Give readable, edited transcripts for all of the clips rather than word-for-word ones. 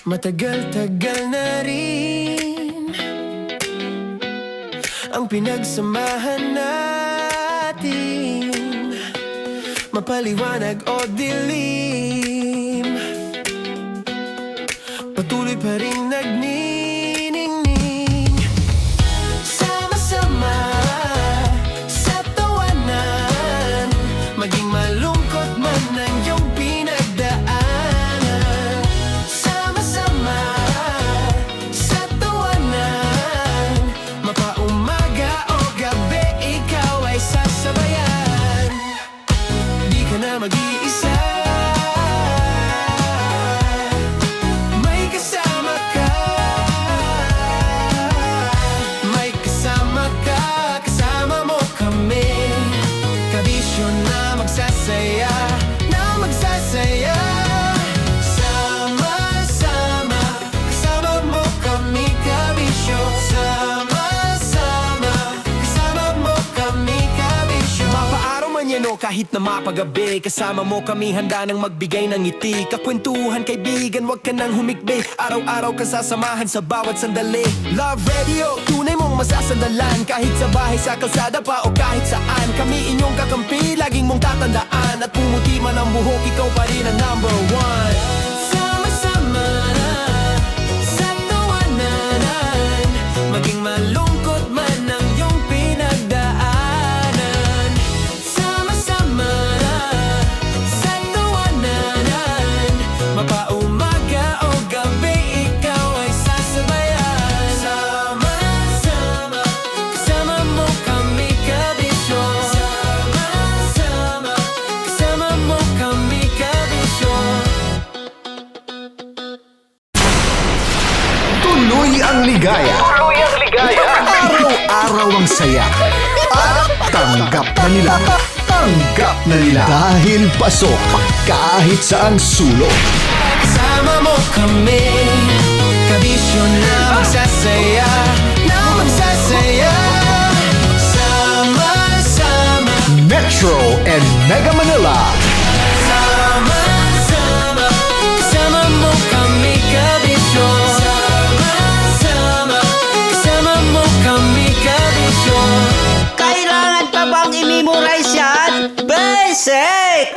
Matagal-tagal na rin ang pinagsamahan natin, mapaliwanag o dilim, patuloy pa rin nagniningning. Sama-sama sa tawanan, maging malungkot man ang iyong pinagdaanan. Sama-sama sa tawanan, mapaumaga o gabi, ikaw ay sasabayan. Di ka na mag-iisa, may kasama ka. May kasama ka, kasama mo kami. Kabisyo na magsasaya, na magsasaya. Sama-sama, kasama mo kami, kabisyo. Sama-sama, kasama mo kami, kabisyo. Mapaaraw man yan o kahit na mapagabi, kasama mo kami, handa nang magbigay ng ngiti. Kakwentuhan, kaibigan, wag ka nang humikbi. Araw-araw ka sasamahan sa bawat sandali. Love Radio, tunay mong masasandalan. Kahit sa bahay, sa kalsada pa o kahit saan, kami inyong kakampi, laging mong tatandaan. At pumuti man ang buhok, ikaw pa rin ang number one. Sama-sama na sa tawanan, maging malungkot man ang iyong pinagdaanan. Sama-sama na sa tawanan, mapaumaga o gabi, ikaw ay sasabayan. Sama-sama, kasama mo kami, kabisyo. Sama-sama, kasama mo kami, kabisyo. Tuloy ang ligaya. Araw-araw ang saya. At tanggap na nila. Tanggap na nila. Dahil pasok kahit saang sulok. Kasama mo kami, kabisyo na magsasaya, na magsasaya. Sama-sama, Metro and Mega Manila. sama-sama, kasama mo kami, kabisyo. Sama-sama, kasama mo kami, kabisyo. Kailangan pa bang i-memorize yan? Basic!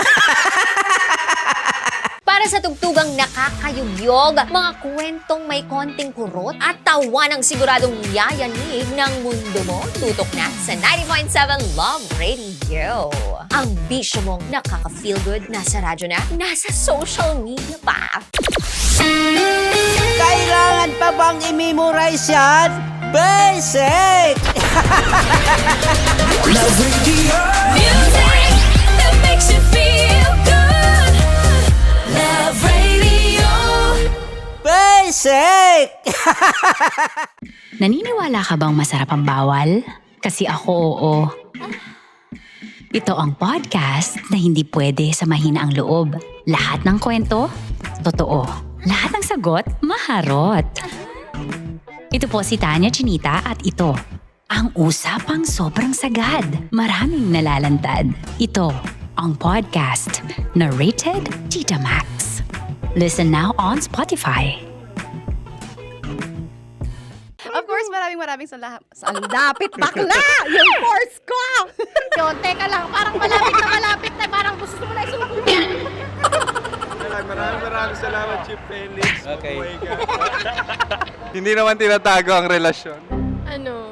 Para sa tugtugang nakakayugyog, mga kwentong may konting kurot at tawanang siguradong yayanig ng mundo mo, tutok na sa 90.7 Love Radio. Ang bisyo mong nakaka-feel good, nasa radyo na, nasa social media pa. Kailangan pa bang i-memorize yan? Basic! Love Radio. Music that makes you feel good. Love Radio. Basic! Naniniwala ka bang masarap ang bawal? Kasi ako oo. Ito ang podcast na hindi pwede samahin ang loob. Lahat ng kwento, totoo. Lahat ng sagot, maharot. Ito po si Tanya Chinita at ito, ang usapang sobrang sagad. Maraming nalalantad. Ito, ang podcast na Rated Tita Max. Listen now on Spotify. Of course, maraming salamat. Ang lapit bakla! Yung course ko! Yun, teka lang. Parang malapit na. Parang gusto mo na isumpong. Maraming salamat, Chief Felix. Okay. Oh my God. Hindi naman tinatago ang relasyon. Ano?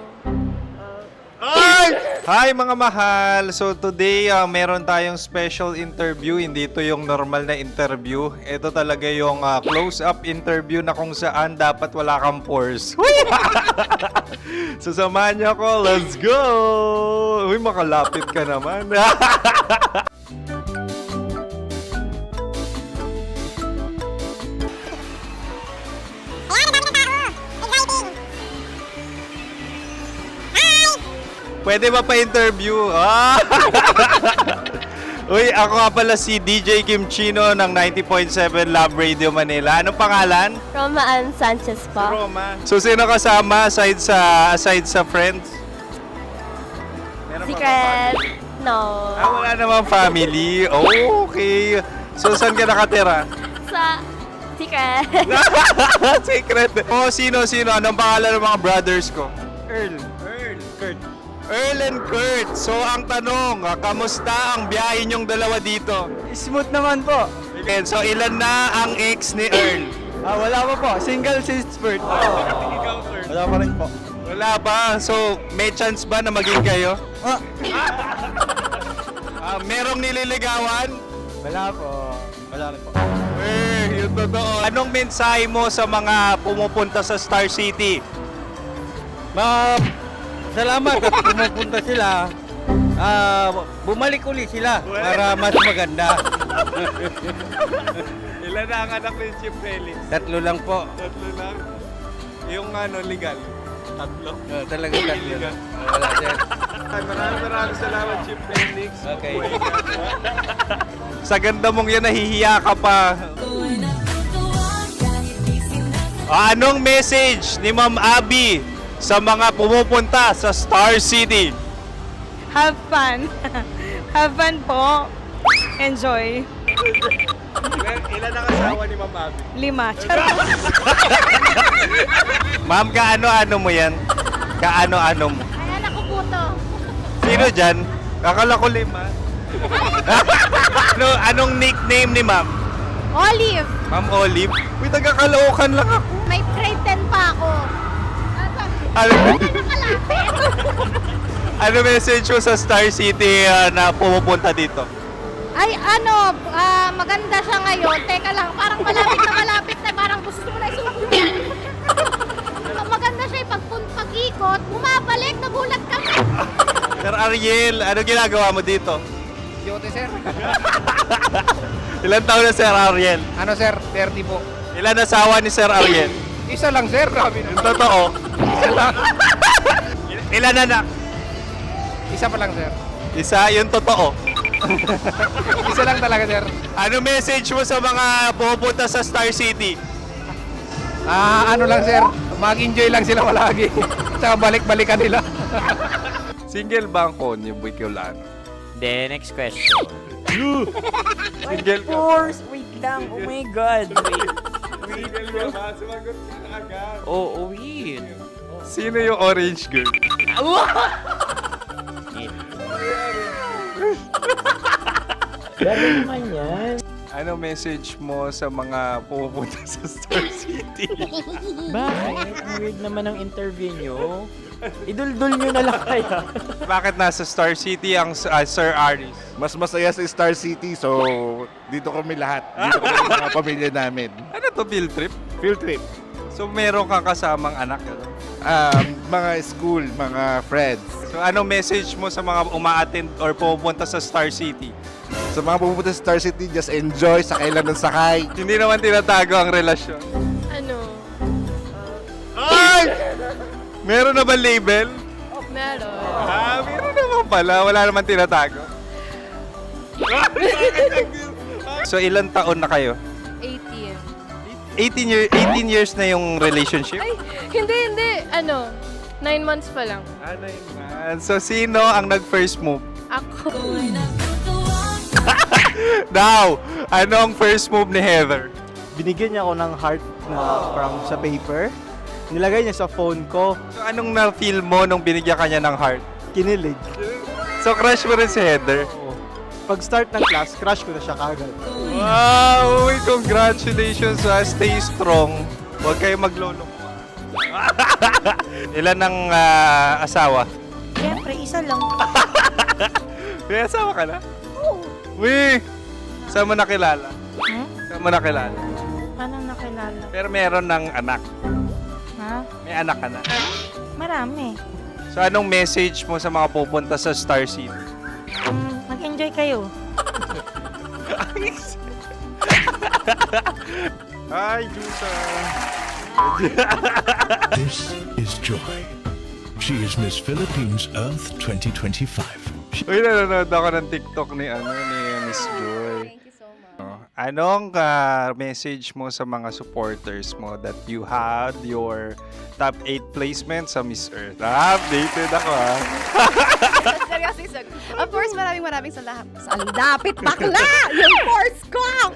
Hi mga mahal! So today, meron tayong special interview. Hindi ito yung normal na interview. Ito talaga yung close-up interview na kung saan dapat wala kang pores. So samahan niyo ako. Let's go! Uy, makalapit ka naman. Pwede ba pa-interview? Uy, ako nga pala si DJ Kim Chino ng 90.7 Love Radio Manila. Anong pangalan? Roma Ann Sanchez po. Roma. So, sino kasama aside sa friends? Meron ba Secret. family? No. Wala namang family. Oh, okay. So, saan ka nakatira? Sa Secret. Secret. Oh, sino? Anong pangalan ng mga brothers ko? Earl, Kurt. Earl and Kurt. So, ang tanong, kamusta ang biyahe niyong dalawa dito? Smooth naman po. And so, ilan na ang ex ni Earl? Wala pa po. Single since birth. Wala pa rin po. Wala pa. So, may chance ba na maging kayo? Merong nililigawan? Wala po. Wala rin po. Yung totoo. Anong mensahe mo sa mga pumupunta sa Star City? Salamat at pumupunta sila. Bumalik uli sila para mas maganda. Ilan na ang anak ni Chief Felix? 3 lang po. 3 lang. Yung legal? 3? Talaga 3. Wala sir. Maraming salamat, Chief Felix. Okay. Sa ganda mong yan, nahihiya ka pa. Anong message ni Ma'am Abby sa mga pumupunta sa Star City? Have fun. Have fun po. Enjoy. Ilan ang asawa ni Ma'am Abby? 5. Charot. Ma'am, kaano-ano mo yan? Kaano-ano mo? Ay, anak ko po to. Sino dyan? Kakala ko 5. Anong nickname ni Ma'am? Olive. Ma'am Olive? Uy, taga-Caloocan lang ako. May grade 10 pa ako. Ano, Nakalapit. ano message mo sa Star City na pumupunta dito? Ay, maganda siya ngayon. Teka lang, parang malapit na, parang gusto mo na isubukan. Maganda siya pag-ikot, bumabalik, nagulat kami. Sir Ariel, ano ginagawa mo dito? Yote sir. Ilan taon na Sir Ariel? Ano sir? 30 po. Ilan asawa ni Sir Ariel? Isa lang sir. Grabe Yung totoo. Isa lang. Ilan anak? Isa pa lang sir. Isa, yung totoo. Isa lang talaga sir. Ano message mo sa mga pupunta sa Star City? Ano lang sir. Mag-enjoy lang sila palagi. Tsaka balik-balikan nila. Single ba ang konyo, Bicolano? Then, next question. Single ka? course! Wait lang. Oh my God. Wait. Single ka ba? Sumagot ka na agad. Oh, wait. Sino yung orange girl? Gano'n naman yan. Ano message mo sa mga pumupunta sa Star City? Bakit? Ang weird naman ang interview nyo. Iduldul nyo na lang kaya. Bakit nasa Star City ang Sir Aris? Mas masaya sa Star City, so dito kami lahat. Dito kami mga pamilya namin. Ano to, field trip? Field trip. So meron kang kasamang anak? Ano? Mga school, mga friends. So ano message mo sa mga uma-attend or pupunta sa Star City? Sa mga pumunta sa Star City, just enjoy, sakay lang ng sakay. Hindi naman tinatago ang relasyon. Ano? Ay! Meron na ba label? Meron. Meron naman pala. Wala naman tinatago. So ilan taon na kayo? 18. 18 years na yung relationship? Ay, hindi. 9 months pa lang. Ano yun? So sino ang nag-first move? Ako. Now, anong first move ni Heather? Binigyan niya ako ng heart na from sa paper. Nilagay niya sa phone ko. So anong na-feel mo nung binigyan ka niya ng heart? Kinilig. So crush mo rin si Heather? Pag start ng class, crush ko na siya kagad. Wow! Uy, congratulations! Stay strong. Huwag kayo maglolo. Ilan ang asawa? Siyempre, isa lang. May asawa ka na? Uy! Saan mo nakilala? Saan mo nakilala? Paano nakilala? Pero meron ng anak. Ha? May anak ka na. Marami. So anong message mo sa mga pupunta sa Star City? Mag-enjoy kayo. Hi, Jusa! This is Joy. She is Miss Philippines Earth 2025. Uy, nanonood ako ng TikTok ni Miss Joy. Thank you so much. Anong message mo sa mga supporters mo that you had your top 8 placement sa Miss Earth? Updated ako Seryoso, of course, maraming salamat. Ang dapit bakla! Yung course ko!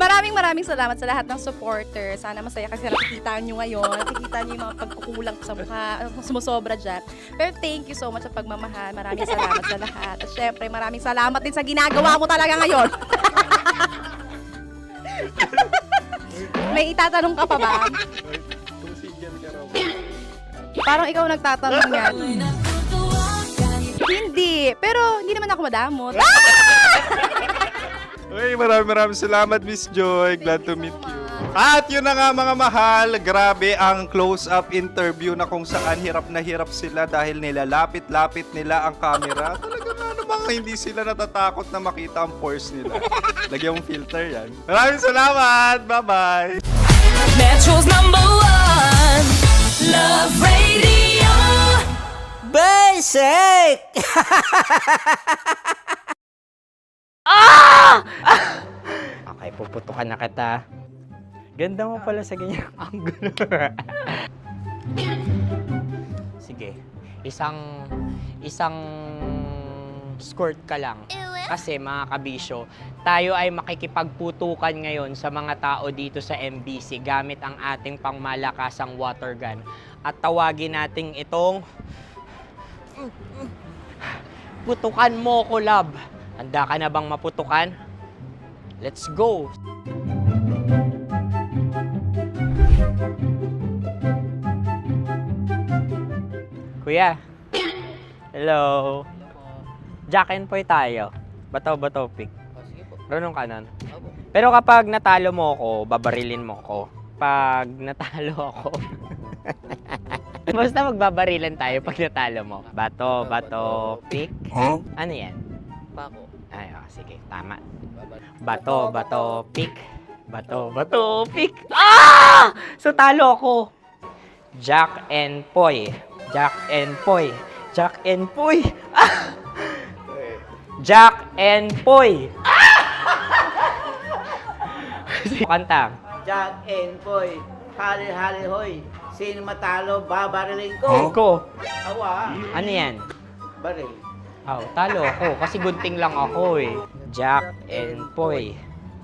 maraming salamat sa lahat ng supporter. Sana masaya kasi nakikita nyo ngayon. Nakikita nyo yung mga pagkukulang ko sa mukha, sumusobra dyan. Pero thank you so much sa pagmamahal. Maraming salamat sa lahat. At syempre, maraming salamat din sa ginagawa mo talaga ngayon. May itatanong ka pa ba? Parang ikaw nagtatanong yan. Hindi. Pero hindi naman ako madamot. Uy, maraming salamat, Miss Joy. Glad to meet you. At yun na nga mga mahal, grabe ang close-up interview na kung saan hirap na hirap sila dahil nilalapit-lapit nila ang camera. Talaga nga namang hindi sila natatakot na makita ang pores nila. Lagyan mong filter yan. Maraming salamat! Bye-bye! Metro's #1 Love Radio. Basic! Okay, puputukan na kita. Ganda mo pala sa ganyang angulo. Sige, isang skirt ka lang. Kasi mga kabisyo, tayo ay makikipagputukan ngayon sa mga tao dito sa MBC gamit ang ating pangmalakasang water gun. At tawagin natin itong putukan mo ko, love. Handa ka na bang maputukan? Let's go! Kuya. Hello. Jack and Poy tayo. Bato-bato pick. Runong kanan. Pero kapag natalo mo ako, babarilin mo ako. Pag natalo ako, basta magbabarilan tayo pag natalo mo. Bato, pick. Huh? Ano yan? Pako. Ay, sige, tama. Bato, pick. Bato, pick. Ah! So talo ako. Jack and Poy. Jack and Poy. Jack and Poy. Ah! Jack and Poy. Kanta. Jack and Poy, hali hoy. Sino matalo, babariling ko. Ko. Awa, Ano yan? baril. Oh, talo ako kasi gunting lang ako eh. Jack and Poy.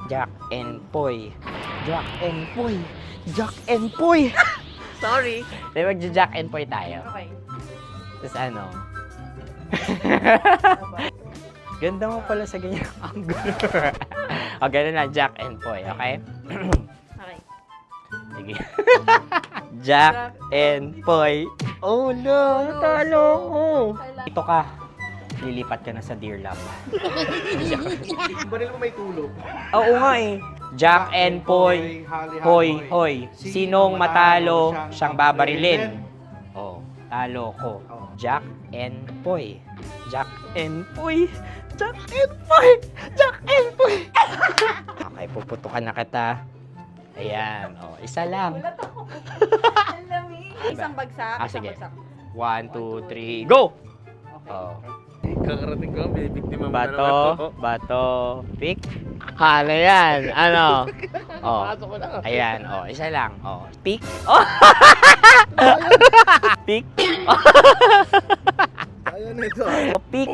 Jack and Poy. Jack and Poy. Jack and Poy. Sorry. Di ba Jack and Poy tayo? Okay. Tapos ano? Ganda mo pala sa ganyang angulo. O, ganun lang, Jack and Poy, okay? Okay. Sige. Jack and Poy. Oh no, natalo ko. Ito ka. Lilipat ka na sa Dear Love. Baril mo may tulog. Oo nga eh. Jack and Poy. Hoy. Sinong matalo, siyang babarilin. Oh, talo ko. Jack and Poy. Jack and Poy. Jack and Poy. Jack and Poy. Okay, puputukan na kita. Ayan. Oh, isa lang. Isang bagsak. Sige. 1, 2, 3, go! Oh. Kakarating ko, binibiktima mo na naman to. Bato, pick. Ano yan? Ano? Oh. Ayan, oh, isa lang. Oh, pick. Oh. Pick. Ayaw na ito. Oh, pick.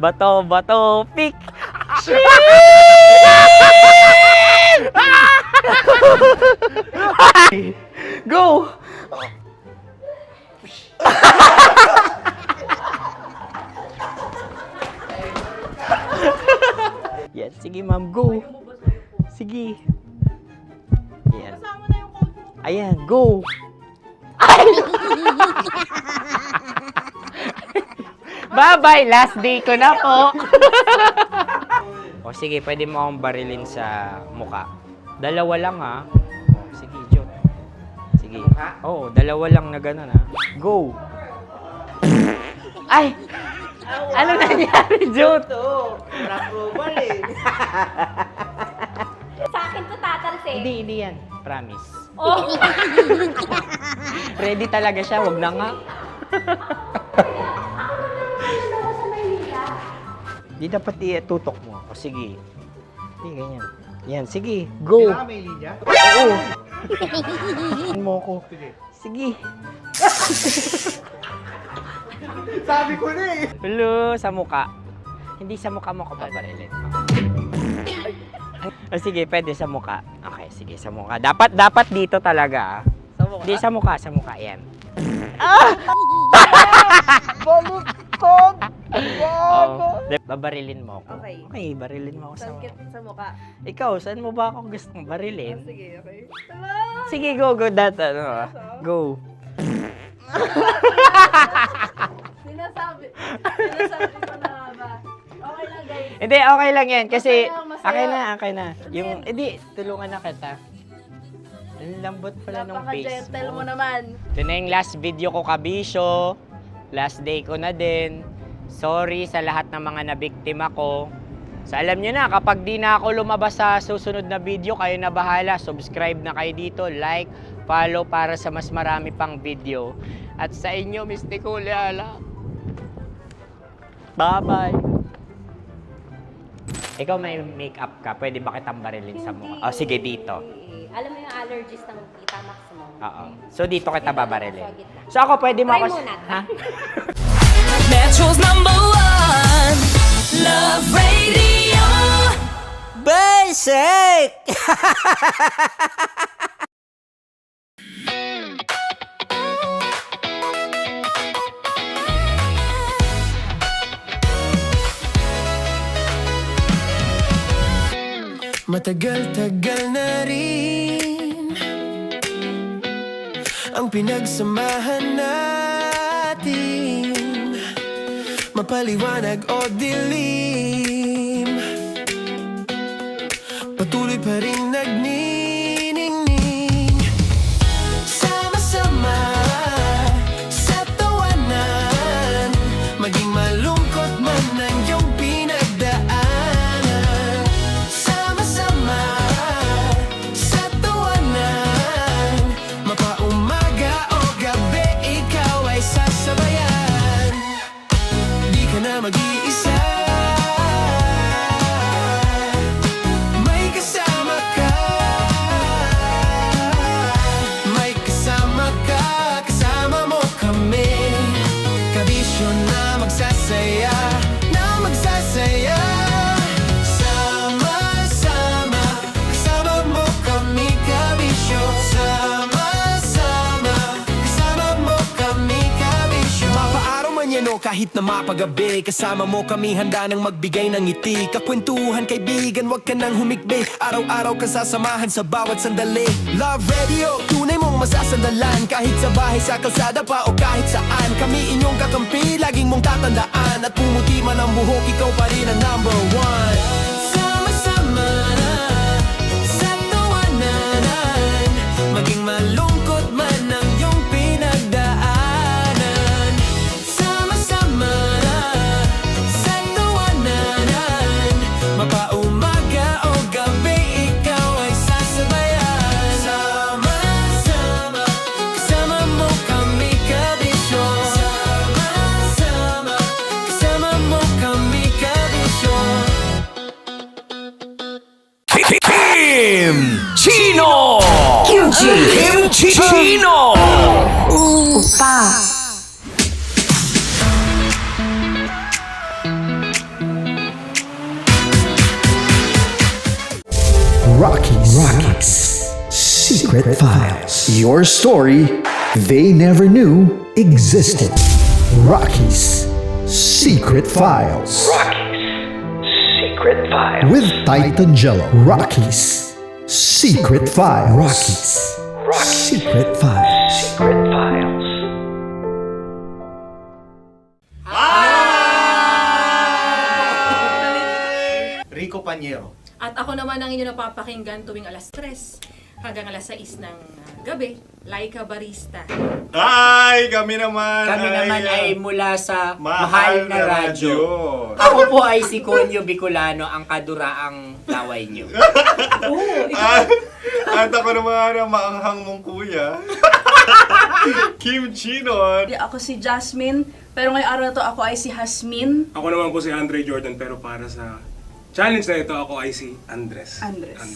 Bato, pick. Go! Yan, sige ma'am, go. Sige. Yan. Ayan, go. Ay! Bye-bye, last day ko na po. O sige, pwede mo akong barilin sa muka. Dalawa lang ha. O, sige, Jot. Sige. Oo, dalawa lang na gano'n ha. Go. Ay! Ano nangyari, Jot? Approval eh. Sa akin to tatalsin. Hindi yan. Promise. Oh. Ready talaga siya, wag na nga. Di dapat itutok mo. O sige. Sige, ganyan. Yan, sige. Go. Kailangan may linya? Oo. mo ko. Sige. Sabi ko na eh. Hello, sa muka. Hindi sa muka mo ko babarilin. O sige, pwede sa muka. Okay, sige, sa muka. Dapat dito talaga. Sa muka? Hindi, sa muka. Yan. Baluktot! Babarilin mo ako. Okay. Okay, barilin mo ako sa muka. Sa mukha. Ikaw, saan mo ba ako gustong barilin? Sige, okay. Sige, go. Go. Sinasabi ko na ba? Okay lang, guys. Hindi, okay lang yan. Kasi, Masaya. okay na. Yung, hindi, tulungan na kita. Ang lambot pala ng face Napaka-gentle mo. mo naman. Ito na yung last video ko, kabisyo. Last day ko na din. Sorry sa lahat ng mga nabiktima ko. So alam nyo na, kapag di na ako lumabas sa susunod na video, kayo na bahala. Subscribe na kayo dito, like, follow para sa mas marami pang video. At sa inyo, Mistiko Leala. Bye-bye. Ikaw may makeup ka, pwede ba kitang barilin sa mukha? Oh, sige, dito. Alam mo yung allergies ng Tita Max mo. Oo. So dito kita babarilin. So ako pwede mo Try ako... muna. Ha? Metro's #1 Love Radio. Basic! Matagal-tagal na rin ang pinagsamahan natin, mapaliwanag o dilim, patuloy pa rin nagniningning. Sama-sama sa tawanan, maging malungkot man ang iyong pinagdaanan. Sama-sama sa tawanan, mapaumaga o gabi, ikaw ay sasabayan. Di ka na mag-iisa, may kasama ka. May kasama ka, kasama mo kami. Kabisyo na magsasaya, na magsasaya. Sama-sama, kasama mo kami, kabisyo. Sama-sama, kasama mo kami, kabisyo. Mapaaraw man yan o kahit na mapagabi, kasama mo kami, handa nang magbigay ng ngiti. Kakwentuhan, kaibigan, wag ka nang humikbi. Araw-araw ka sasamahan sa bawat sandali. Love Radio, tunay mong masasandalan. Kahit sa bahay, sa kalsada pa o kahit saan, kami inyong kakampi, laging mong tatandaan. At pumuti man ang buhok, ikaw pa rin ang #1. Sama-sama sa tawanan, maging malungkot man ang iyong pinagdaanan. Sama-sama sa tawanan, mapaumaga o gabi, ikaw ay sasabayan. Sama-sama, kasama mo kami, kabisyo. Sama-sama, kasama mo kami, kabisyo. Chino! Kimchi Chino! Rockies Secret Files. Your story they never knew existed. Rockies Secret Files. Secret Files. With Titan Jello. Rockies Secret Files. Rockies Secret Files. Secret Files. Rico Panyero. At ako naman ang inyo napapakinggan tuwing alas 3 hanggang alas 6 ng gabi, Laika Barista. Hi! Kami naman! Kami naman ay mula sa Mahal na Radyo. Ako po ay si Conyo Bicolano, ang kaduraang laway nyo. At ako naman ang maanghang mong kuya. Kimchi nun. Ako si Jasmine, pero ngayong araw na to ako ay si Hasmin. Ako naman po si Andre Jordan, pero para sa challenge na ito, ako ay si Andres.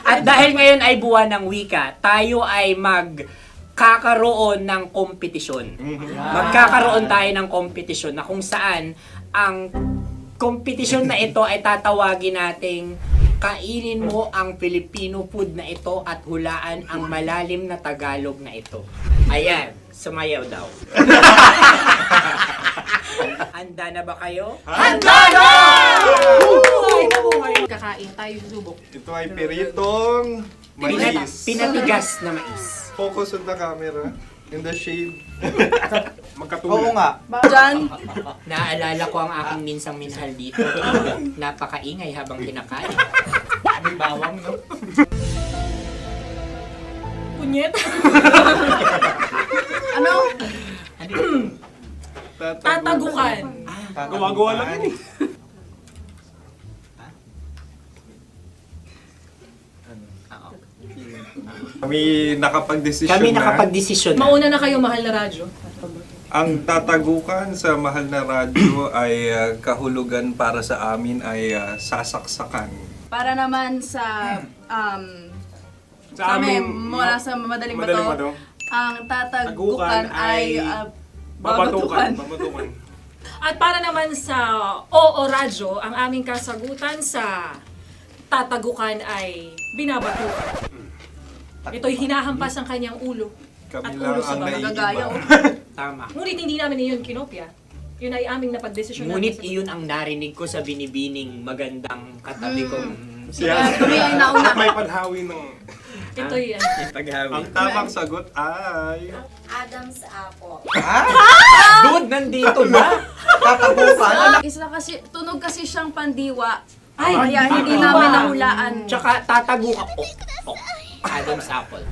At dahil ngayon ay buwan ng wika, tayo ay magkakaroon ng kompetisyon. Magkakaroon tayo ng kompetisyon na kung saan ang kompetisyon na ito ay tatawagin nating kainin mo ang Filipino food na ito at hulaan ang malalim na Tagalog na ito. Ayan, sumayaw daw. Handa na ba kayo? Handa na! Kakain tayo subok. Ito ay piritong mais. Pinatigas na mais. Focus on the camera. In the shade. Magkatulad. nga. Jan, Naaalala ko ang aking minsang minahal dito. Napakaingay habang kinakain. May bawang, no? Punyet. ano? Tatagukan. Gawa-gawa lang yun eh. Kami nakapag-desisyon Kami na. nakapag-desisyon na. Mauna na kayo, mahal na radyo. Ang tatagukan sa mahal na radyo ay kahulugan para sa amin ay sasaksakan. Para naman sa Sa kami, amin, mula sa madaling madaling bato, bato, ang tatagukan tagukan ay babatukan. babatukan. At para naman sa Oo Radyo, ang aming kasagutan sa tatagukan ay binabatukan. Ito'y hinahampas ang kanyang ulo. Kami At lang ulo sa ang mga gagaya, naiiba. Tama. Ngunit hindi namin iyon kinopya. Yun ay aming napagdesisyon Ngunit natin. iyon ang narinig ko sa binibining magandang katabi kong Kami ay nauna. May panhawi ng... Ito'y Ang tamang sagot ay... Adam's apple. Dude, nandito ba? Isa kasi, tunog kasi siyang pandiwa. Ay, Kaya hindi ano namin ba? nahulaan. Tsaka tatagukan. Adam's apple.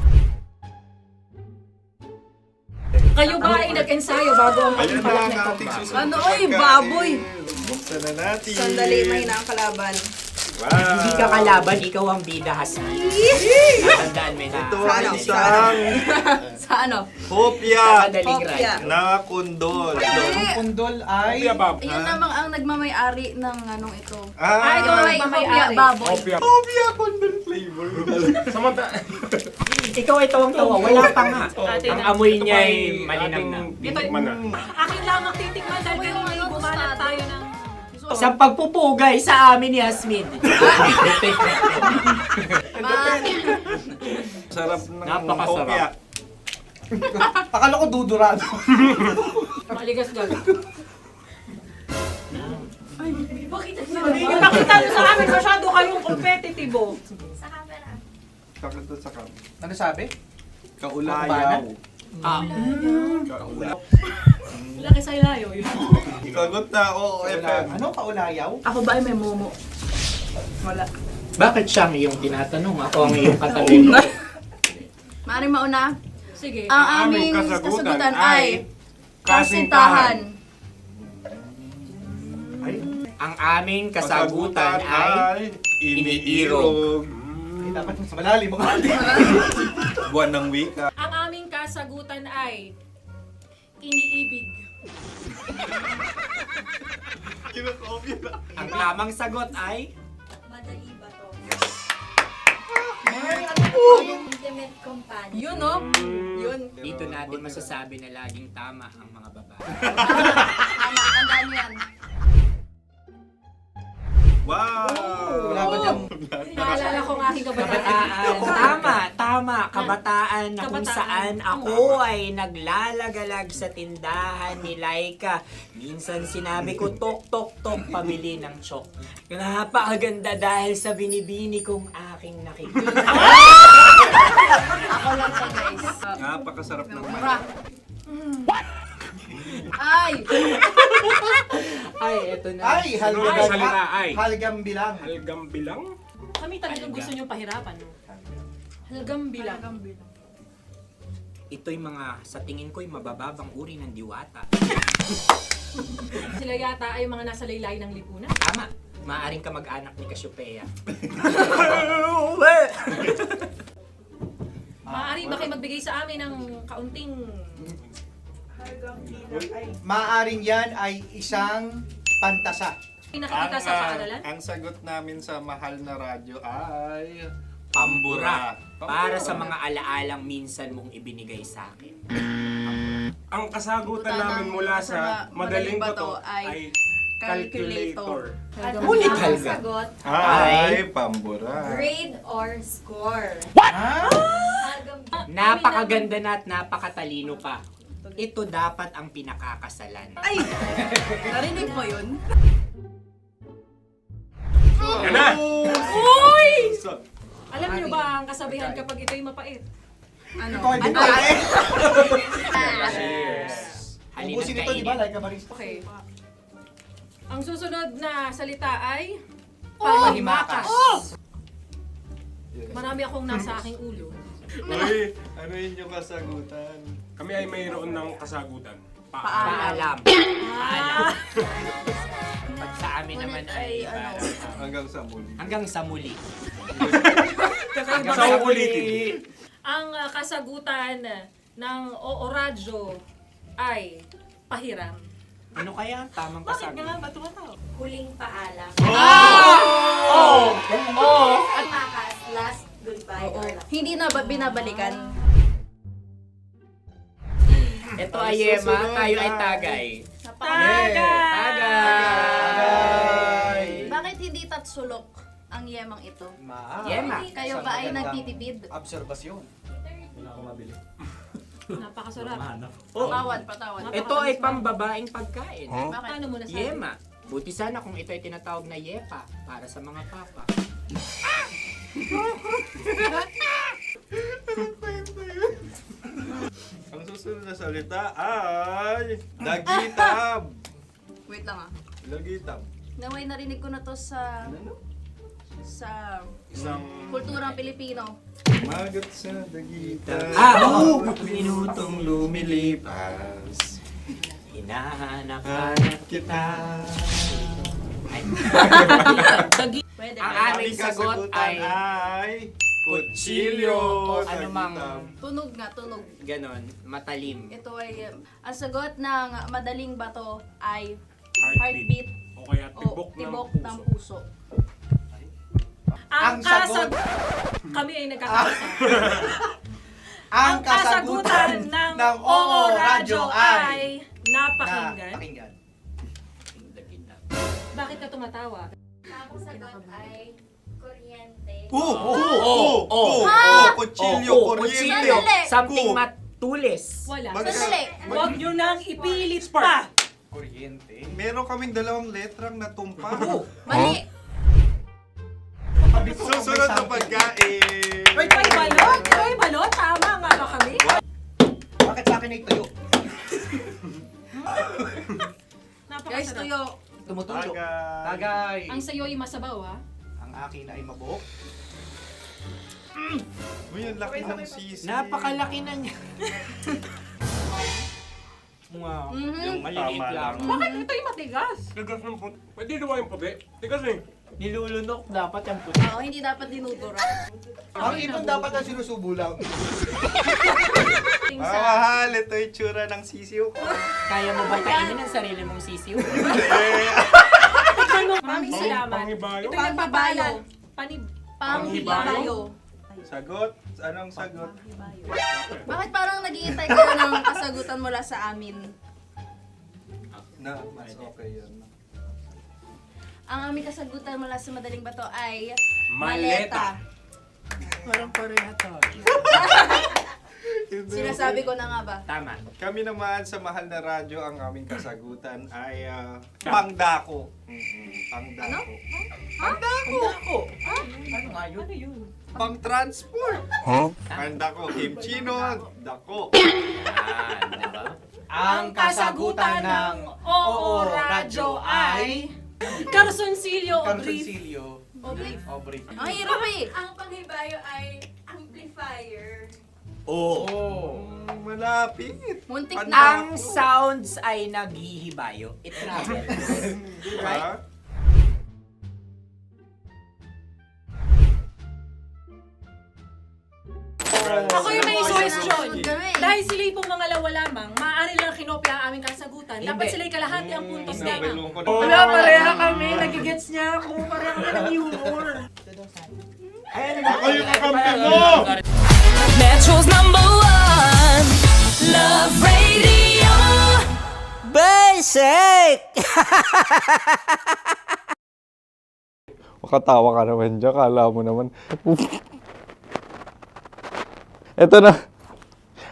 Kayo ba ay nag-ensayo bago ang Ayan na pagpalat ang nito? ating susunod Ano, na oy, pagkain. baboy. Buksan na natin. Sandali, may na ang kalaban. Wow. Hindi ka kalaban, ikaw ang bida, Hasmin. Natandaan mo na. Ito ang isang Sa ano? hopya Madaling Hopya. radyo. na kundol. Kundol ay... Yun namang ang nagmamayari ng anong ito. Ah, ito ay Hopya, baboy. hopya kundol flavor. Ikaw ay tawang-tawa, wala pa nga. Atin Ang na. amoy niya ay malinam na. Titikman na. Akin lamang titikman dahil kayo ay bumalat tayo ng... Sa pagpupugay sa amin ni Hasmin. Sarap ng Napakasarap. hopya. Akala ko dudurado. Maligas gag. Ay, bakit yung nakita nyo sa amin, masyado kayong competitive. Sa camera. Sakit to sa kam. Ano sabi? Kaulayaw. Laki sa ilayo yun. Sagot na, oo, FM. Ano? Kaulayaw? Ako ba ay may momo? Wala. Bakit siya ang iyong tinatanong? Ako ang iyong katabi. Maaaring mauna. Sige. Ang aming kasagutan ay kasintahan. Ang aming kasagutan ay iniirog. Dapat mas malalim mo ka. Buwan ng wika. Ang aming kasagutan ay iniibig. ang tamang sagot ay Madali ba to? Intimate companion. Yun, no? Yun. dito natin masasabi na laging tama ang mga babae. Tama, tandaan mo yan. Wow! Wala ba dyan? Naalala ko ang aking kabataan. Kabataan. Tama. Kabataan na kung Kabataan. saan ako ay naglalagalag sa tindahan ni Laika. Minsan sinabi ko, tok, tok, tok, pabili ng chok. Napakaganda dahil sa binibini kong aking nakikita. Ako lang siya, guys. Napakasarap ng Mura. Ay! Ay, eto na. Ay, halgam. Ay, salita, ay. Halgam bilang. Halgam bilang? Kami talagang gusto nyo pahirapan. No? Halgam bilang. Ito'y mga, sa tingin ko'y mabababang uri ng diwata. Sila yata ay mga nasa laylay ng lipunan. Tama. Maaring ka mag-anak ni Cassiopeia. Maaari ba kayo magbigay sa amin ng kaunting Maaring yan ay isang pantasa. Nakikita sa paaralan? Ang sagot namin sa mahal na radyo ay... Pambura. Para sa mga alaalang minsan mong ibinigay sa akin. Ang kasagutan namin mula sa madaling bato ay calculator. Ulit Ang halga. sagot, Ay, pambura. grade or score. Napakaganda na at napakatalino pa. Ito dapat ang pinakakasalan. Ay! Narinig mo yun? Yan na! Uy! Alam niyo ba ang kasabihan kapag ito'y mapait? Ano? Cheers! Halina't Ubusin ito, di ba? kainin. Like a barista. Okay. Ang susunod na salita ay panghimakas. Marami akong nasa aking ulo. Uy, ano yun yung kasagutan? Kami ay mayroon ng kasagutan. Paalam. Paalam. Pag sa amin naman ay Hanggang sa muli. hanggang sa muli. Sa ulitin. Ang kasagutan ng Oo Radyo ay pahiram. Ano kaya ang tamang kasagutan? Huling paalam. Oh! At makas, last goodbye or last. Hindi na ba binabalikan? Ito ay Yema, tayo ay Tagay. Tagay! Bakit hindi tatsulok ang yemang ito? Yema. Kayo ba ay nagtitipid? Obserbasyon. Napakasarap. Patawad. Ito ay pambabaeng pagkain. Bakit? Paano mo nasabi? Yema. Buti sana kung ito ay tinatawag na Yepa para sa mga papa. Ang susunod na salita ay... Dagitab! Wait lang ah. Dagitab. Naway narinig ko na to sa Isang... kulturang Pilipino. Magat sa dagitab. Oo! Minutong lumilipas. Hinahanap-hanap kita. Pwede Ang ba? aming sagot ay kutsilyo o anumang Tunog nga, tunog. ganon, matalim. Ito ay, ang sagot ng madaling bato ay Heartbeat. heartbeat O kaya o tibok ng ng puso. puso. Ang Ang sagot- kami ay nagkakasa. Ang kasagutan ng Oo Radyo ay napakinggan. Napakinggan. Bakit ka tumatawa? Ang sagot ay kuryente. Kutsilyo, kuryente. Sandali. Something matulis. Wala. Sandali. Huwag nyo nang ipilit pa. Kuryente. Meron kaming dalawang letrang natumpa. Mali. Susunod na pagkain. May balot? May balot? Tama nga ba kami? Bakit sa akin ay tuyo? Guys, Napakasarap. tuyo. Tumutulo. Tagay. Tagay. Ang sayo ay masabaw ha. Ang akin ay mabuhok. Uy, ang laki ng sisi. Napakalaki na niya. Wow. Yung maliliit Tama lang. lang. Bakit ito'y matigas? Tigas ng puti. Pwede naman yung puti. Tigas eh. Nilulunok dapat yung puti. Oo, hindi dapat dinudura. Ang ibon dapat ang sinusubo lang. Ah, mahal. Ito yung tsura ng sisiw ko. Kaya mo ba kainin ang sarili mong sisiw? Maraming salamat. Panghibayo. Ito'y nagbabalan. Panghibayo. Sagot? Anong sagot? Bakit parang nag-iintay kayo ng kasagutan mula sa amin? Na, mas okay yun. Ang aming kasagutan mula sa madaling bato ay Maleta. Parang pareha tayo. Sinasabi ko na nga ba? Tama. Kami naman sa mahal na radyo, ang aming kasagutan ay pangdako. Pangdako. Pangdako. Ano nga yun? Ano yun? Pang-transport. Pangdako. Kimchino, dako. Yan, diba? Ang kasagutan ng Oo Radyo ay Carsoncillo o Brief. Carsoncillo. Obrief. Ang hirap eh. Ang panghibayo ay amplifier. Oo. Malapit. Muntik Ang na. Ang sounds ay naghihibayo. It travels. Diba? Ako yung may question. Dahil sila'y pong mga lawa lamang, maaari lang kinopya ang aming kasagutan. Dapat sila'y kalahati ang puntos lamang. Wala, pareha kami. Nagigets niya ako. Pareha kami ng humor. Ako yung kakampi mo! Metro's #1 Love Radio. Basic! Makatawa ka naman dyan. Kala mo naman. Eto na.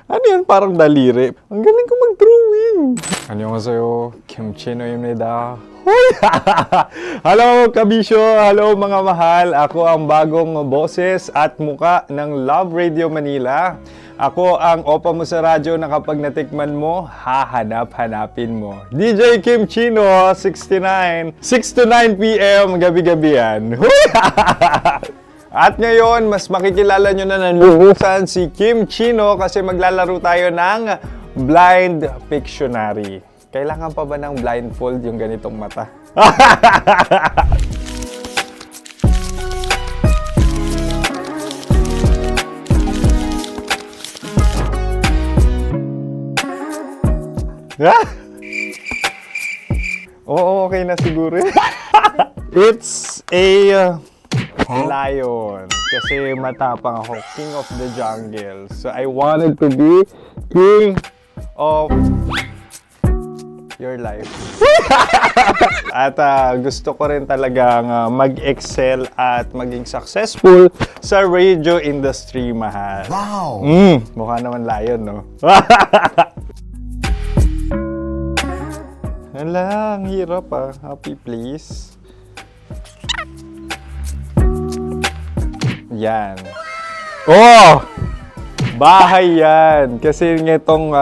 Ano yan? Parang daliri. Ang galing ko mag-drawing. 안녕하세요. 김치노입니다. Hello, kabisyo! Hello, mga mahal! Ako ang bagong boses at muka ng Love Radio Manila. Ako ang opa mo sa radyo na kapag natikman mo, hahanap-hanapin mo. DJ Kim Chino, 69. 6 to 9 p.m. gabi-gabi yan. At ngayon, mas makikilala nyo na ng lubusan si Kim Chino kasi maglalaro tayo ng Blind Pictionary. Kailangan pa ba ng blindfold yung ganitong mata? Oo, okay na siguro. It's a lion. Kasi matapang ako. King of the jungle. So I wanted to be king of your life. At gusto ko rin talagang mag-excel at maging successful sa radio industry, mahal. Wow! Mukha naman lion, no? Hala, ang hirap Happy, please. Yan. Oh! Bahay yan. Kasi itong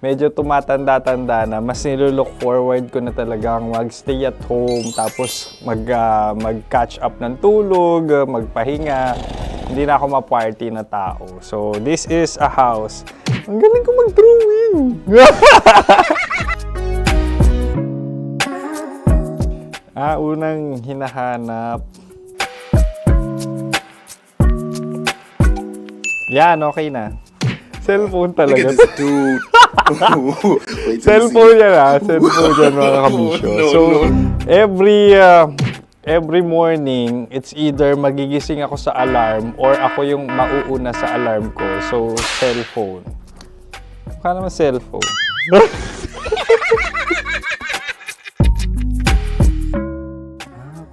medyo tumatanda-tanda na, mas nilook forward ko na talagang mag-stay at home, tapos mag-catch up ng tulog, magpahinga. Hindi na ako ma-party na tao. So, this is a house. Ang galing ko mag-drawing! Unang hinahanap. Yan, okay na. Cellphone talaga. Dude. Cellphone yan Cellphone yan, mga kabisyo. So, every morning, it's either magigising ako sa alarm or ako yung mauuna sa alarm ko. So, cellphone. Mukha naman cellphone.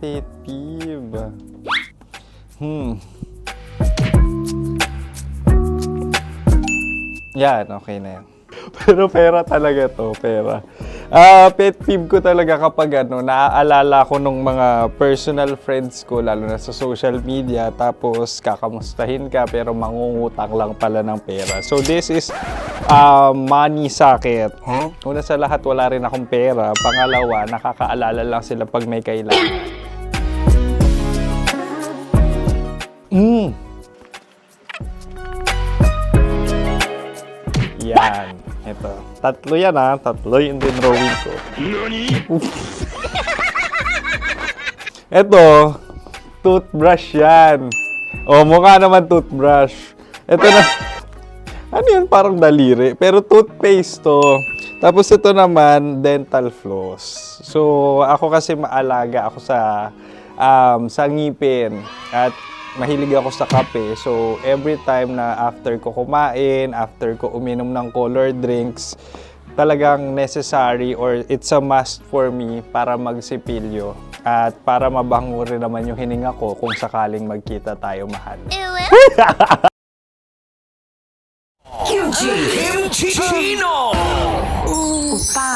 Pet peeve. Yan, okay na yan. Pero pera talaga to, pera. Pet peeve ko talaga kapag naaalala ko nung mga personal friends ko, lalo na sa social media, tapos kakamustahin ka pero mangungutang lang pala ng pera. So this is money sakit. Una sa lahat, wala rin akong pera. Pangalawa, nakakaalala lang sila pag may kailangan. Yan. Ito. Tatlo yan Tatlo yung dinrawing ko. Ito. Toothbrush yan. Mukha naman toothbrush. Ito na. Ano yan? Parang daliri. Pero toothpaste to. Tapos ito naman, dental floss. So, ako kasi maalaga ako sa ngipin. At mahilig ako sa kape. So, every time na after ko kumain, after ko uminom ng colored drinks, talagang necessary or it's a must for me para magsipilyo. At para mabango rin naman yung hininga ko kung sakaling magkita tayo, mahal. Kimchi Chino! Opa!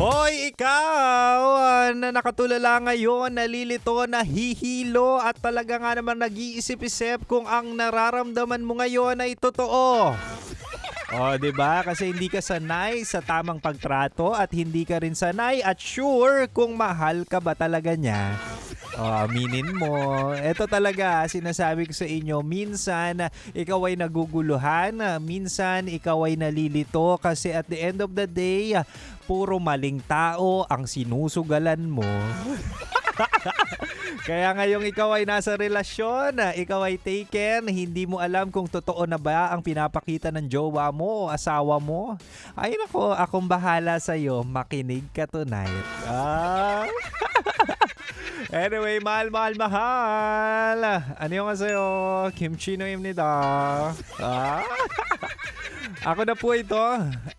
Hoy, ikaw! Na nakatulala ngayon, nalilito, nahihilo at talaga nga naman nag-iisip-isip kung ang nararamdaman mo ngayon ay totoo. Diba? Kasi hindi ka sanay sa tamang pagtrato at hindi ka rin sanay at sure kung mahal ka ba talaga niya. Aminin mo. Ito talaga, sinasabi ko sa inyo, minsan ikaw ay naguguluhan, minsan ikaw ay nalilito kasi at the end of the day, puro maling tao ang sinusugalan mo. Kaya ngayong ikaw ay nasa relasyon, ikaw ay taken, hindi mo alam kung totoo na ba ang pinapakita ng jowa mo o asawa mo. Ay nako, akong bahala sa'yo. Makinig ka tonight. Anyway, mahal. 안녕하세요. 김치노입니다. Ako na po ito.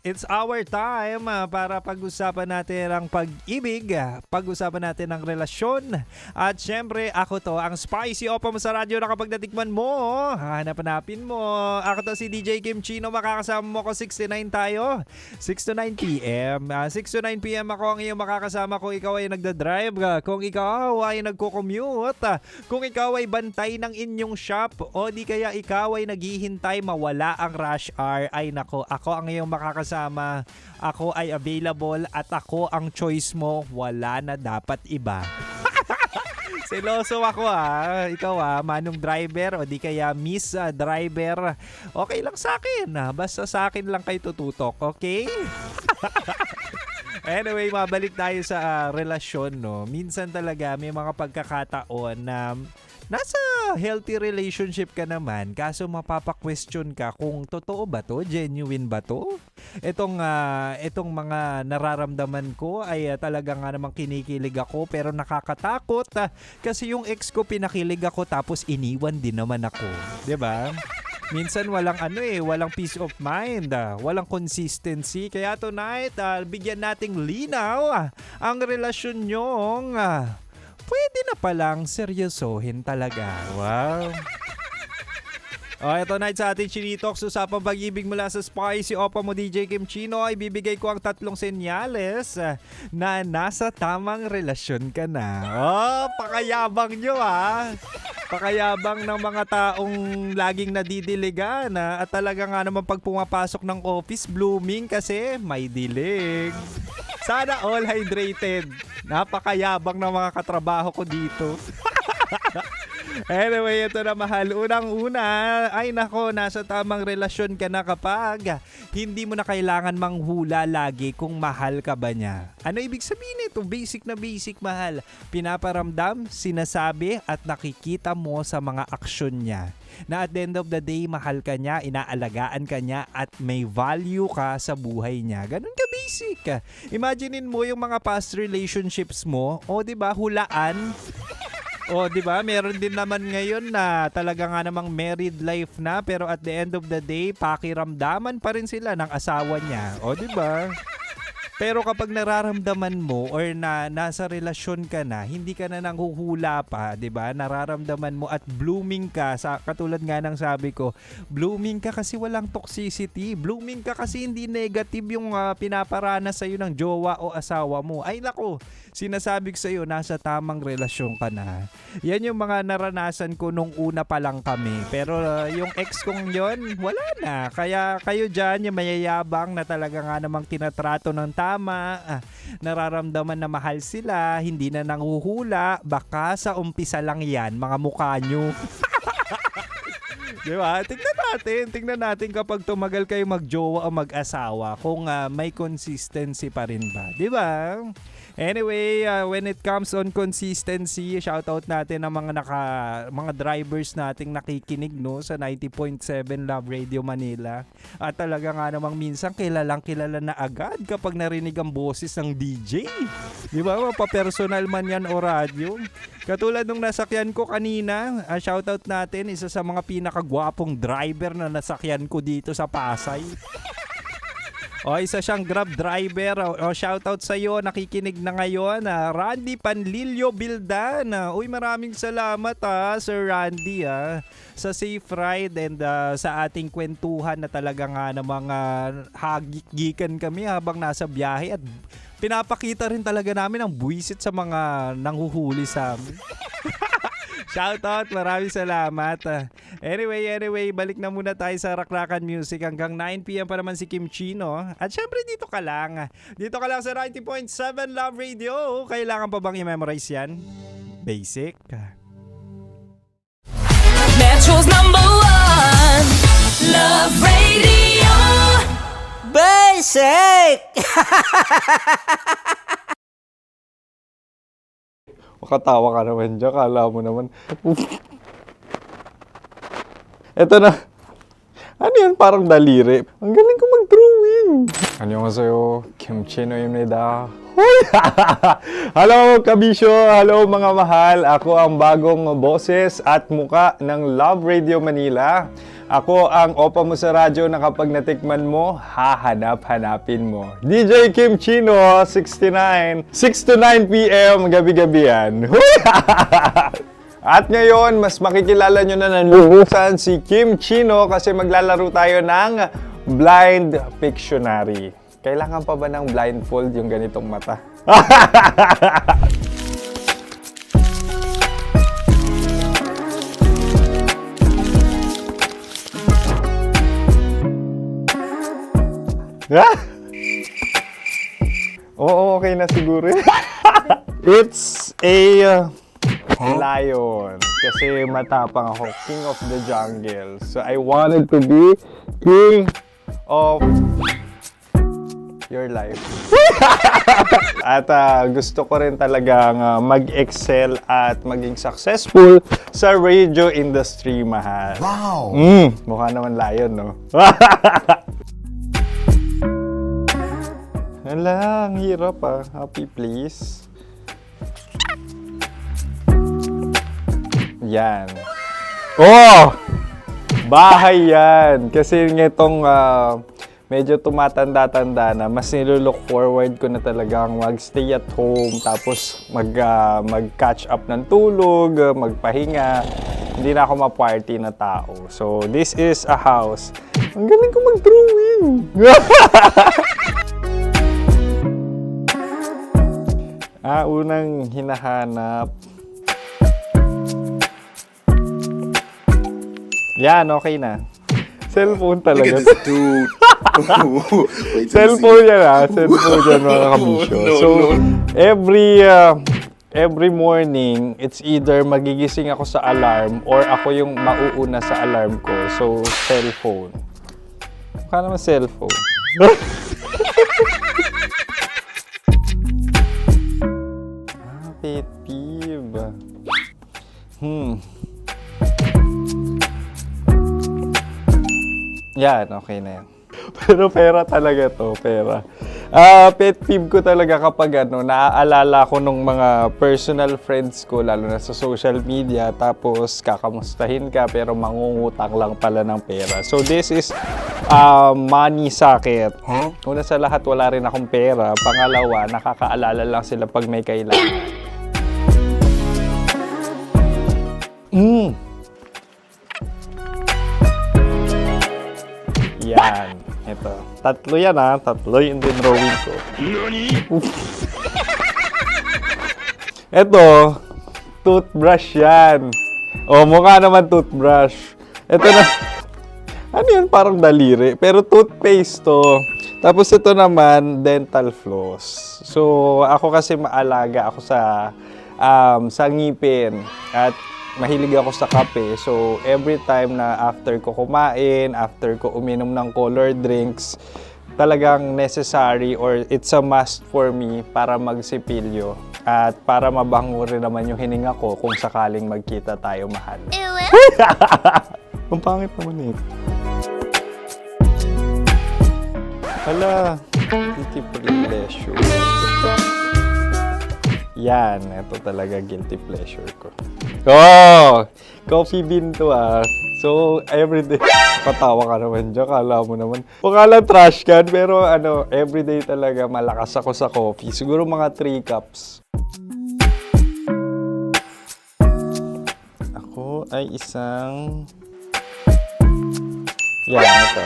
It's our time para pag-usapan natin ang pag-ibig, pag-usapan natin ang relasyon. At syempre, ako to, ang Spicy Opa mo sa radyo na kapag natikman mo, hanap-hanapin mo. Ako to si DJ Kim Chino, makakasama mo ko 6 to 9 tayo. 6 to 9 p.m. 6 to 9 p.m. ako ang iyong makakasama kung ikaw ay nagdadrive, kung ikaw ay nagko-commute, kung ikaw ay bantay ng inyong shop, o di kaya ikaw ay naghihintay mawala ang rush hour. Ay nako, ako ang iyong makakasama. Ako ay available at ako ang choice mo. Wala na dapat iba. Seloso ako Ikaw manong driver o di kaya miss driver. Okay lang sa akin. Basta sa akin lang kayo tututok, okay? Anyway, mabalik tayo sa relasyon, no? Minsan talaga may mga pagkakataon na nasa healthy relationship ka naman, kaso mapapa-question ka kung totoo ba to, genuine ba to? Itong mga nararamdaman ko ay talaga nga namang kinikilig ako pero nakakatakot kasi yung ex ko pinakilig ako tapos iniwan din naman ako. 'Di ba? Minsan walang peace of mind, walang consistency. Kaya tonight, bigyan nating linaw ang relasyon nyong pwede na palang seryosohin talaga. Wow. Ito night sa ating Chinitox, usapang pag-ibig mula sa Spicy Opa mo DJ Kim Chino, ay bibigay ko ang 3 senyales na nasa tamang relasyon ka na. Pakayabang nyo Pakayabang ng mga taong laging nadidiligan at talaga nga naman pag pumapasok ng office, blooming kasi may dilig. Sana all hydrated. Napakayabang ng mga katrabaho ko dito. Anyway, ito na mahal. Unang-una, ay nako, nasa tamang relasyon ka na kapag hindi mo na kailangan manghula lagi kung mahal ka ba niya. Ano ibig sabihin nito? Basic na basic, mahal. Pinaparamdam, sinasabi at nakikita mo sa mga aksyon niya na at the end of the day, mahal ka niya, inaalagaan ka niya at may value ka sa buhay niya. Ganun ka basic. Imaginein mo yung mga past relationships mo, o 'di ba, hulaan. O, di ba? Meron din naman ngayon na talaga nga namang married life na pero at the end of the day, pakiramdaman pa rin sila ng asawa niya. O, di ba? Pero kapag nararamdaman mo or nasa relasyon ka na, hindi ka na nanghuhula pa, 'di ba? Nararamdaman mo at blooming ka, sa katulad nga ng sabi ko, blooming ka kasi walang toxicity, blooming ka kasi hindi negative yung pinaparanas sa iyo ng jowa o asawa mo. Ay nako, sinasabi ko sa iyo, nasa tamang relasyon ka na. Yan yung mga naranasan ko nung una pa lang kami. Pero yung ex kong yon, wala na. Kaya kayo dyan, yung mayayabang na talaga nga namang tinatrato ng tama, nararamdaman na mahal sila, hindi na nanghuhula, baka sa umpisa lang yan, mga mukha nyo. Diba? Tingnan natin kapag tumagal kayo magjowa o mag-asawa kung may consistency pa rin ba. Diba? Anyway, when it comes on consistency, shoutout natin ang mga drivers nating nakikinig sa 90.7 Love Radio Manila. At talaga nga namang minsan kilala na agad kapag narinig ang boses ng DJ. Di ba? Mapapersonal man yan o radyo. Katulad nung nasakyan ko kanina, shoutout natin, isa sa mga pinakagwapong driver na nasakyan ko dito sa Pasay. Isa siyang Grab driver. Shoutout sa iyo, nakikinig na ngayon. Randy Panlilio Bildan. Maraming salamat Sir Randy sa safe ride and sa ating kwentuhan na talaga nga namang hagik-gikan kami habang nasa biyahe at pinapakita rin talaga namin ang buwisit sa mga nanghuhuli sa amin. Shoutout, maraming salamat. Anyway, balik na muna tayo sa Rakrakan Music. Hanggang 9 p.m. pa naman si Kim Chino. At syempre dito ka lang. Dito ka lang sa 90.7 Love Radio. Kailangan pa bang i-memorize yan? Basic. Metro's #1 Love Radio. Basic! Makatawa ka naman dyan. Kala mo naman. Eto na. Ano yan? Parang daliri. Ang galing ko mag-drawing. 안녕하세요. 김치노입니다. Hello, kabisyo! Hello, mga mahal! Ako ang bagong boses at muka ng Love Radio Manila. Ako ang opa mo sa radyo na kapag natikman mo, hahanap-hanapin mo. DJ Kim Chino, 69. 6 to 9 p.m. gabi-gabi yan. At ngayon, mas makikilala nyo na ng luhusan si Kim Chino kasi maglalaro tayo ng Blind Pictionary. Kailangan pa ba ng blindfold yung ganitong mata? Oo, okay na siguro. It's a lion. Kasi matapang ako. King of the jungle. So I wanted to be king of your life. At gusto ko rin talagang mag-excel at maging successful sa radio industry, mahal. Wow! Mukha naman lion, no? Hala, ang hirap Happy, please. Yan. Oh! Bahay yan. Kasi itong medyo tumatanda-tanda na, mas nilook forward ko na talagang mag-stay at home, tapos mag-catch up ng tulog, magpahinga. Hindi na ako ma-party na tao. So, this is a house. Ang galing ko mag-drawing! Unang hinahanap. Yan, okay na. Cellphone talaga. Cellphone yan Cellphone yan, mga kabisyo. So, every morning, it's either magigising ako sa alarm or ako yung mauuna sa alarm ko. So, cellphone. Mukha naman cellphone. Pet peeve. Yan, okay na yan. Pero pera talaga to, pera. Pet peeve ko talaga kapag naaalala ko nung mga personal friends ko, lalo na sa social media, tapos kakamustahin ka pero mangungutang lang pala ng pera. So this is money sakit. Una sa lahat, wala rin akong pera. Pangalawa, nakakaalala lang sila pag may kailangan. Yan. Ito. Tatlo yan Tatlo yung dinrawing ko. Ito. Toothbrush yan. O, mukha naman toothbrush. Ito na. Ano yan? Parang daliri. Pero toothpaste to. Tapos ito naman, dental floss. So, ako kasi maalaga ako sa ngipin. At mahilig ako sa kape. So, every time na after ko kumain, after ko uminom ng colored drinks, talagang necessary or it's a must for me para magsipilyo. At para mabango rin naman yung hininga ko kung sakaling magkita tayo, mahal. Ang pangit naman Hala, guilty pleasure. Yan, ito talaga guilty pleasure ko. Oh! Coffee bean to So, everyday. Katawa ka naman dyan. Kala mo naman. Pakala trash can, pero everyday talaga malakas ako sa coffee. Siguro mga 3 cups. Ako ay isang... Yan, ito.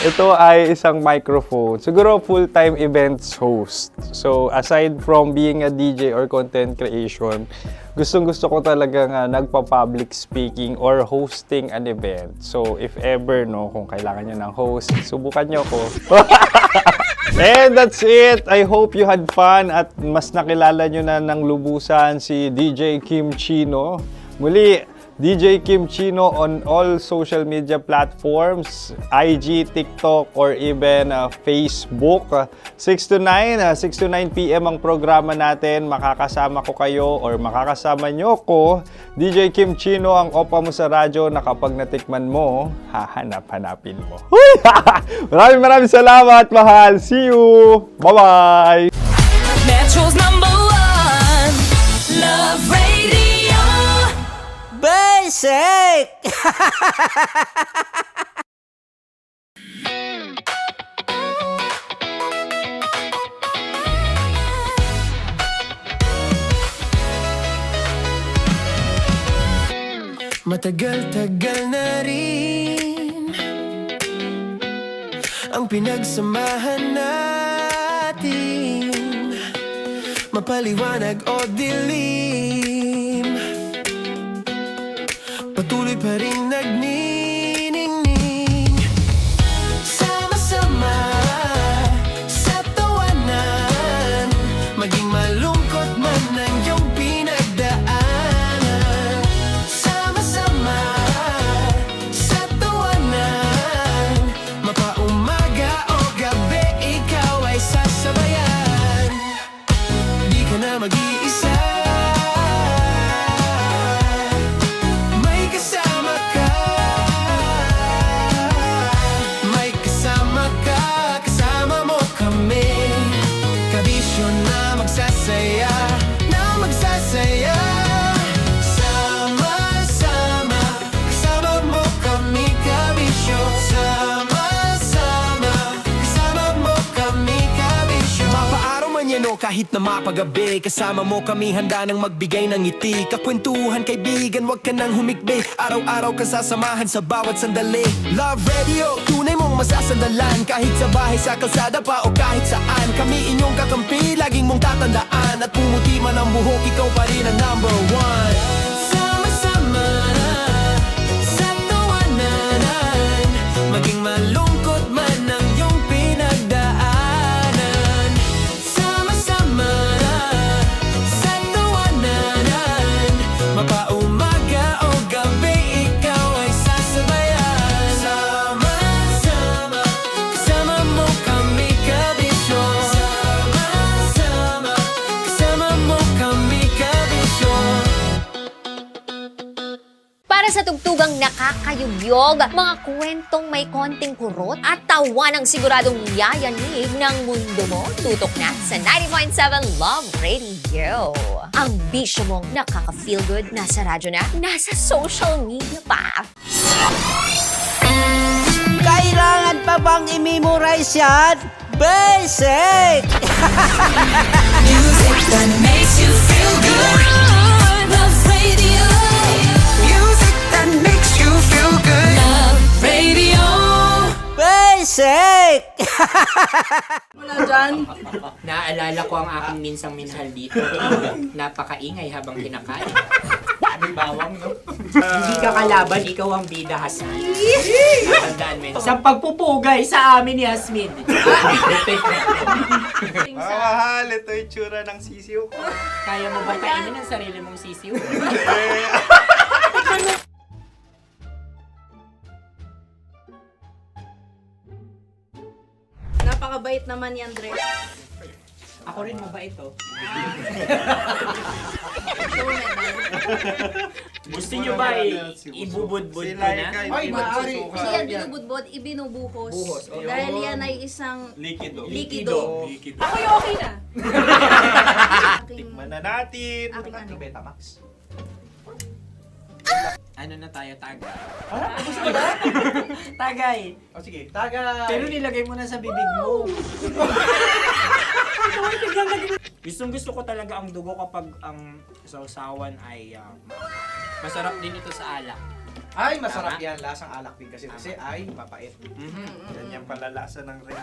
Ito ay isang microphone. Siguro full-time events host. So, aside from being a DJ or content creation, gustong-gusto ko talaga nagpa-public speaking or hosting an event. So, if ever, kung kailangan nyo ng host, subukan nyo ako. And that's it. I hope you had fun at mas nakilala nyo na ng lubusan si DJ Kim Chino. Muli, DJ Kim Chino on all social media platforms, IG, TikTok, or even Facebook. 6 to 9 p.m. ang programa natin. Makakasama ko kayo or makakasama nyo ko. DJ Kim Chino, ang opa mo sa radyo na kapag natikman mo, hahanap-hanapin mo. Maraming salamat, mahal. See you! Bye-bye! Metro's #1 Love Radio. Basic! Matagal-tagal na rin ang pinagsamahan natin, mapaliwanag o dilim, patuloy pa rin nagniningning. Sama-sama sa tawanan, maging malungkot man ang iyong pinagdaanan. Sama-sama sa tawanan, mapaumaga o gabi, ikaw ay sasabayan. Di ka na mag-iisa, may kasama ka. May kasama ka, kasama mo kami. Kabisyo na magsasaya, na magsasaya. Sama-sama, kasama mo kami, kabisyo. Sama-sama, kasama mo kami, kabisyo. Mapaaraw man yan o kahit na mapagabi, kasama mo kami, handa nang magbigay ng ngiti. Kakwentuhan, kaibigan, wag ka nang humikbi. Araw-araw ka sasamahan sa bawat sandali. Love Radio, tunay mong masasandalan. Kahit sa bahay, sa kalsada pa o kahit saan, kami inyong kakampi, laging mong tatandaan. At pumuti man ang buhok, ikaw pa rin ang #1. Sama-sama sa tawanan, maging malungkot man ang iyong pinagdaanan. Sama-sama sa tawanan, mapaumaga o gabi, ikaw ay sasabayan. Sama-sama, kasama mo kami, kabisyo. Sama-sama, kasama mo kami, kabisyo. Para sa tugtugang nakakayugyog, mga kwentong may konting kurot at tawa ng siguradong yayanig ng mundo mo, tutok na sa 90.7 Love Radio. Ang bisyo mong nakaka-feel good, nasa radyo na, nasa social media pa. Kailangan pa bang i-memorize yan? Basic! Music that makes you feel good. Love Radio. Music that makes you feel good. Love Radio. Basic! Wala dyan. Naaalala ko ang aking minsang minahal dito. Napakaingay habang kinakain. May bawang, no? Hindi ka kalaban, ikaw ang bida, Hasmin. Natandaan mo yun. Sa pagpupugay sa amin ni Hasmin. Mahal, ito yung tsura ng sisiw. Kaya mo ba kainin ang sarili mong sisiw? Napakabait naman yan, Dre. Ako rin mabait, oh. Gusto nyo ba ibubudbud ko na? Ay, maaari. Hindi yan binubudbod, ibinubuhos. Buhos, oh. Dahil yan ay isang Likido. likido. Ako yung okay na. Tikman na natin. Aking ano. Betamax. Ano na tayo, tagay? Tagay! O sige, tagay. Pero nilagay mo na sa bibig mo. Gustong-gusto ko talaga ang dugo kapag ang sausawan ay masarap din ito sa alak. Ay, masarap yan. Lasang alak din kasi ay papait. Yan yung palalasa ng rin.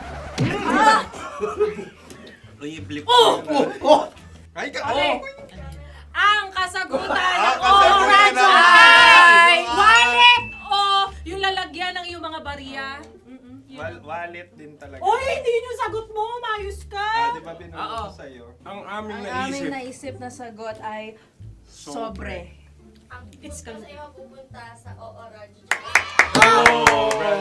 Uy, blip. Ay, Ang kasagutan ng kasagutan oradyo ng- ay wallet o yung lalagyan ng iyong mga bariya. Wallet din talaga. Oy, hindi yun yung sagot mo. Mayos ka. Di ba binulong ko sa'yo? Ang aming Ang aming naisip na sagot ay sobre. It's Kasi mapupunta sa Orange.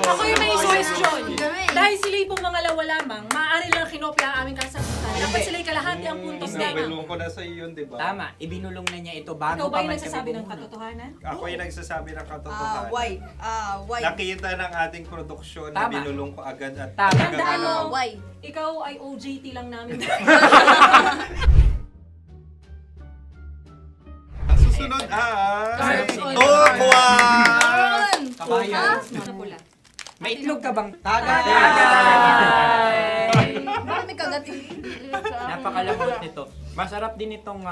Ako yung may question. Dahil sila'y pong mga lawa lamang, maaari lang kinopya ang aming kasagutan. Dapat sila'y kalahati ang puntos lamang. Binulong ko na sa'yo yun, di ba? Tama, ibinulong na niya ito bago Ikaw ba pa yung man nagsasabi ng kami katotohanan? Ako yung nagsasabi ng katotohanan. Why? Nakita ng ating produksyon na Tama. binulong ko agad at Tama. talagang Tandaan mo, ano. Why? ikaw ay OJT lang namin. Ang susunod ay... Ay! Tokwa! Kabayan. Sa pula. May itlog ka bang? Tagay! Bakit may kagat? Napakalamot nito. Masarap din itong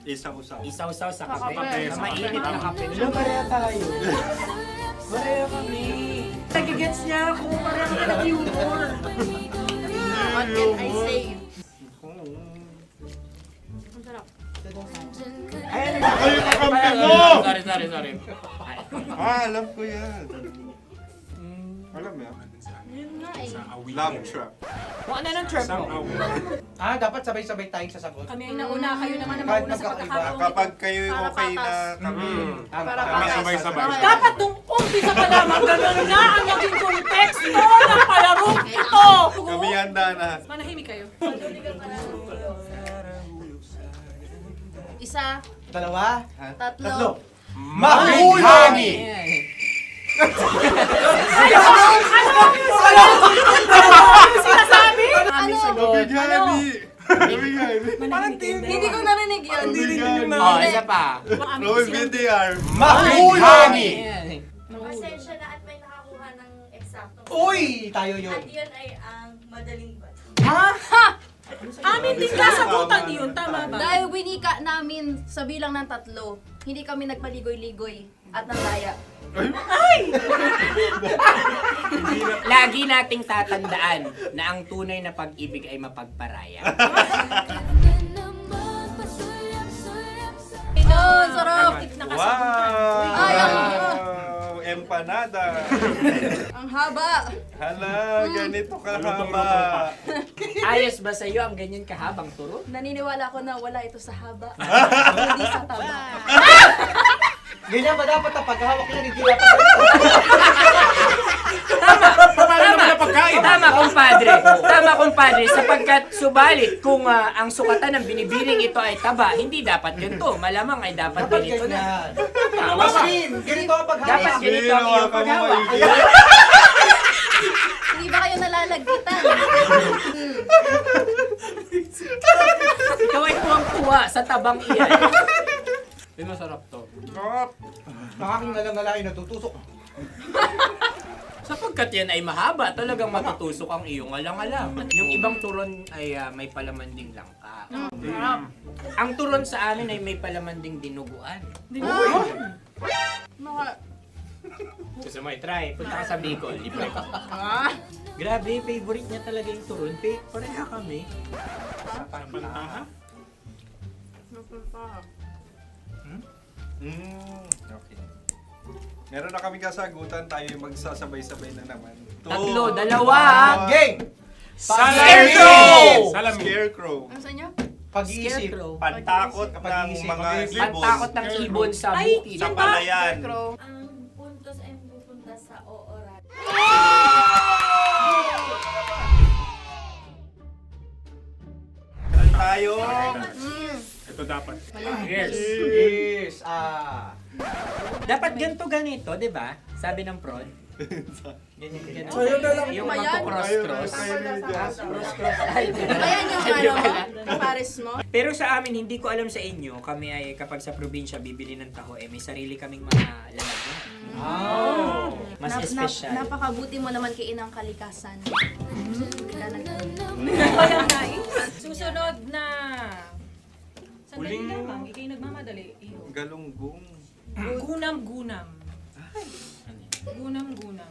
Isaw-saw. isaw-saw sa kape. Kape. Na mainit na kape. Alam, pareha tayo. Pareha kami. Nagigets niya ako. Pareha kami ng humor. What can I say? Ang sarap. Sorry. Alam ko yan. Alam mo yan? Yun nga eh. Love trap. Kung ano ng trap mo? Dapat sabay-sabay tayong sasagot. Kami ay nauna, kayo naman ang Kahit mauna sa magkakaiba. pagkakataon. Kapag kayo Para okay na patas. kami. Para kami patas. sabay-sabay. Dapat nung umpisa pa lamang, ganun na ang naging konteksto ng palarong ito! Kami handa na. Manahimik kayo. Isa, Dalawa. tatlo. Mahulani! Sinasabi? Ano? Gabigani! Gabigani! Hindi ko narinig yun. Oh, isa pa. Roll VTR. Mahulani! Pasensya na at may nakakuha ng eksakto. Uy! Tayo yun. At yun ay ang madaling bato. Amin din kasagutan yun, tama ba? Dahil winika namin sa bilang ng 3, hindi kami nagpaligoy-ligoy at nandaya. Lagi nating tatandaan na ang tunay na pag-ibig ay mapagparaya. Ito, sarap! Nakasagutan. Ay, Wow! Empanada! ang haba! Hala, ganito kahaba. Ayos ba sa'yo ang ganyan kahabang turo? Naniniwala ko na wala ito sa haba. Hindi sa taba. Ganyan ba dapat ang paghawak niya? Hindi dapat Tama, kumpadre. Tama, kumpadre. Sapagkat subalit kung ang sukatan ng binibining ito ay taba, hindi dapat ganito. Malamang ay dapat ganito na. Mas Vin, ganito ang paghawak. Dapat ganito ang iyong paghawak. Hindi ba kayo nalalagkitan? Ikaw ay tuwang-tuwa sa tabang iyan. Ay, masarap to. Ang aking nalang-alain natutusok. Sapagkat yan ay mahaba, talagang matutusok ang iyong alang-alang. Yung ibang turon ay may palaman ding langka. Ang turon sa amin ay may palaman ding dinuguan. Gusto mo i-try? Punta ka sa Bicol, libre ko. Grabe, favorite niya talaga yung turon. Pareha kami. Sa pantaha? Okay. Meron na kaming kasagutan, tayo yung magsasabay-sabay na naman. Tatlo, dalawa. Gang! Scarecrow! Scarecrow. Ano sa inyo? Pag-iisip. Scarecrow. Pantakot ng Pag-iisip. mga ibon. Pantakot ng ibon sa Ay, bukid. Sa palayan. Ang puntos ay pupunta sa Oorat. Tayo. Ito dapat. Yes. Dapat ganito, di ba? Sabi ng prod. Ganyan. Yung Ayan. magpo-cross-cross. Cross-cross. Ay, Ayan yung Di ano, ba? Paris mo. Pero sa amin, hindi ko alam sa inyo, kami ay kapag sa probinsya bibili ng taho, may sarili kaming mga lalagyan. Mas espesyal. Napakabuti mo naman kay Inang Kalikasan. Walang nais. Susunod na. Sandali lamang, ikay nagmamadali. Iyo. Galunggong. Gunam-gunam. Gunam-gunam.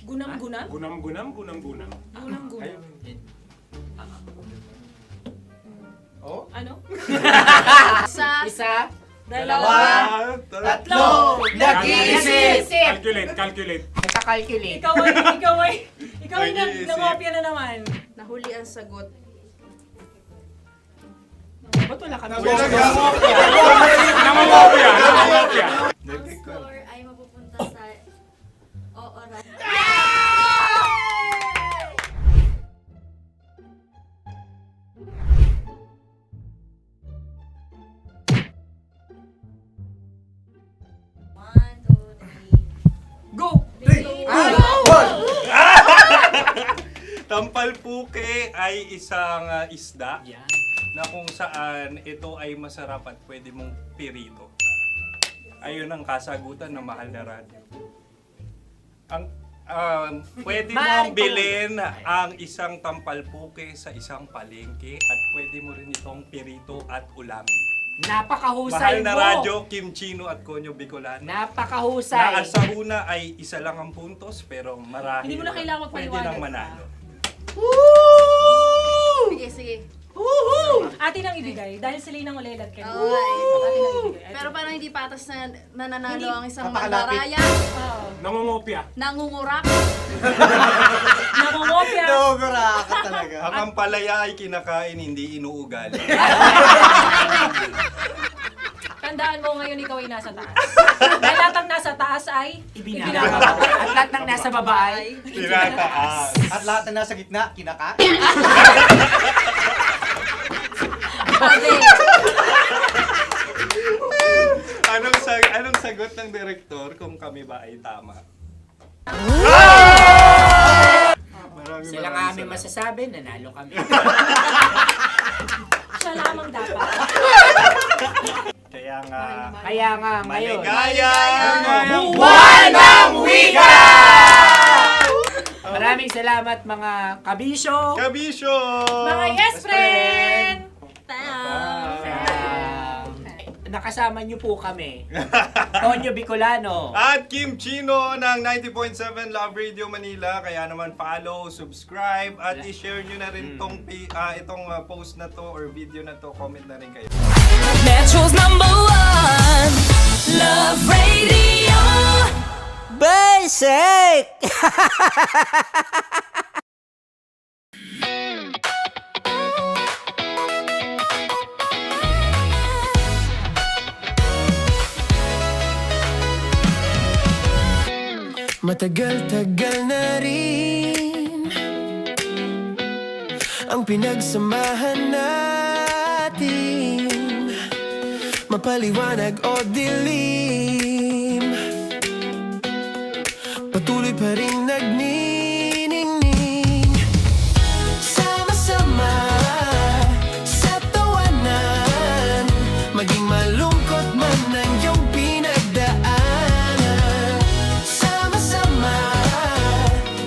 Gunam-gunam? Gunam-gunam. Gunam-gunam. Oh? Ano? Sa Isa, Dalawa. Tatlo. Nag-iisip. Calculate. Nakakalculate. Ikaw ay nangopya na naman. Nahuli ang sagot. Ba't wala kami? Nangongopya. Ang score ay mapupunta sa oras. Go! Tampalpuke ay isang isda na kung saan ito ay masarap at pwede mong pirito. Ayun ang kasagutan ng Mahal na Radyo. Pwede mong bilhin ang isang tampalpuke sa isang palengke at pwede mo rin itong pirito at ulamin. Napakahusay Mahal na mo. Radyo, Kim Chino at Konyo Bicolano. Napakahusay. Na sa una ay isa lang ang puntos pero marahil Hindi mo na kailangan pwede magpaliwanag nang manalo. Sige. Atin ang ibigay dahil sila yung ulelat kayo. Oo nga eh. Atin ang ibigay. Pero parang hindi patas na nananalo ang isang Napakalapit. mandaraya. Nangongopya. Nangungurak. Nangongopya. Dogora ka talaga. Ang ampalaya ay kinakain, hindi inuugali. Tandaan mo ngayon ikaw ay nasa taas. Dahil lahat ng nasa taas ay Ibinababa. At lahat ng nasa baba ay Kinataas. At lahat na nasa gitna, kinakain. Anong sagot ng direktor kung kami ba ay tama? sila nga aming masasabi, nanalo kami. siya lamang dapat. Kaya nga, Ngayon. maligayang Buwan ng Wika! Maraming salamat mga kabisyo. Kabisyo! Mga yes friend! Nakasama niyo po kami. Tonyo Bicolano. At Kim Chino ng 90.7 Love Radio Manila. Kaya naman follow, subscribe, at i-share nyo na rin itong post na to or video na to. Comment na rin kayo. Metro's #1 Love Radio. Basic! Matagal-tagal na rin ang pinagsamahan natin, mapaliwanag o dilim, patuloy pa rin nagniningning. Sama-sama sa tawanan, maging malungkot man ang iyong pinagdaanan. Sama-sama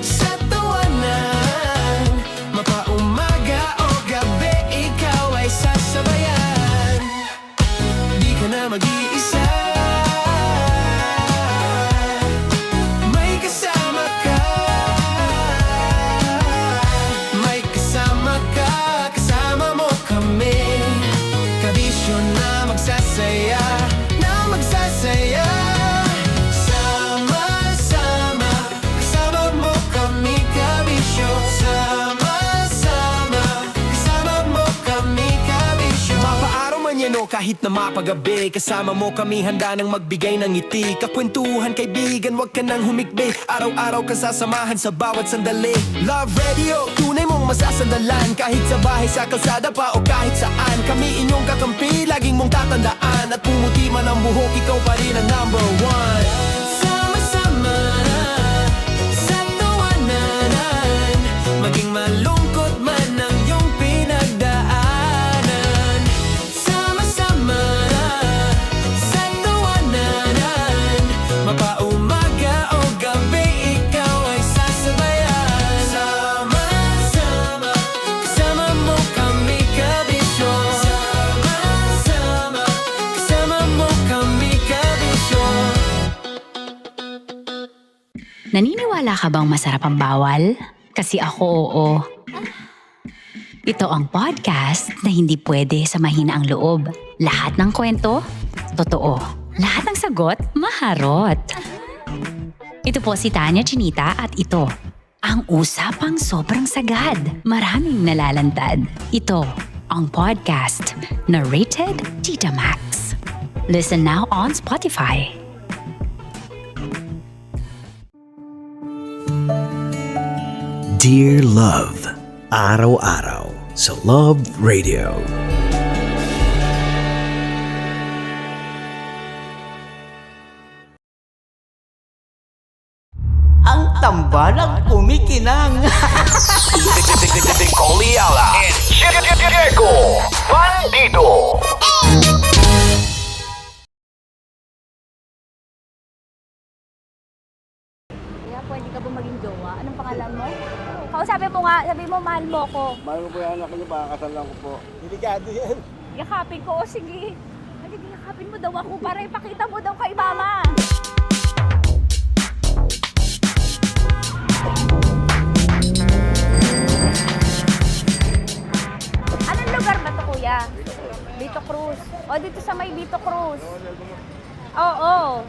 sa tawanan, mapaumaga o gabi, ikaw ay sasabayan. Di ka na mag-iisa, may kasama ka. May kasama ka, kasama mo kami. Kabisyo na magsasaya, na magsasaya. Sama-sama, kasama mo kami, kabisyo. Sama-sama, kasama mo kami, kabisyo. Mapaaraw man yan o kahit na mapagabi, kasama mo kami, handa nang magbigay ng ngiti. Kakwentuhan, kaibigan, wag ka nang humikbi. Araw-araw ka sasamahan sa bawat sandali. Love Radio, tunay mong masasandalan. Kahit sa bahay, sa kalsada pa o kahit saan, kami inyong kakampi, laging mong tatandaan. At pumuti man ang buhok, ikaw pa rin ang #1. Sama-sama sa tawanan, maging malungkot man ang iyong pinagdaanan. Sama-sama sa tawanan, mapaumaga o gabi, ikaw ay sasabayan. Sama-sama, kasama mo kami, kabisyo. Sama-sama, kasama mo kami, kabisyo. Naniniwala ka bang masarap ang bawal? Kasi ako oo. Ito ang podcast na hindi pwede sa mahina ang loob. Lahat ng kwento, totoo. Lahat ng sagot, maharot. Ito po si Tanya Chinita at ito, ang usapang sobrang sagad. Maraming nalalantad. Ito, ang podcast na Rated Tita Max. Listen now on Spotify. Dear Love, araw-araw sa Love Radio. Ang tambalang kumikinang. Nicole Ayala and Diego Bandido. Kaya pwede ka ba maging jowa? Anong pangalan mo? Kausapin mo nga, sabi mo mahal mo ko. Mahal mo po yung anak niyo, baka kasal lang ko po. Delikado yan. Yakapin ko, o sige. Halika, yakapin mo daw ako para ipakita mo daw kay mama. Anong lugar ba to, kuya? Vito Cruz. O, dito sa may Vito Cruz. Oo.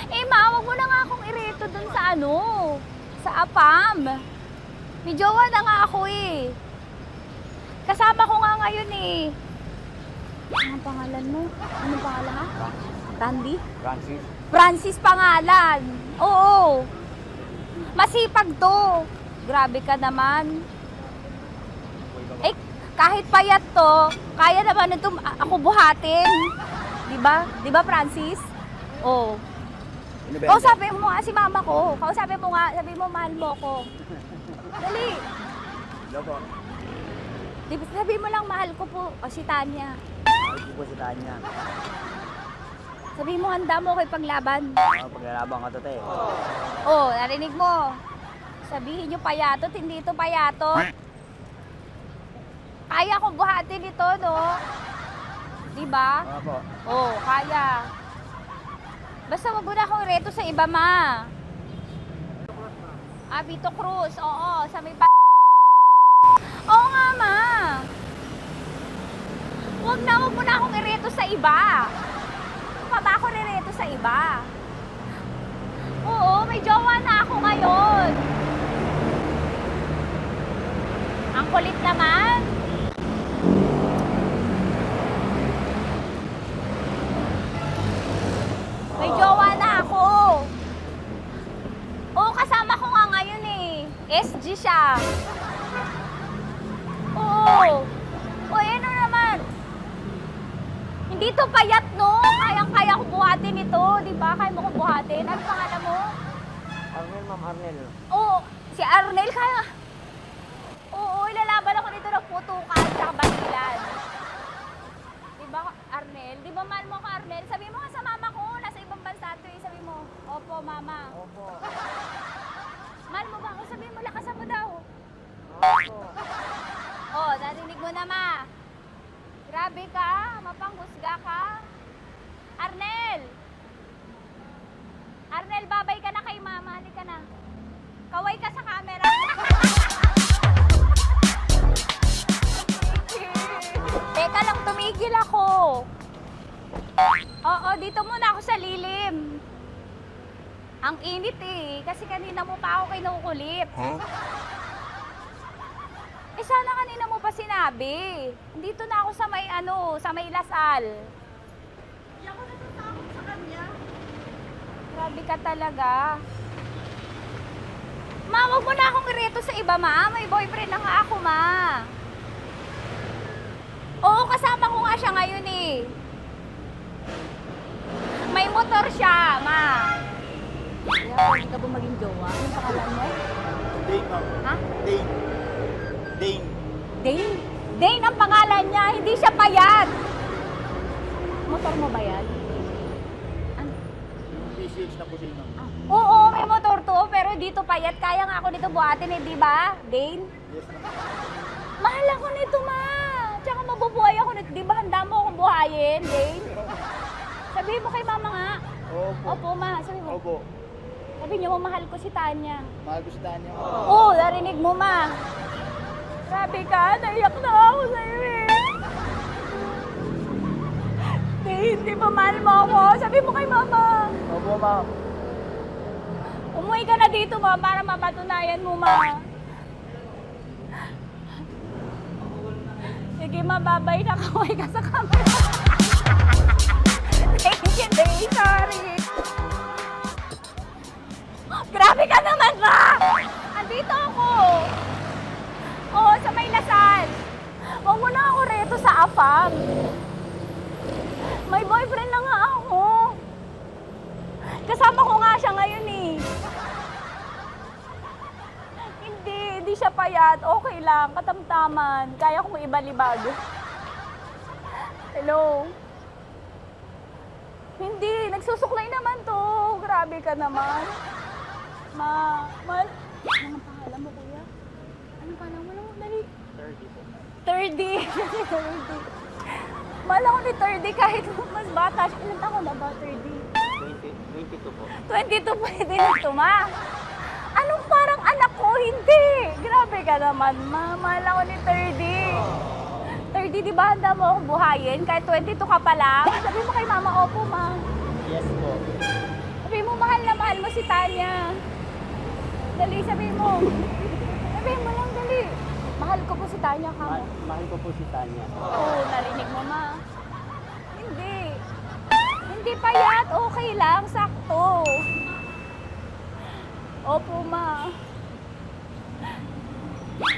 Eh, ma, wag mo na nga akong ireto dun sa ano, sa APAM. May jowa na nga ako eh. Kasama ko nga ngayon eh. Anong pangalan mo? Anong pangalan ha? Randy? Francis. Francis pangalan. Oo. Masipag to. Grabe ka naman. Eh, kahit payat to, kaya naman ito ako buhatin. Diba? Diba, Francis? Oo. Kausapin mo nga si mama ko. Kausapin mo nga, sabi mo mahal mo ko. Dali. Hello po. Sabi mo lang mahal ko po. O si Tanya. Mahal ko po si Tanya. Sabi mo handa mo ko ipaglaban. Paglalabang ka to, te. Oh, narinig mo. Sabihin nyo payatot, hindi ito payatot. Kaya kong buhatin ito, no? Diba? Opo. Oh, kaya. Basta wag mo na akong reto sa iba, ma. Ah, Vito Cruz. Oo, sa may Oo nga, ma. Wag mo na akong ireto sa iba. Pa ba ako nireto sa iba? Oo, may jowa na ako ngayon. Ang kulit naman. May jowa na ako. Oo, kasama ko nga ngayon eh. SG siya. Oo. O, ano naman? Hindi to payat, no? Kayang-kaya ko buhatin ito, di ba? Kaya mo ko buhatin. Ano pangalan mo? Arnel, ma'am, Arnel. Oo, si Arnel kaya. Oo, ilalaban ako nito ng putukan sa batilan. Di ba, Arnel? Di ba mahal mo ko, Arnel? Sabi mo nga sa mama ko, nasa ibang bansa ito eh. Sabi mo, opo, mama. Opo. Mahal mo ba ako? Sabi mo, lakasan mo daw. Opo. Oh, narinig mo na, ma. Grabe ka, mapanghusga ka. Arnel! Arnel, babay ka na kay mama. Halika na. Kaway ka sa camera. Teka lang, tumigil ako. Oo, dito muna ako sa lilim. Ang init eh, kasi kanina mo pa ako kinukulit. Eh sana kanina mo pa sinabi. Dito na ako sa may sa may Lasal. Hindi ako natatakot sa kanya. Grabe ka talaga. Ma, wag mo na akong ireto sa iba, ma. May boyfriend na nga ako, ma. Oo, kasama ko nga siya ngayon eh. May motor siya, ma. Kaya, pwede ka ba maging jowa? Anong pangalan mo? Dane, ma'am. Ha? Dane. Dane. Dane? Dane ang pangalan niya, hindi siya payat. Motor mo ba yan? Ano? PCH na po siya, ma'am. Oo, may motor to, pero dito payat. Kaya nga ako nito buhatin eh, di ba? Dane? Yes, ma'am. Mahal ako nito, ma. Tsaka mabubuhay ako nito. Di ba handa mo akong buhayin, Dane? Sabihin mo kay mama nga. Opo. Opo, ma. Sabi mo. Opo. Sabi niyo, mahal ko si Tanya. Mahal ko si Tanya. Oo, narinig mo, ma. Grabe ka, naiyak na ako sa'yo eh. Hindi ba mahal mo ako? Sabi mo kay mama. Opo, ma'am. Umuwi ka na dito, ma, para mapatunayan mo, ma. Sige, ma, babay na. Kaway ka sa camera. Thank you, Day. Sorry. Grabe ka naman, ma! Andito ako. Oo, sa may Lasal. Huwag mo na ako reto sa AFAM. May boyfriend na nga ako. Kasama ko nga siya ngayon eh. Hindi siya payat. Okay lang, katamtaman. Kaya kong ibalibag. Hello? Hindi, nagsusuklay naman to. Grabe ka naman. Anong pangalan mo, kuya? Anong pangalan mo? Dali. 30. 30. Mahal ako ni 30 kahit mas bata siya. Ilan taon na ba, 30? 22 po. 22 pwede na ito, ma. Anong parang anak ko? Hindi. Grabe ka naman, ma. Mahal ako ni 30. 30, di ba handa mo akong buhayin? Kahit 22 ka pa lang. Sabi mo kay mama, opo, ma. Yes po. Sabi mo, mahal na mahal mo si Tanya. Dali, sabi mo. Sabi mo lang, dali. Mahal ko po si Tanya, ka mo. Mahal ko po si Tanya. Oo, narinig mo, ma. Hindi. Hindi payat. Okay lang. Sakto. Opo, ma.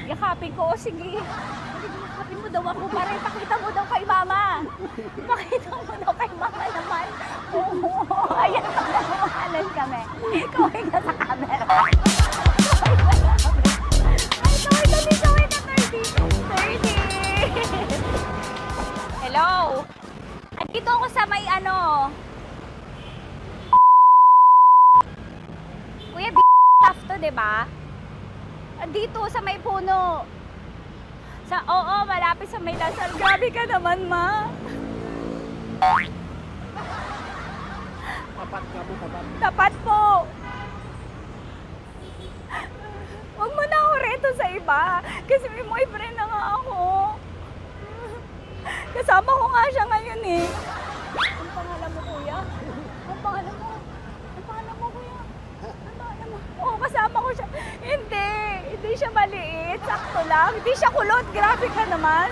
Yakapin ko. O, sige. Yakapin mo daw ako para ipakita mo daw kay mama. Ipakita mo daw kay mama naman. Oo. Ayan, nagmamahalan kami. Kaway ka sa camera. Kaway na 30. Hello? Andito ako sa may Kuya, tough to, diba? Andito sa may puno. Oo, malapit sa may Lasal. Grabe ka naman, ma. Tapat ka po, tapat. Tapat po. Huwag mo na ako reto sa iba. Kasi may boyfriend na nga ako. Kasama ko nga siya ngayon eh. Ang pangalan mo, kuya? Ang pangalan mo? Ang pangalan mo, kuya? Ang pangalan mo? Oo, kasama ko siya. Hindi siya maliit. Sakto lang. Hindi siya kulot. Grabe ka naman.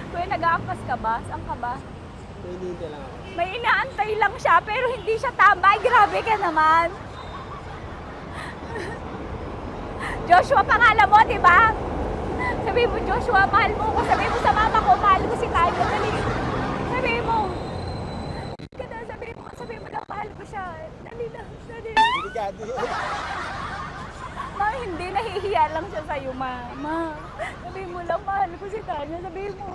Kuya, nag-aangkas ka ba? Saan ka ba? Dito lang ako. May inaantay lang siya, pero hindi siya tambay. Grabe ka naman. Joshua, pangalan mo, di ba? Sabi mo, Joshua, mahal mo ko. Sabi mo sa mama ko, mahal ko si Tayo. Dali. Sabi mo. Sabi mo na, mahal ko siya. Dali lang. Dali. Ma, hindi. Nahihiya lang siya sa'yo, ma. Sabi mo lang, mahal ko si Tanya. Sabi mo.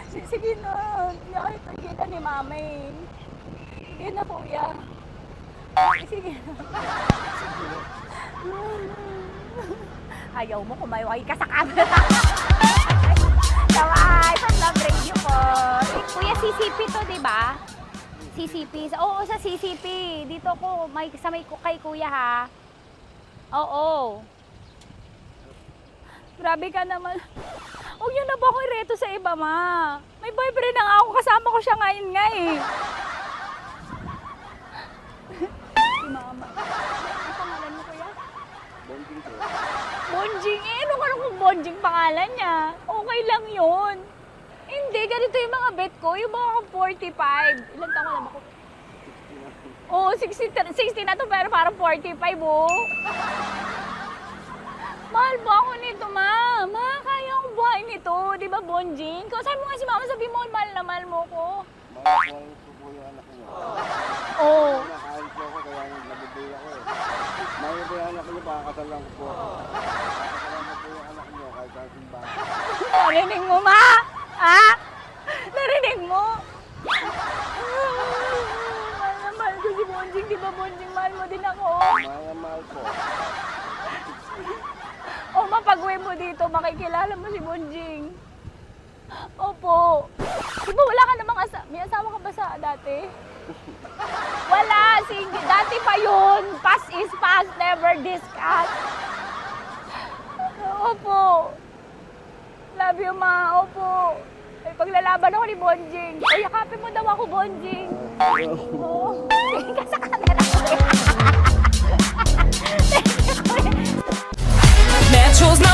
Sige na. Kahit nakita ni mama eh. Sige na, kuya. Sige na. Ayaw mo, kumayaway ka sa camera. Kaway, from Love Radio po. Kuya, CCP to, di ba? CCP. Oo, sa CCP. Dito ko, sa may kay kuya, ha? Oo. Grabe ka naman. Huwag niyo na ba ako ireto sa iba, ma? May boyfriend na nga ako. Kasama ko siya ngayon nga, eh. Si mama. Ang pangalan mo, kuya? Bonjing po. Bonjing, eh. Ano kung Bonjing pangalan niya? Okay lang yun. Hindi, ganito yung mga bet ko. Yung mga 45. Ilan taon na ba ko? Oo, 60 na to, pero parang 45, oh. Mahal ba ako nito, ma? Ma, kaya akong buhay nito. Di ba, Bonjing? Sabi mo nga si mama, sabi mo, mahal na mahal mo ko. Mahal po yung anak niyo. Oo. Nakahal po ako, kaya nabibigay ako eh. Mahal po yung anak niyo, pakakasal lang ko po. Pakakasalan mo po yung anak niyo, kahit sa simbahan. Narinig mo, ma? Ha? Narinig mo? Mahal na mahal ko si Bonjing. Di ba, Bonjing, mahal mo din ako? Mahal po. O, mapag-uwi mo dito, makikilala mo si Bonjing. Opo. Di ba wala ka namang may asawa ka ba sa dati? Wala, sige. Dati pa yun. Past is past, never discuss. Opo. Wala love you, ma. Opo. Ay, paglalaban ako ni Bonjing. O, yakapin mo daw ako, Bonjing. Oo. Tingin ka sa camera. Metro's #1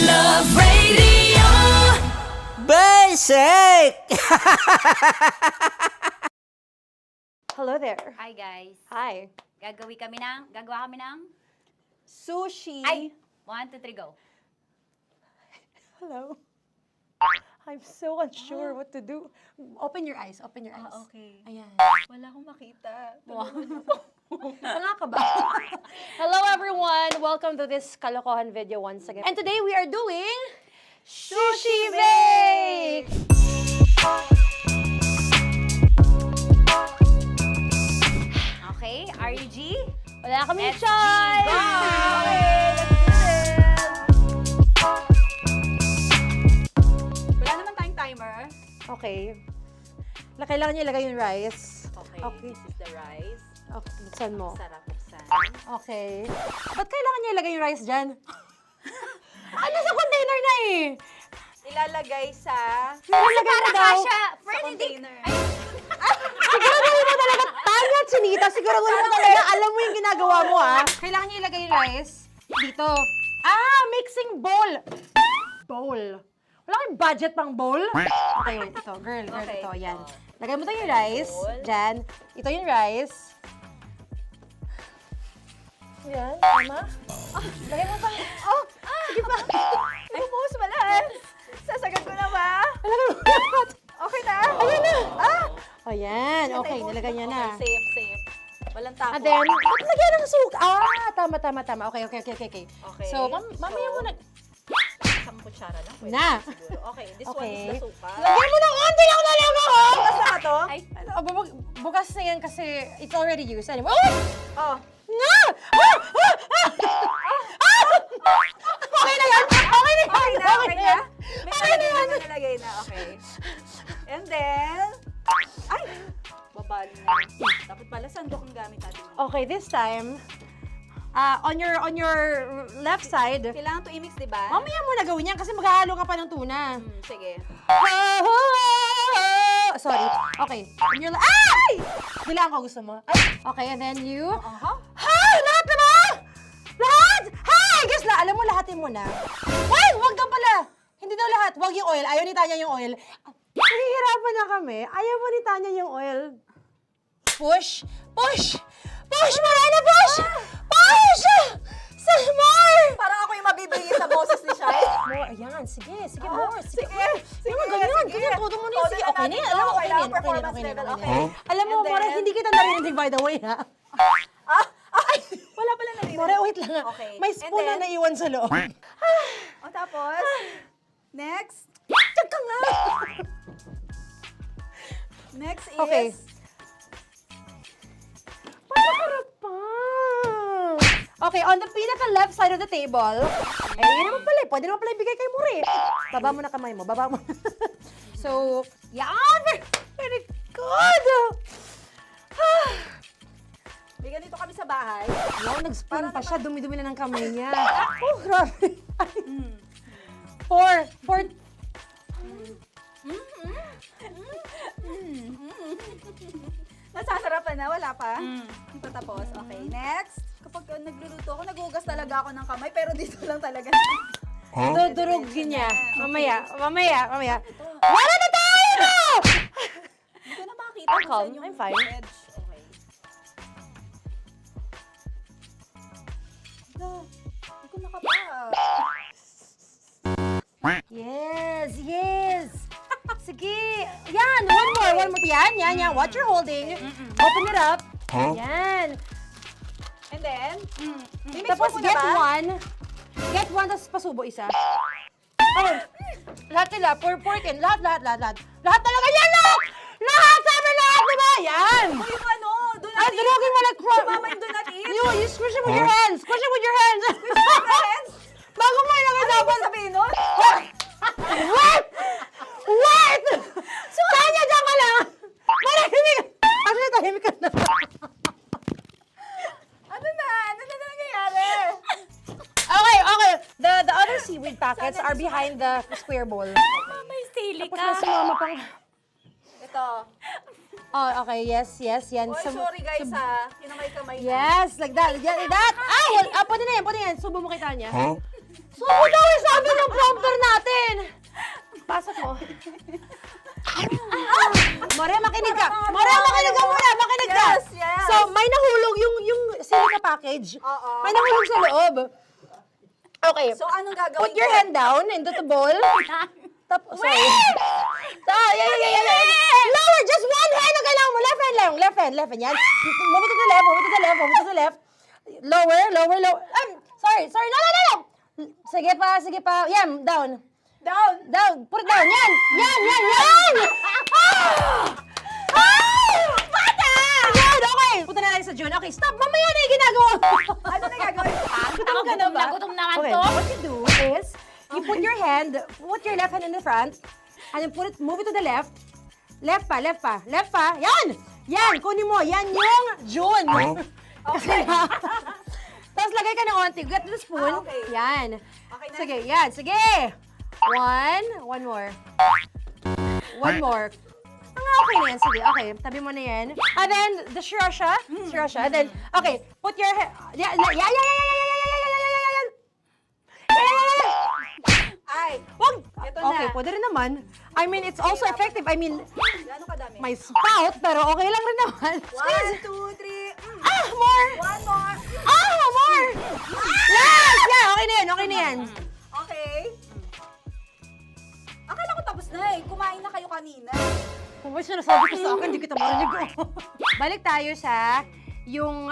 Love Radio. Basic! Hello there. Hi guys. Hi. Gagawa kami ng Sushi. Ay! 1, 2, 3, go. Hello. I'm so unsure what to do. Open your eyes. Open your eyes. Okay. Ayan. Wala akong makita. Tanga ka ba? Hello everyone! Welcome to this kalokohan video once again. And today we are doing Sushi Bake! Okay, RUG? Wala kaming SG, choice! go! Okay, let's do this! Wala naman tayong timer. Okay. Kailangan niyo ilagay yung rice. Okay, this is the rice. Okay, buksan mo. Sarap buksan. Okay. Ba't kailangan niya ilagay yung rice dyan? Sa container na eh! Ilalagay sa... Ilalagay mo daw. Friend, container. Siguro mo talaga, Tanya at Chinita, siguro mo talaga, alam mo yung ginagawa mo ah. Kailangan niya ilagay yung rice dito. Mixing bowl. Bowl. Wala kayong budget pang bowl? Okay, wait, ito. Girl, Okay. ito, yan. Lagay mo tayo yung rice. Dyan. Ito yung rice. Yan, tama. Lagay mo tayo. Sige pa. Ay, bumuhos malas. Sasagat ko na ba? Lagay mo. Okay na? Ayan na. Ayan, okay, nilagay niya na. Okay, safe. Walang tapo. And then, ba't lagyan ng suka? Tama. Okay. Okay. So, mamaya mo na. Isang kutsara lang. Pwede Na. siguro. Okay, this one Okay. is the suka. Lagyan mo ng konti lang talaga ko! Bukas na to? Ay, bukas na yan kasi it's already used. Anyway, oh! Oh. Na! Okay na yan! Okay na yan! Okay na? May Okay na yan! nalagay na. Okay. And then... Ay! Babali na. Dapat pala sandok ang gamit natin. Okay, this time, on your left side, Kailangan to i-mix, di ba? mamaya mo na gawin yan kasi maghahalo ka pa ng tuna. Sige. Sorry. Okay. On your ay! Bilang ko gusto mo. Ay! Okay, and then you... Hay! Lahat na ba? Lahat! Hay! Guess na, alam mo, lahatin mo na. Ay! Wag daw pala! Hindi daw lahat. Wag yung oil. Ayaw ni Tanya yung oil. Nahihirapan na kami. Ayaw mo ni Tanya yung oil. Push! Push! Push! Marana! Push! Push! Some more! Parang ako yung mabibigay sa boses ni Shai. More, ayan. Sige, more. Sige. Ganyan. Todo mo na yan. Sige, okay na yan. Alam mo, okay na yan. Performance level, okay. Alam mo, And then- More, hindi kita narinig by the way, ha? Wala pala na More, wait lang ha. Okay. May spoon And na naiwan sa loob. O tapos, next. Tiyag ka nga! Next is... Okay. Panakarap pa! Okay, on the pinaka-left side of the table, yun naman pala, pwede naman pala ibigay kay More. Baba mo na kamay mo, baba mo. So, yan! Very good! Bigyan dito kami sa bahay. Wow, nag-spoon pa siya, dumi-dumi na ng kamay niya. Oh, grabe. Four. Nasasarapan na, wala pa? Hindi pa tapos. Okay, next. Kapag nagluluto ako, nagugas talaga ako ng kamay, pero dito lang talaga. Dudurugin niya. Mamaya. Wala na tayo! Hindi ko na makita I'm kung calm. saan yung I'm fine. edge. Okay. Hindi ko nakapa. Yes. Sige. Yan, one more. Yan. What you're holding. Open it up. Yan. And then, Tapos get one. Get one, tapos pasubo isa. Oh, lahat nila, pork and lahat. Lahat talaga yan, lahat! Sabi lahat, diba? Yan! yung ano, do not Ay, durugin mo like Mama, yung do not eat. You squish it with your hands. Squish it with your hands. Bago mo ilagay Ano dapat. ba sabihin nun? Wait! Tanya, dyan ka lang! Marahimik! Actually, tahimik ka na. Ano na nangyayari? Okay. The other seaweed packets are behind the square bowl. May sili Tapos ka. mas sumama pang... Ito. Oh, okay, yes, yan. Oy, sorry guys ha. Kinamay-kamay na. Yes, like that. Like that. Pwede na yan. Subo mo kay Tanya. Subo daw yung sabi ng prompter natin. Pasok mo. More, makinig ka. More, makinig ka muna. Makinig ka. Yes. So, may nahulog yung silica package. Oo. May nahulog sa loob. Okay. So, anong gagawin Put your ko? hand down into the bowl. Tapos, sorry. Yeah. Lower, just one hand ang kailangan mo. Left hand lang. Left hand. Yan. Move it to the left. Lower. Sorry. No. Sige pa. Yan, down. Put it down. Yan. Bata! Yan, okay. Punta na lang sa June. Okay, stop. Mamaya na yung ginagawa mo. Ano na gagawin? Gutom naman Okay, to. what you do is, you put your left hand in the front, and then move it to the left. Left pa. Yan, kunin mo. Yan yung June. Okay. Tapos lagay ka ng onti. Get the spoon. Okay. Yan. Okay na? Sige. One more. Okay na yan. Sige, okay. Tabi mo na yan. And then, the sriracha. And then, okay. Put your hand. Yeah. Ay, Wag! Ito Okay, na. pwede rin naman. I mean, it's also effective. I mean, gano'ng kadami? may spout, pero okay lang rin naman. 1, 2, 3. More! One more. More! Yes! Yeah, okay na yan. Okay. Akala ko tapos na eh. Kumain na kayo kanina. Kung may sinasabi ko sa akin, hindi kita marinig. Balik tayo sa yung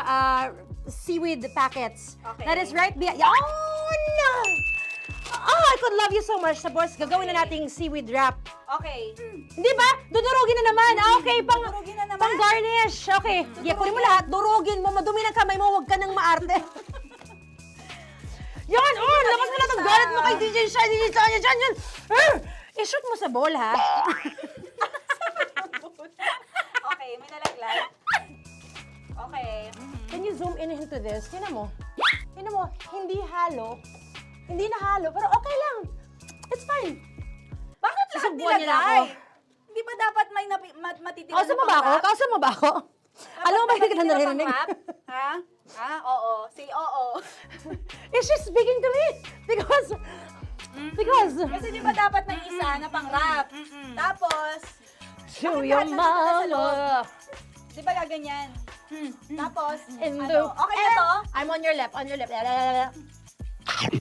seaweed packets. Okay. That is right behind. Oh, no! Oh, I could love you so much. Tapos, gagawin na nating seaweed wrap. Okay. Hindi ba? Dudurugin na naman. Okay, Durugin na naman. pang garnish. Okay. Yeah, kunin mo lahat. Durugin mo. Madumi ng kamay mo. Huwag ka nang maarte. Yan! Oh, labas mo na itong galit mo kay DJ Shine. Yan. I-shoot mo sa bowl, ha? Okay, may nalaglag. Okay. Can you zoom in into this? Tingnan mo. Hindi halo. Hindi na halo, pero okay lang. It's fine. Bakit lahat Susubuan niya na nilagay? ako. Hindi ba dapat may matitira Kausa mo ba ako? Alam mo ba hindi kita naririnig? Ha? Oo. Say oo. Is she speaking to me? Because... Kasi di ba dapat may isa na pang-rap? Tapos, To bakit your lahat nandun sa loob? mama. Di ba gaganyan? Tapos, In ano? the... Okay na to? I'm on your left.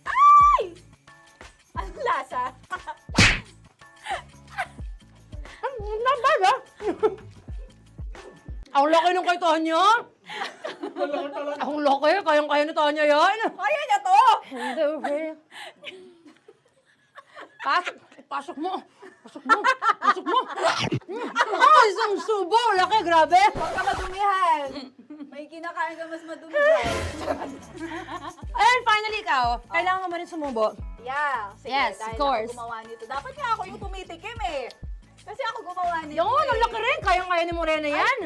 Ay! Anong lasa? Not bad, ah. Ang laki nung kay Tonya. Ang laki. Kayang-kaya ni Tonya yan. Kaya niya to! Pasok mo. Isang subo. Laki, grabe. Huwag ka madumihan. May kinakain ka mas madumi dyan. And finally, ikaw. Kailangan mo rin sumubo. Yeah. Sige, Yes, dahil of course. ako gumawa nito. Dapat nga ako yung tumitikim eh. Kasi ako gumawa nito Yung ang laki rin. Kayang-kaya ni Morena yan.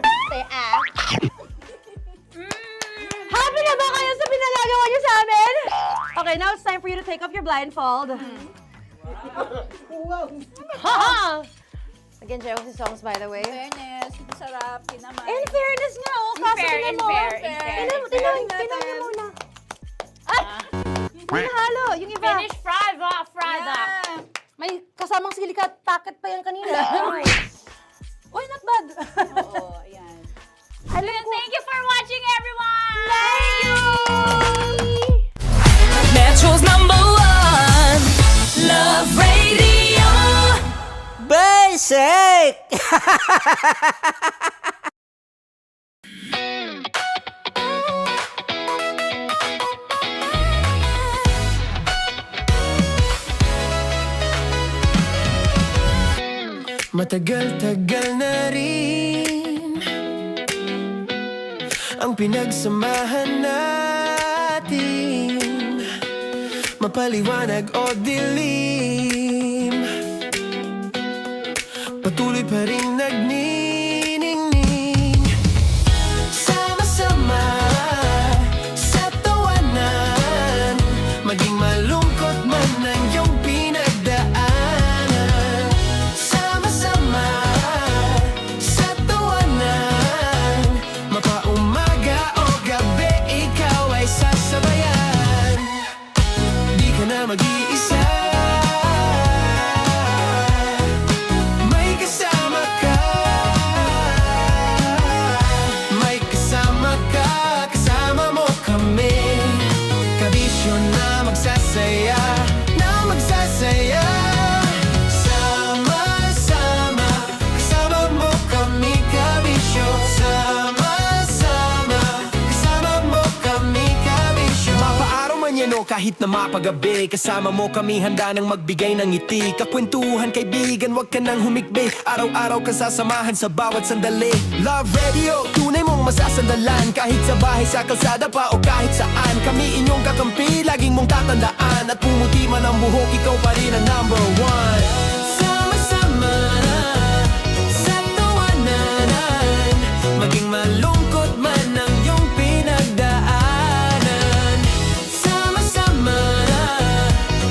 Happy na ba kayo sa pinagagawa niyo sa amin? Okay, now it's time for you to take off your blindfold. Haha! Nag-enjoy ako sa songs, by the way. Fairness, masarap, kinamay. In fairness nga, oh. Kaso tingnan mo. Tingnan mo muna. May nahalo, yung iba. Finish fried up. May kasamang silika at packet pa yan kanina. Uy, not bad. Oo, ayan. Thank you for watching, everyone! Thank you! Metro's #1 Love Radio. Basic! Matagal-tagal na rin ang pinagsamahan natin, mapaliwanag o dilim, patuloy pa rin nagniningning. Sama-sama sa tawanan, maging malungkot man ang kahit na mapagabi. Kasama mo kami handa nang magbigay ng ngiti. Kakwentuhan kaibigan, wag ka nang humikbi. Araw-araw ka sasamahan sa bawat sandali. Love Radio, tunay mong masasandalan. Kahit sa bahay, sa kalsada pa o kahit saan. Kami inyong kakampi, laging mong tatandaan. At pumuti man ang buhok, ikaw pa rin ang number one. Sama-sama sa tawanan, maging malungkot man ang iyong pinagdaanan. Sama-sama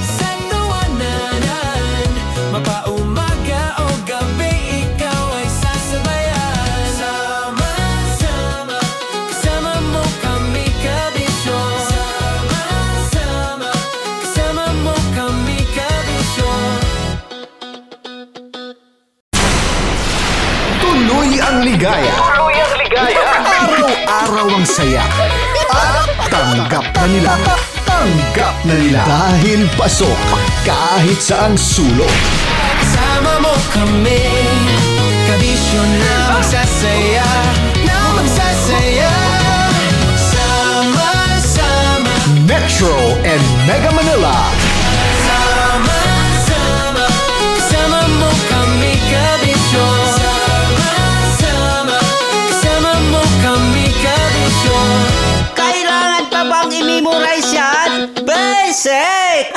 sa tawanan, mapaumaga o gabi, ikaw ay sasabayan. Sama-sama, kasama mo kami kabisyo. Sama-sama, kasama mo kami kabisyo. Tuloy ang ligaya. Araw-araw ang saya. At tanggap na nila. Tanggap na nila. Dahil pasok kahit saang sulok. Sama mo kami, kabisyo na magsasaya, na magsasaya. Sama-sama, Metro and Mega Manila. sama-sama, kasama mo kami kabisyo. Sama-sama, kasama mo kami kabisyo. Kailangan pa bang i-memorize yan? Basic!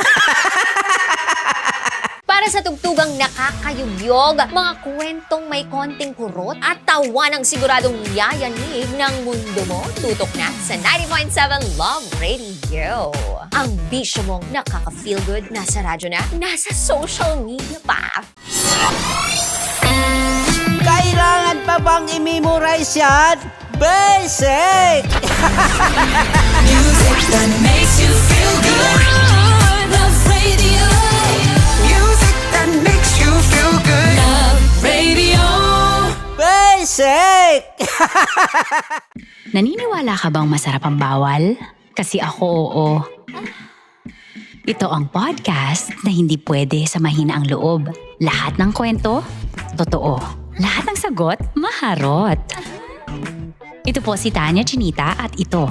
Para sa tugtugang nakakayugyog, mga kwentong may konting kurot at tawa ng siguradong yayanig ng mundo mo, tutok na sa 90.7 Love Radio. Ang bisyo mong nakaka-feel good, nasa radyo na, nasa social media pa. Kailangan pa bang i-memorize yan? Basic! Music that makes you feel good. Love Radio. Music that makes you feel good. Love Radio. Basic! Naniniwala ka bang masarap ang bawal? Kasi ako oo. Ito ang podcast na hindi pwede sa mahina ang loob. Lahat ng kwento, totoo. Lahat ng sagot, maharot. Ito po si Tanya Chinita at ito,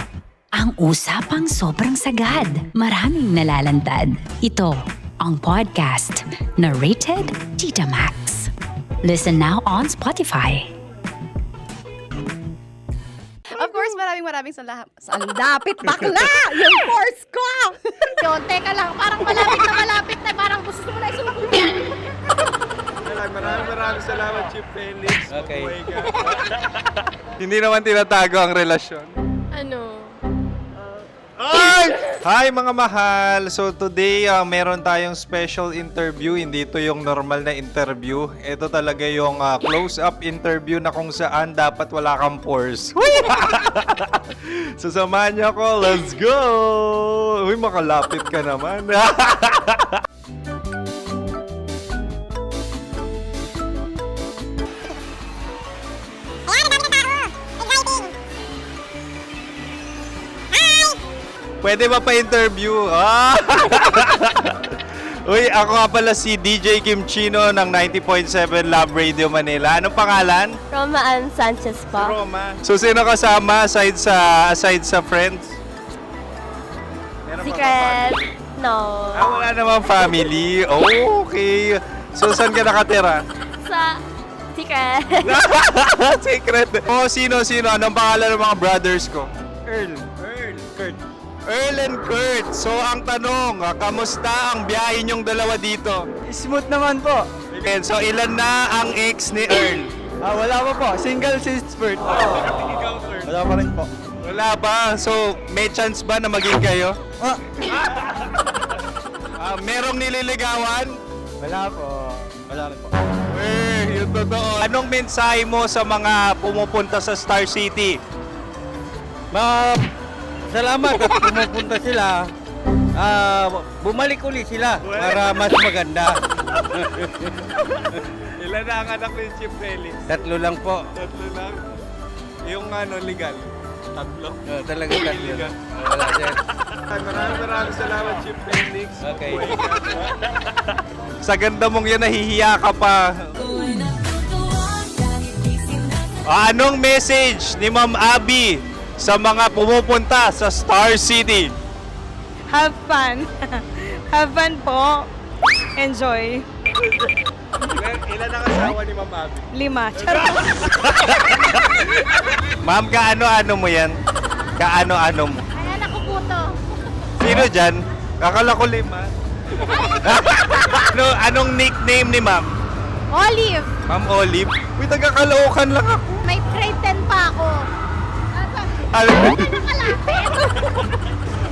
ang usapang sobrang sagad. Maraming nalalantad. Ito, ang podcast na rated Tita Max. Listen now on Spotify. Of course, maraming salamat. Lapit bakla! Yung course ko! Yun, teka lang, parang malapit na, parang gusto mo na isumpin. Maraming salamat, Chief Felix. Okay. Oh my God. Hindi naman tinatago ang relasyon. Ano? Ay! Hi mga mahal! So today, meron tayong special interview. Hindi ito yung normal na interview. Ito talaga yung close-up interview na kung saan dapat wala kang pores. So samahan niyo ako. Let's go! Uy, makalapit ka naman. Pwede ba pa-interview? Ah! Uy, ako nga pala si DJ Kim Chino ng 90.7 Love Radio Manila. Anong pangalan? Roma Ann Sanchez po. Roma. So, sino kasama aside sa friends? Meron ba Secret. No. wala namang family. Oh, okay. So, saan ka nakatira? Sa Secret. Secret. Oh, sino? Anong pangalan ng mga brothers ko? Earl, Kurt. Earl and Kurt. So, ang tanong, kamusta ang biyahe niyong dalawa dito? Smooth naman po. Okay, so, ilan na ang ex ni Earl? Wala pa po. Single since birth. Ikaw, Kurt. Wala pa rin po. Wala pa. So, may chance ba na maging kayo? Merong nililigawan? Wala po. Wala rin po. Yung totoo. Anong mensahe mo sa mga pumupunta sa Star City? Salamat at pumupunta sila. Bumalik uli sila para mas maganda. Ilan na ang anak ni Chief Felix? 3 lang po. 3 lang? Yung legal? 3? Talaga 3 lang. Wala sir. Maraming salamat, Chief Felix. Okay. Sa ganda mong yan, nahihiya ka pa. Anong message ni Ma'am Abby sa mga pumupunta sa Star City? Have fun. Have fun po. Enjoy. Ilan ang asawa ni Ma'am Abby? 5. Charot. Ma'am, kaano-ano mo yan? Kaano-ano mo? Ay, anak ko po to. Sino dyan? Akala ko 5. Anong nickname ni Ma'am? Olive, Ma'am Olive? Uy, taga-Caloocan lang ako. may grade 10 pa ako. Ano, Nakalapit.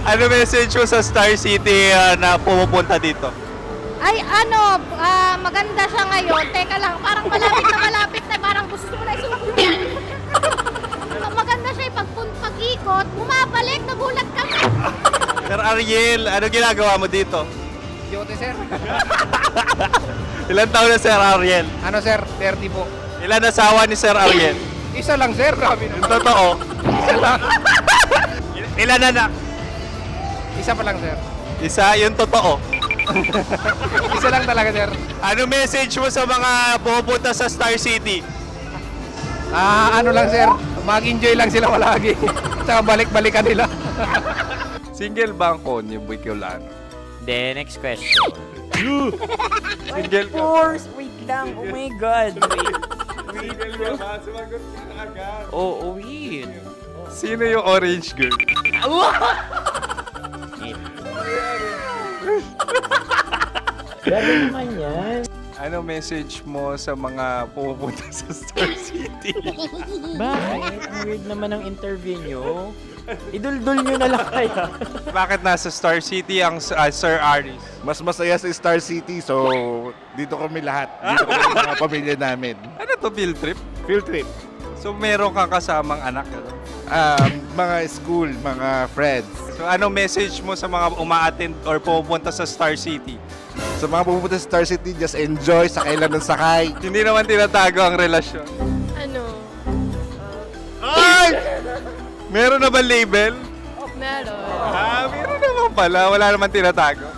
ano message mo sa Star City na pumupunta dito? Ay, maganda siya ngayon. Teka lang, parang malapit na, parang gusto mo na isuot. Maganda siya, pag-ikot, bumabalik, nagulat kami. Sir Ariel, ano ginagawa mo dito? Yote, sir. Ilan taon na Sir Ariel? Ano, sir? 30 po. Ilan asawa ni Sir Ariel? Isa lang, sir. Grabe Yung totoo. Isa lang. Ilan anak? Isa pa lang, sir. Isa, yung totoo. Isa lang talaga, sir. Ano message mo sa mga pupunta sa Star City? Ano lang, sir. Mag-enjoy lang sila palagi. Tsaka balik-balikan nila. Single ba ang Connie Bicolano? Then, next question. Single ka? Wait lang. Oh my God. Wait. Single ka ba? Sumagot ka na agad. Oh, wait. Sino yung orange girl? Grabe naman yan. Ano message mo sa mga pupunta sa Star City? Bakit? Ang weird naman ang interview nyo. Idul-dul nyo na lang kaya. Bakit nasa Star City ang Sir Aris? Mas masaya sa Star City, so dito kami lahat. Dito kami mga pamilya namin. Ano to, field trip? Field trip. So meron kang kasamang anak? Ano? Mga school, mga friends. So ano message mo sa mga uma-attend or pupunta sa Star City? Sa mga pupunta sa Star City, just enjoy, sakay lang ng sakay. Hindi naman tinatago ang relasyon. Ano? Ay! Meron na ba label? Meron. Meron naman pala. Wala naman tinatago.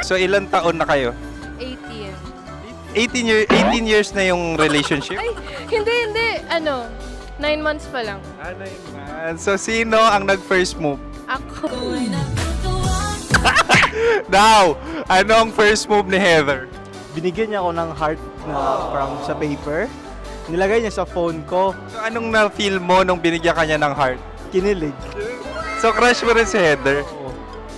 So ilan taon na kayo? 18. 18 years na yung relationship? Ay, hindi. 9 months pa lang. Ano yun? So sino ang nag-first move? Ako. Now, anong first move ni Heather? Binigyan niya ako ng heart na from sa paper. Nilagay niya sa phone ko. So anong na-feel mo nung binigyan ka niya ng heart? Kinilig. So crush mo rin si Heather?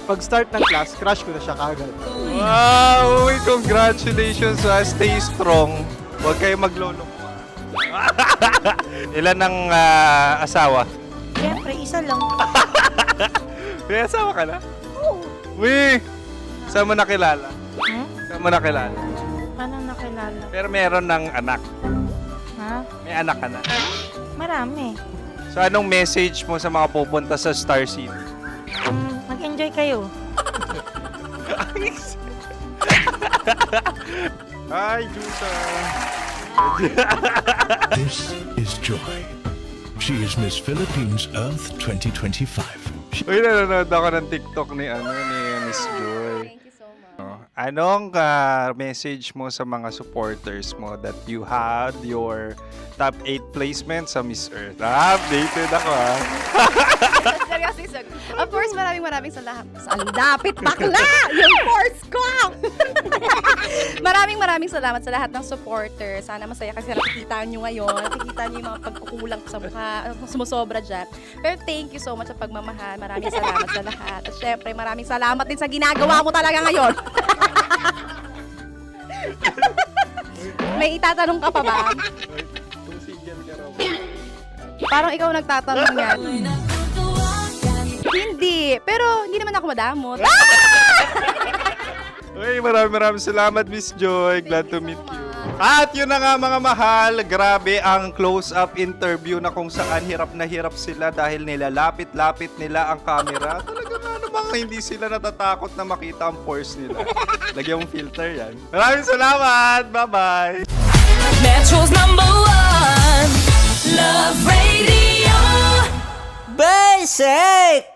Pag start ng class, crush ko na siya kagad. Wow! Uy, congratulations! Stay strong. Huwag kayo maglolo. Ilan ang asawa? Siyempre, isa lang. May asawa ka na? Uy! Saan mo nakilala? Saan mo nakilala? Paano nakilala? Pero meron ng anak. Ha? May anak ka na. Marami. So anong message mo sa mga pupunta sa Star City? Mag-enjoy kayo. Hi, Jusa! This is Joy. She is Miss Philippines Earth 2025. Uy, nanonood ako ng TikTok ni Miss Joy. Thank you so much. Anong message mo sa mga supporters mo that you had your top 8 placement sa Miss Earth? Updated ako Seryously, of course, maraming salamat. Ang dapit bakla! Yung course ko! maraming salamat sa lahat ng supporter. Sana masaya kasi nakikita nyo ngayon. Nakikita nyo yung mga pagkukulang ko sa mukha. Sumusobra dyan. Pero thank you so much sa pagmamahal. Maraming salamat sa lahat. At syempre, maraming salamat din sa ginagawa mo talaga ngayon. May itatanong ka pa ba? Parang ikaw nagtatanong yan. Hindi. Pero hindi naman ako madamot. Uy, maraming salamat, Miss Joy. Glad to meet you. At yun na nga mga mahal, grabe ang close-up interview na kung saan hirap na hirap sila dahil nilalapit-lapit nila ang camera. Talaga nga namang hindi sila natatakot na makita ang pores nila. Lagyan mong filter yan. Maraming salamat! Bye-bye! Metro's #1 Love Radio. Basic!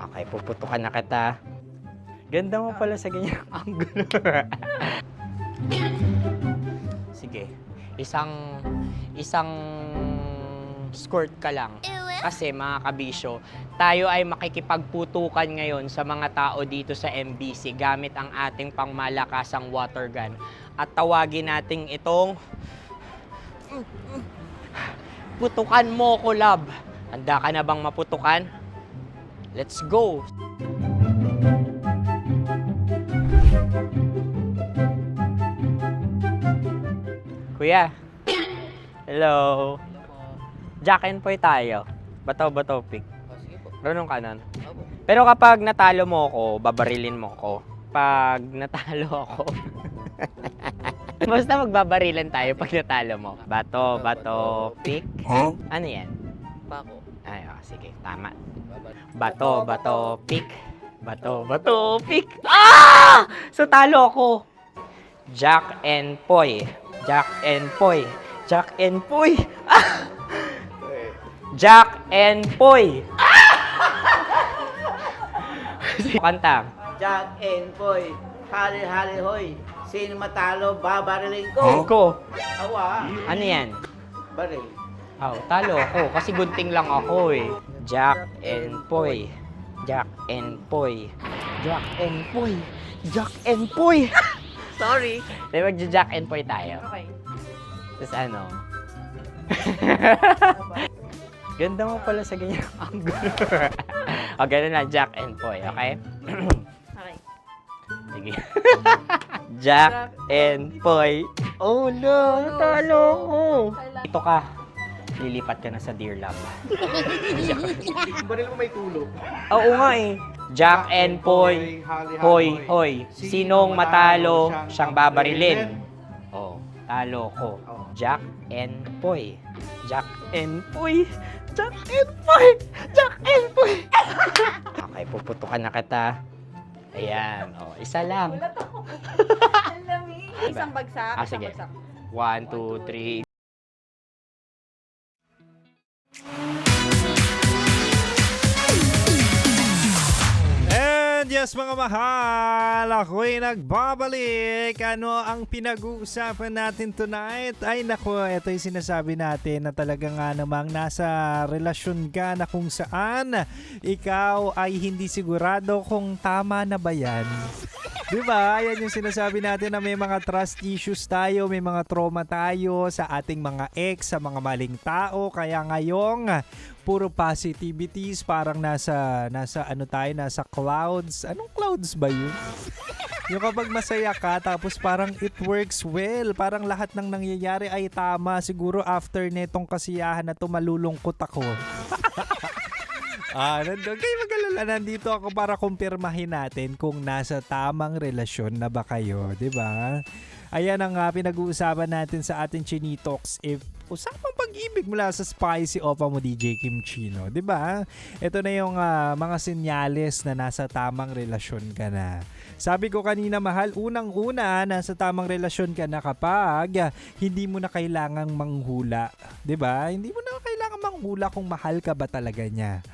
Okay, puputukan na kita. Ganda mo pala sa ganyang angulo. Sige, isang skirt ka lang. Kasi mga kabisyo, tayo ay makikipagputukan ngayon sa mga tao dito sa MBC gamit ang ating pangmalakasang water gun. At tawagin natin itong putukan mo ko, love. Handa ka na bang maputukan? Let's go! Kuya. Hello. Jack and Poy tayo. Bato-bato pick. Runong kanan. Pero kapag natalo mo ako, babarilin mo ako. Pag natalo ako, basta magbabarilan tayo pag natalo mo. Bato, pick. Ano yan? Pako. Ay, sige, tama. Bato, pick. Bato, pick. Ah! So talo ako. Jack and Poy. Jack and Poy. Jack and Poy. Ah! Jack and Poy. Kanta. Jack and Poy, hali-hali hoy. Sino matalo, babariling ko. Ko. Awa. Ano yan? Baril. Oh, talo ako kasi gunting lang ako eh. Jack and Poy. Jack and Poy. Jack and Poy. Jack and Poy. Sorry. Di ba Jack and Poy tayo? Okay. Tapos ano? Ganda mo pala sa ganyan angle. O, ganun lang, Jack and Poy, okay? Okay. Sige. Jack and Poy. Oh no, talo ko. Ito ka. Lilipat ka na sa Dear Love. Baril mo may tulog. Oo nga eh. Jack and Poy. Hoy, hoy. Sinong matalo, siyang babarilin. Oh, talo ko. Jack and Poy. Jack and Poy. Jack and Poy. Jack and Poy. Okay, puputukan na kita. Ayan. Oh, isa lang. Isang bagsak. Ah, sige. 1, 2, 3. And yes mga mahal, ako'y nagbabalik. Ano ang pinag-uusapan natin tonight? Ay nako, ito yung sinasabi natin na talaga nga namang nasa relasyon ka na kung saan ikaw ay hindi sigurado kung tama na ba yan. Diba? Yan yung sinasabi natin na may mga trust issues tayo, may mga trauma tayo sa ating mga ex, sa mga maling tao. Kaya ngayong puro positivities, parang nasa ano tayo, nasa clouds. Anong clouds ba yun? Yung kapag masaya ka, tapos parang it works well. Parang lahat ng nangyayari ay tama. Siguro after netong kasiyahan na to, malulungkot ako. Nandun. Kayo mag-alala, nandito ako para kumpirmahin natin kung nasa tamang relasyon na ba kayo, di ba? Ayan ang pinag-uusapan natin sa ating Chinitox. Usapang pag-ibig mula sa spicy opa mo, DJ Kim Chino, di ba? Ito na yung mga senyales na nasa tamang relasyon ka na. Sabi ko kanina, mahal, unang-una, nasa tamang relasyon ka na kapag hindi mo na kailangang manghula, di ba? Hindi mo na kailangang manghula kung mahal ka ba talaga niya.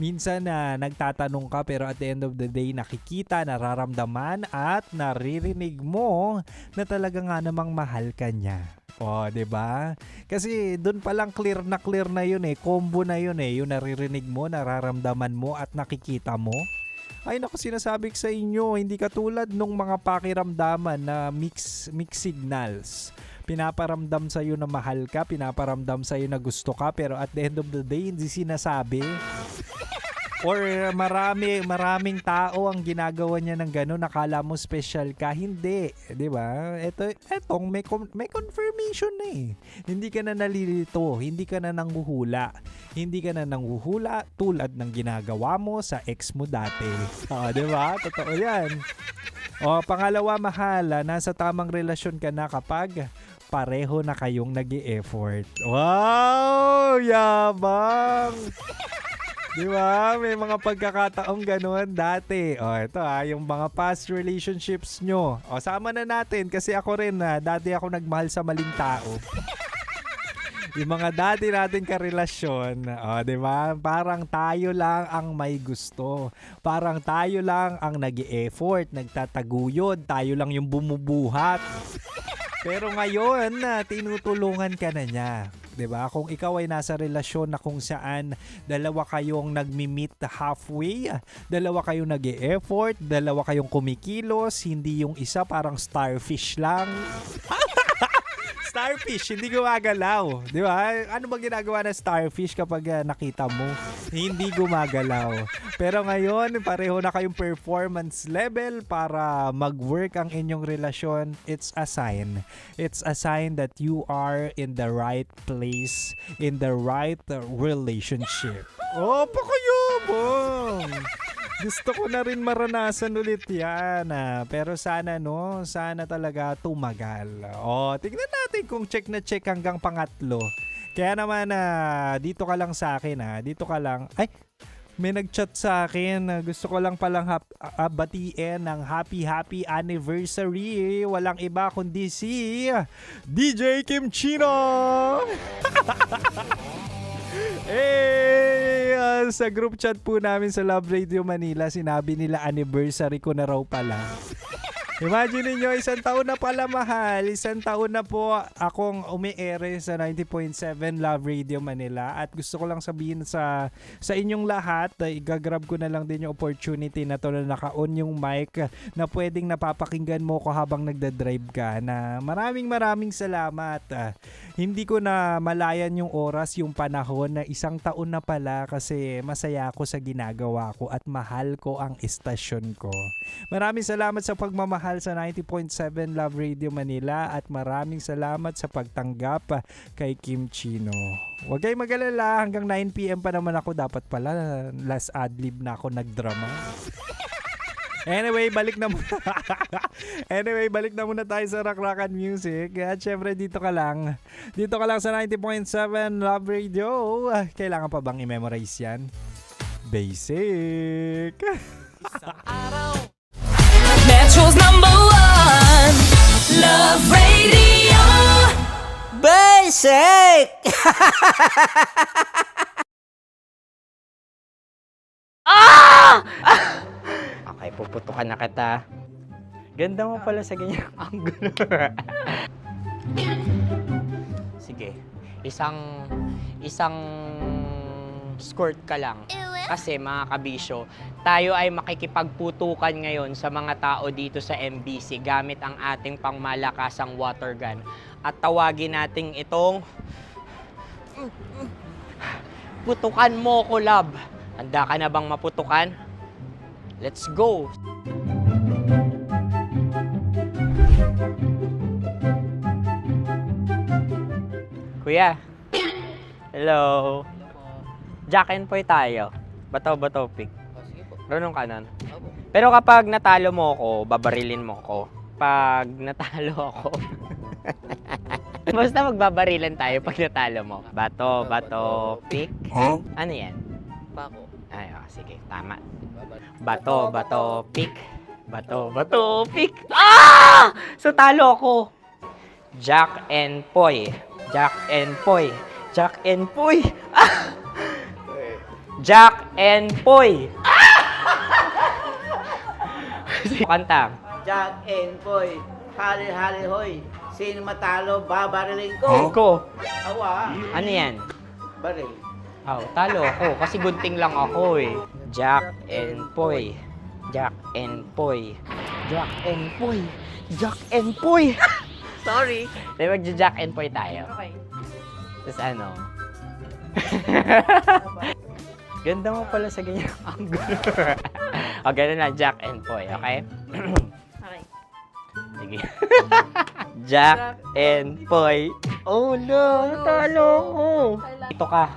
Minsan na nagtatanong ka pero at the end of the day nakikita, nararamdaman at naririnig mo na talaga nga namang mahal ka niya. O, 'di ba? Kasi doon pa lang clear na 'yun eh, combo na 'yun eh, yung naririnig mo, nararamdaman mo at nakikita mo. Ay naku, sinasabi ko sa inyo, hindi katulad nung mga pakiramdaman na mix signals. Pinaparamdam sa'yo na mahal ka, pinaparamdam sa'yo na gusto ka, pero at the end of the day, hindi sinasabi. Or maraming tao ang ginagawa niya ng gano'n, nakala mo special ka, hindi. Diba? Etong may confirmation na eh. Hindi ka na nalilito, hindi ka na nanghuhula. Hindi ka na nanghuhula tulad ng ginagawa mo sa ex mo dati. Diba? Totoo yan. Pangalawa, mahal, nasa tamang relasyon ka na kapag pareho na kayong nag-i-effort. Wow! Yabang! Diba? May mga pagkakataong gano'n dati. Ito yung mga past relationships nyo. Sama na natin kasi ako rin dati ako nagmahal sa maling tao. Yung mga dati natin karelasyon, diba? Parang tayo lang ang may gusto. Parang tayo lang ang nag-i-effort, nagtataguyod. Tayo lang yung bumubuhat. Pero ngayon, tinutulungan ka na niya. 'Di ba? Kung ikaw ay nasa relasyon na kung saan dalawa kayong nagmi-meet halfway, dalawa kayong nag-e-effort, dalawa kayong kumikilos, hindi yung isa parang starfish lang. Starfish, hindi gumagalaw. Di ba? Ano ba ginagawa ng starfish kapag nakita mo? Hindi gumagalaw. Pero ngayon, pareho na kayong performance level para mag-work ang inyong relasyon. It's a sign. It's a sign that you are in the right place, in the right relationship. Oh, pakayabang! Gusto ko na rin maranasan ulit yan. Pero sana sana talaga tumagal. Tignan natin kung check na check hanggang pangatlo. Kaya naman dito ka lang sa akin Dito ka lang. Ay, may nag-chat sa akin. Gusto ko lang palang batiin ng happy anniversary. Walang iba kundi si DJ Kim Chino. Sa group chat po namin sa Love Radio Manila, sinabi nila anniversary ko na raw pala. Imagine niyo, 1 taon na pala mahal. 1 taon na po akong umi-ere sa 90.7 Love Radio Manila. At gusto ko lang sabihin sa inyong lahat, igagrab ko na lang din yung opportunity na to na naka-on yung mic na pwedeng napapakinggan mo ko habang nagdadrive ka. Na maraming salamat. Hindi ko na malayan yung oras, yung panahon na 1 taon na pala kasi masaya ako sa ginagawa ko at mahal ko ang istasyon ko. Maraming salamat sa pagmamahal sa 90.7 Love Radio Manila at maraming salamat sa pagtanggap kay Kim Chino. Huwag kayong mag-alala, hanggang 9 PM pa naman ako. Dapat pala last adlib na ako nagdrama. Anyway, balik na muna tayo sa Rakrakan Music. At syempre dito ka lang sa 90.7 Love Radio. Kailangan pa bang i-memorize yan? Basic. Metro's #1 Love Radio Basic! Okay, puputukan na kita. Ganda mo pala sa ganyang angulo. Sige, isang skirt ka lang. Kasi mga kabisyo, tayo ay makikipagputukan ngayon sa mga tao dito sa MBC gamit ang ating pangmalakasang water gun. At tawagin natin itong putukan mo ko, love. Handa ka na bang maputukan? Let's go! Kuya. Hello. Jack and Poy tayo. Bato-bato pick. Sige po. Runong kanan. Pero kapag natalo mo ako, babarilin mo ako. Pag natalo ako, basta magbabarilan tayo pag natalo mo. Bato, pick. Huh? Ano yan? Pako. Ay, sige, tama. Bato, pick. Bato, pick. So talo ako. Jack and Poy. Jack and Poy. Jack and Poy. Jack and Poy. Kanta. Jack and Poy, hali hoy. Sino matalo, babariling ko. Ko. Awa. Ano yan? Baril. Talo ako kasi gunting lang ako eh. Jack and Poy. Jack and Poy. Jack and Poy. Jack and Poy. Sorry. Diba Jack and Poy tayo? Okay. Tapos ano? Ganda mo pala sa ganyang angulo. O, ganun na, Jack and Poy, okay? Okay. Sige. Jack and Poy. Oh no, talo ko. Ito ka.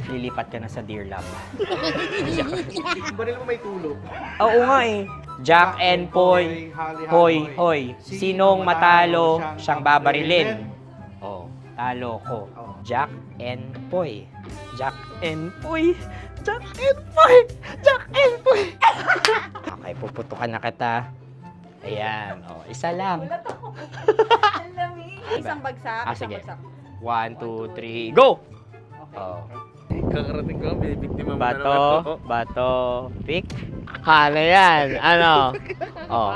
Lilipat ka na sa Dear Love. Baril mo may tulog. Oo nga eh. Jack and Poy. Hoy. Sinong matalo, siyang babarilin. Oh, talo ko. Jack and Poy. Jack and Poy. Jack and Poy. Jack and Poy. Okay, puputukan na kita. Ayan. Oh, isa lang. Isang bagsak. Sige. 1, 2, 3, go! Oh. Kakarating ko, binibiktima mo na naman ako. Bato, pick. Ano yan? Ano? Oh.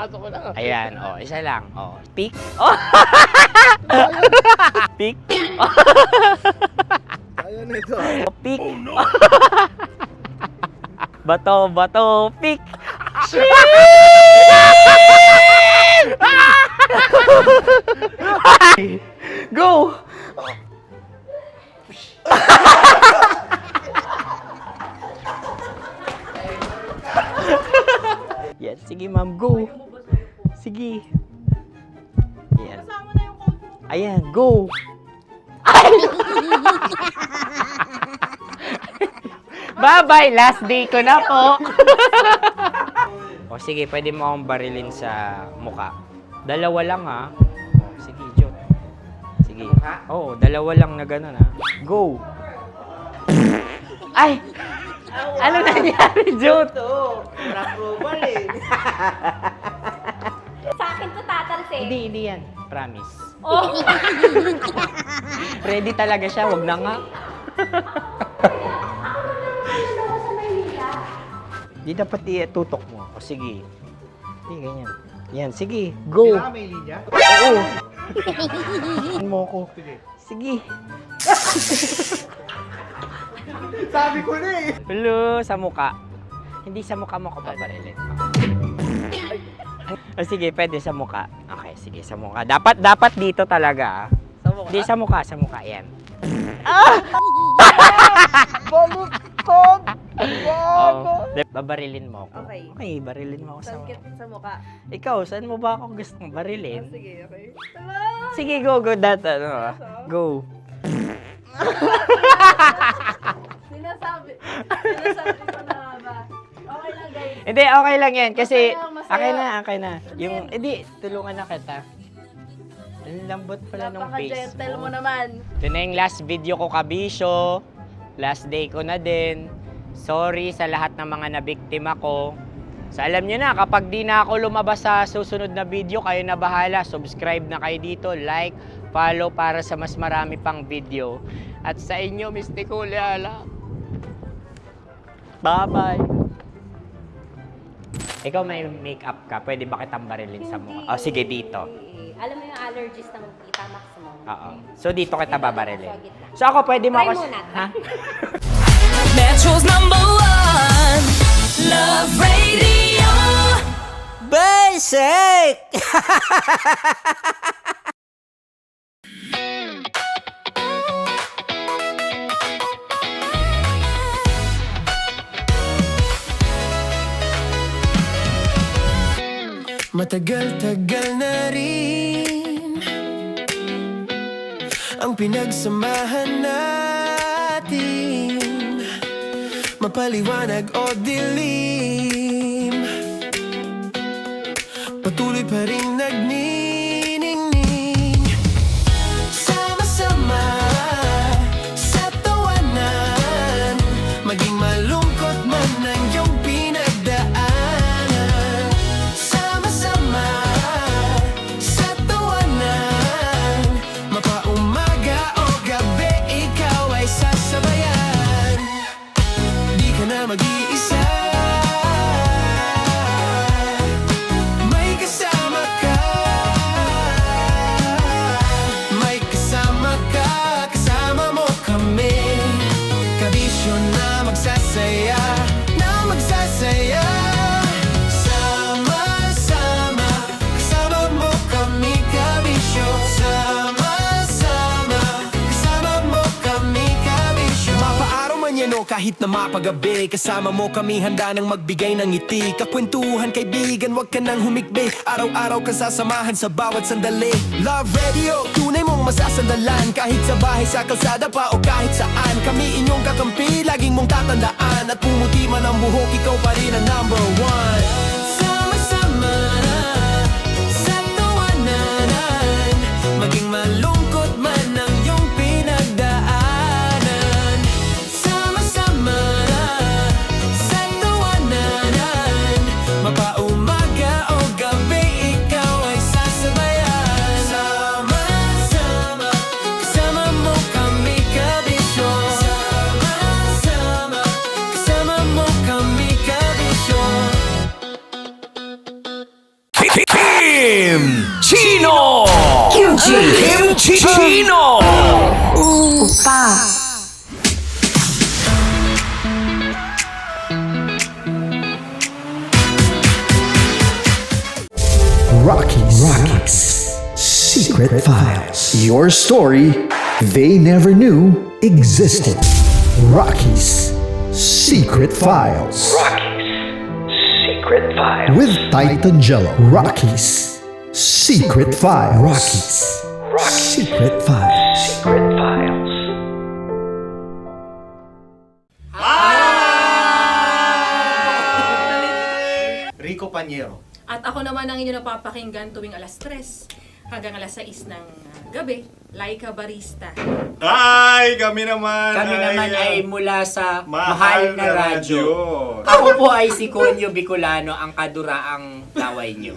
Ayan, oh. Isa lang. Oh. Pick. Oh. Pick. Ayaw nito. Pick. Bato, pick. Go! Yan, sige ma'am, go. Sige. Yan. Ayan, go. Bye-bye, last day ko na po. O sige, pwede mo akong barilin sa muka. Dalawa lang ha. O, sige, Jot. Sige. Oo, dalawa lang na gano'n ha. Go. Ay! Ano nangyari, Jot? Approval eh. Sa akin to tatalsik. Hindi yan. Promise. Oh. Ready talaga siya, wag na nga. Di dapat tutok mo. O sige. Hindi, ganyan. Yan, sige. Go. Kailangan may linya? Oo. Mo ko. Sige. Sabi ko na eh. Hello, sa muka. Hindi sa muka mo ko paparilin. O sige, pwede sa muka. Okay, sige, sa muka. Dapat dito talaga. Sa muka? Hindi, sa muka. Yan. Baluktot! Oh, babarilin mo ako. Okay. Okay, barilin mo ako sa Sangkit sa mukha. Ikaw, saan mo ba ako gustong barilin? Sige, okay. Sige, go. Go. Sinasabi ko na ba? Okay lang, guys. Hindi, okay lang yan. Kasi, Masaya. okay na. Yung, hindi, tulungan na kita. Ang lambot pala nung face Napaka-gentle mo. mo naman. Ito na yung last video ko, kabisyo. Last day ko na din. Sorry sa lahat ng mga nabiktima ko. So alam nyo na, kapag di na ako lumabas sa susunod na video, kayo na bahala. Subscribe na kayo dito, like, follow para sa mas marami pang video. At sa inyo, Mistiko Leala. Bye-bye. Ikaw may makeup ka, pwede ba kitang barilin sa mukha? O sige, dito. Alam mo yung allergies ng Tita Max mo? Oo. So dito kita babarilin. So ako pwede mo Try ako... muna. Ha? Metro's #1 Love Radio. Basic! Matagal-tagal na rin ang pinagsamahan natin, mapaliwanag o dilim, patuloy pa rin nagniningning. Sama-sama sa tawanan, maging malungkot man ang iyong pinagdaanan. Sama-sama sa tawanan, mapaumaga o gabi, ikaw ay sasabayan. Di ka na mag-iisa, may kasama ka. May kasama ka, kasama mo kami. Kabisyo na magsasaya, na magsasaya. Sama-sama, kasama mo kami, kabisyo. Sama-sama, kasama mo kami, kabisyo. Mapaaraw man yan o kahit na mapagabi, kasama mo kami, handa nang magbigay ng ngiti. Kakwentuhan, kaibigan, wag ka nang humikbi. Araw-araw ka sasamahan sa bawat sandali. Love Radio, tunay mong masasandalan. Kahit sa bahay, sa kalsada pa o kahit saan, kami inyong kakampi, laging mong tatandaan. At pumuti man ang buhok, ikaw pa rin ang #1. Sama-sama sa tawanan, maging malungkot man ang iyong pinagdaanan. Sama-sama sa tawanan, mapaumaga o gabi, ikaw ay sasabayan. Sama-sama, kasama mo kami, kabisyo. Sama-sama, kasama mo kami, kabisyo. Kimchi Chino! Rocky's Secret Files. Your story they never knew existed. Rocky's Secret Files. Secret File. With Titan Jello. Rocky's Secret Files. Rocky's Secret Files. Secret Files. Rico Panyero. At ako naman ang inyo napapakinggan tuwing alas 3 hanggang alas 6 ng gabi, Laika Barista. Ay, kami naman. Kami naman ay mula sa Mahal Mahal na na Radyo. Radyo. Ako po ay si Conyo Bicolano, ang kaduraang laway niyo.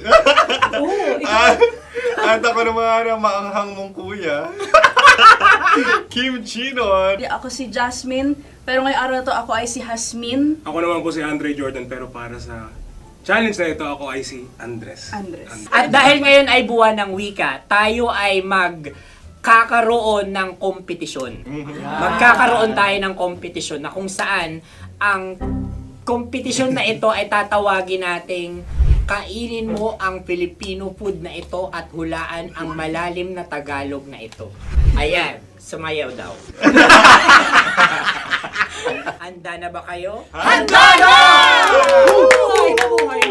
At ako naman ang maanghang mong kuya. Kim Chino. Ako si Jasmine, pero ngayong araw na to ako ay si Hasmin. Ako naman po si Andre Jordan, pero para sa challenge na ito, ako ay si Andres. At dahil ngayon ay buwan ng wika, tayo ay magkakaroon ng kompetisyon. Magkakaroon tayo ng kompetisyon na kung saan ang kompetisyon na ito ay tatawagin nating kainin mo ang Filipino food na ito at hulaan ang malalim na Tagalog na ito. Ayan, sumayaw daw. Handa na ba kayo? Handa na!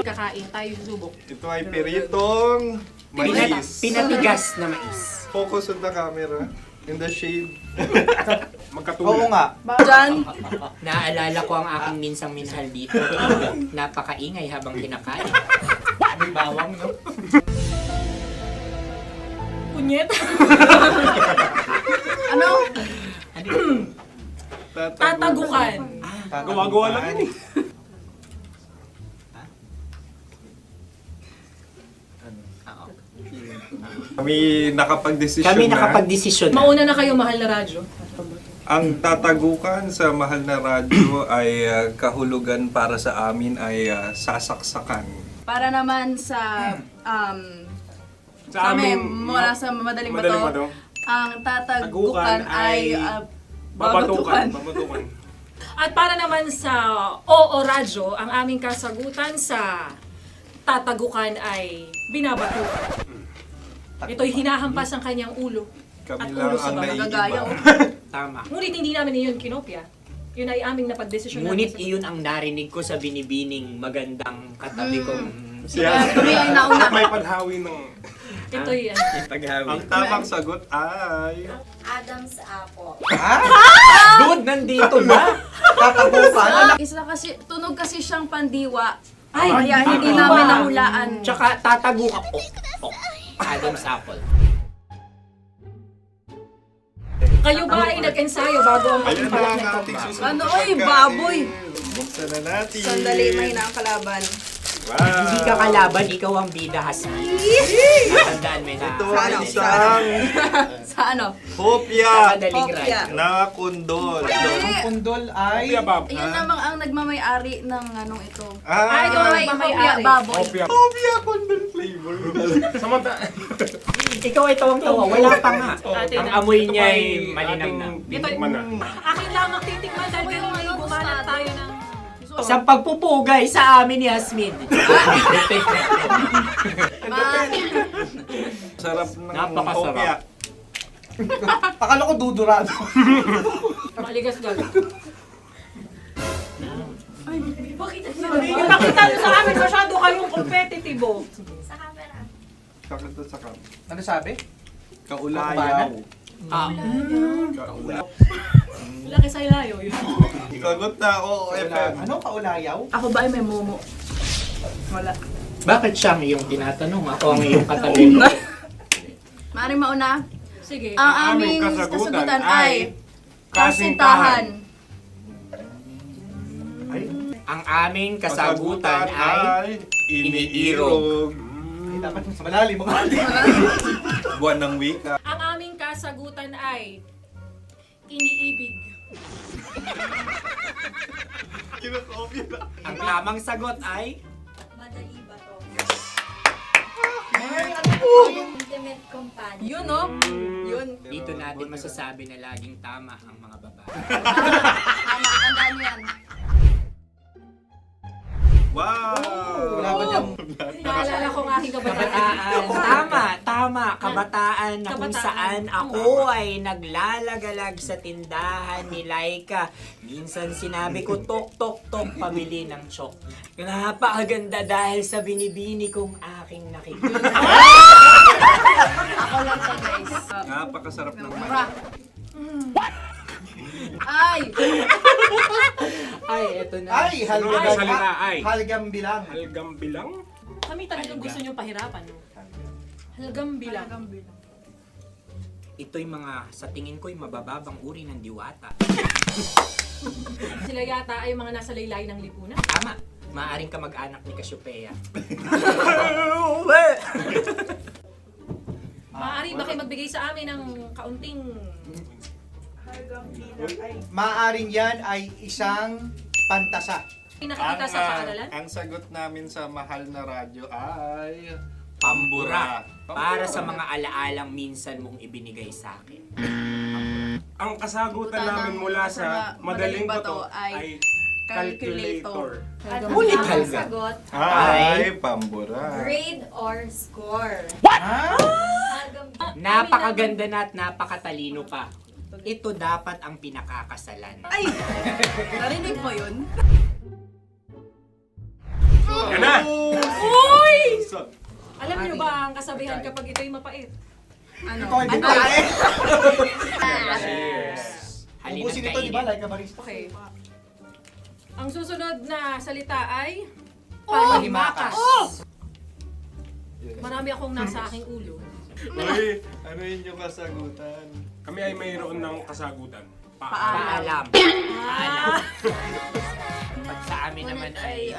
Kakain tayo subok. Ito ay peritong mais. Pinatigas na mais. Focus on the camera. In the shade. Oo nga. Diyan. Naaalala ko ang aking minsang minhal dito. Napakaingay habang kinakain. May bawang, no? Punyet. Ano? Tatagukan. Gawa-gawa lang yun eh. Kami nakapag-desisyon Kami na. nakapag-desisyon na. Mauna na kayo, Mahal na Radyo. Ang tatagukan sa Mahal na Radyo ay kahulugan para sa amin ay sasaksakan. Para naman sa Sa amin, amin, mula sa madaling Madaling bato, Bato. ang tatagukan Tagukan ay Babatukan. babatukan. At para naman sa Oo Radyo, ang aming kasagutan sa tatagukan ay binabatukan. Ito'y hinahampas ang kanyang ulo. Kami At lang ulo sa ang gagaya. Tama. Ngunit hindi namin iyon kinopya. Yun ay aming napagdesisyon. Ngunit iyon ang narinig ko sa binibining magandang katabi kong Kami ay nauna. May paghawi ng... Ito'y Ang tamang sagot ay... Adam's apple. Dude, nandito na! Tatagukan. Isa kasi, tunog kasi siyang pandiwa. Ay, Kaya hindi namin nahulaan. Tsaka tatagukan. Adam's apple. Kayo ba ay nag-ensayo bago ang Ayun na pagpalak ang nito? ating susunod Ano, na oy, pagkain. baboy. Buksan na natin. Sandali, may na ang kalaban. Wow. Hindi ka kalaban, ikaw ang bida, Hasmin. Tandaan mo na. Ito ay isang Sa ano? hopya Madaling Hopya. radyo. na kundol. Hindi. Pundol ay... Yun namang ang nagmamay-ari ng anong ito. Ay, ito Ah, ay may-ari. Baboy. hopya kundol flavor. Ikaw ay tawang-tawa, wala pa nga. Atin Ang na. amoy niya ay malinam na. Titikman na. Akin lamang titikman dahil kayo ay bumanat tayo ng... Sa pagpupugay sa amin ni Hasmin. Sarap ng Napakasarap. hopya. Akala ko dudurado. Maligas gal. Ay, bakit? Yung nakita nyo sa amin, masyado kayong competitive. Sa camera. Sakit to sa kam. Ano sabi? Kaulayaw. Laki sa ilayo yun. Sagot na, oo, FM. Ano? Kaulayaw? Ako ba ay may momo? Wala. Bakit siya ang iyong tinatanong? Ako ang iyong katabi. Maaaring mauna. Sige. Ang aming kasagutan ay kasintahan. Ang aming kasagutan ay iniirog. Dapat sa malalim mo. Buwan ng wika. Ang aming kasagutan ay iniibig. Kinakopya na. ang tamang sagot ay Madali ba to? Tournament companion. Yun, no? Yun. Dito natin masasabi na laging tama ang mga babae. Tama, tandaan nyo yan. Wow! Naalala ko ang aking kabataan. Tama. Kabataan na kung Kabataan. saan ako ay naglalagalag sa tindahan ni Laika. Minsan sinabi ko, tok, tok, tok, pabili ng chok. Napakaganda dahil sa binibini kong aking nakikita. Ako lang to, guys. Napakasarap ng Mura. Ay! Ay, eto na. Ay, salita, ay. Halgam bilang. Halgam bilang? Kami talagang gusto niyong pahirapan. No? Halgam bilang. Ito'y mga, sa tingin ko'y mabababang uri ng diwata. Sila yata ay mga nasa laylay ng lipunan. Tama. Maaring ka mag-anak ni Cassiopeia. Maaari ba kayo magbigay sa amin ng kaunting... Maaring yan ay isang pantasa. Pinakikita sa paaralan? Ang sagot namin sa mahal na radyo ay... Pambura. Para sa mga alaalang minsan mong ibinigay sa akin. Ang kasagutan namin mula sa madaling bato ay calculator. Ulit Ang halga. sagot, Ay, pambura. grade or score. Napakaganda na at napakatalino pa. Ito dapat ang pinakakasalan. Ay! Narinig mo yun? Yan na! Uy! Alam niyo ba ang kasabihan kapag ito'y mapait? Ano? Halina Ubusin ito, di ba? Like a barista. Okay. Ang susunod na salita ay panghimakas. Marami akong nasa aking ulo. Uy, ano yun yung kasagutan? Kami ay mayroon ng kasagutan. Paalam. Pag sa amin naman ay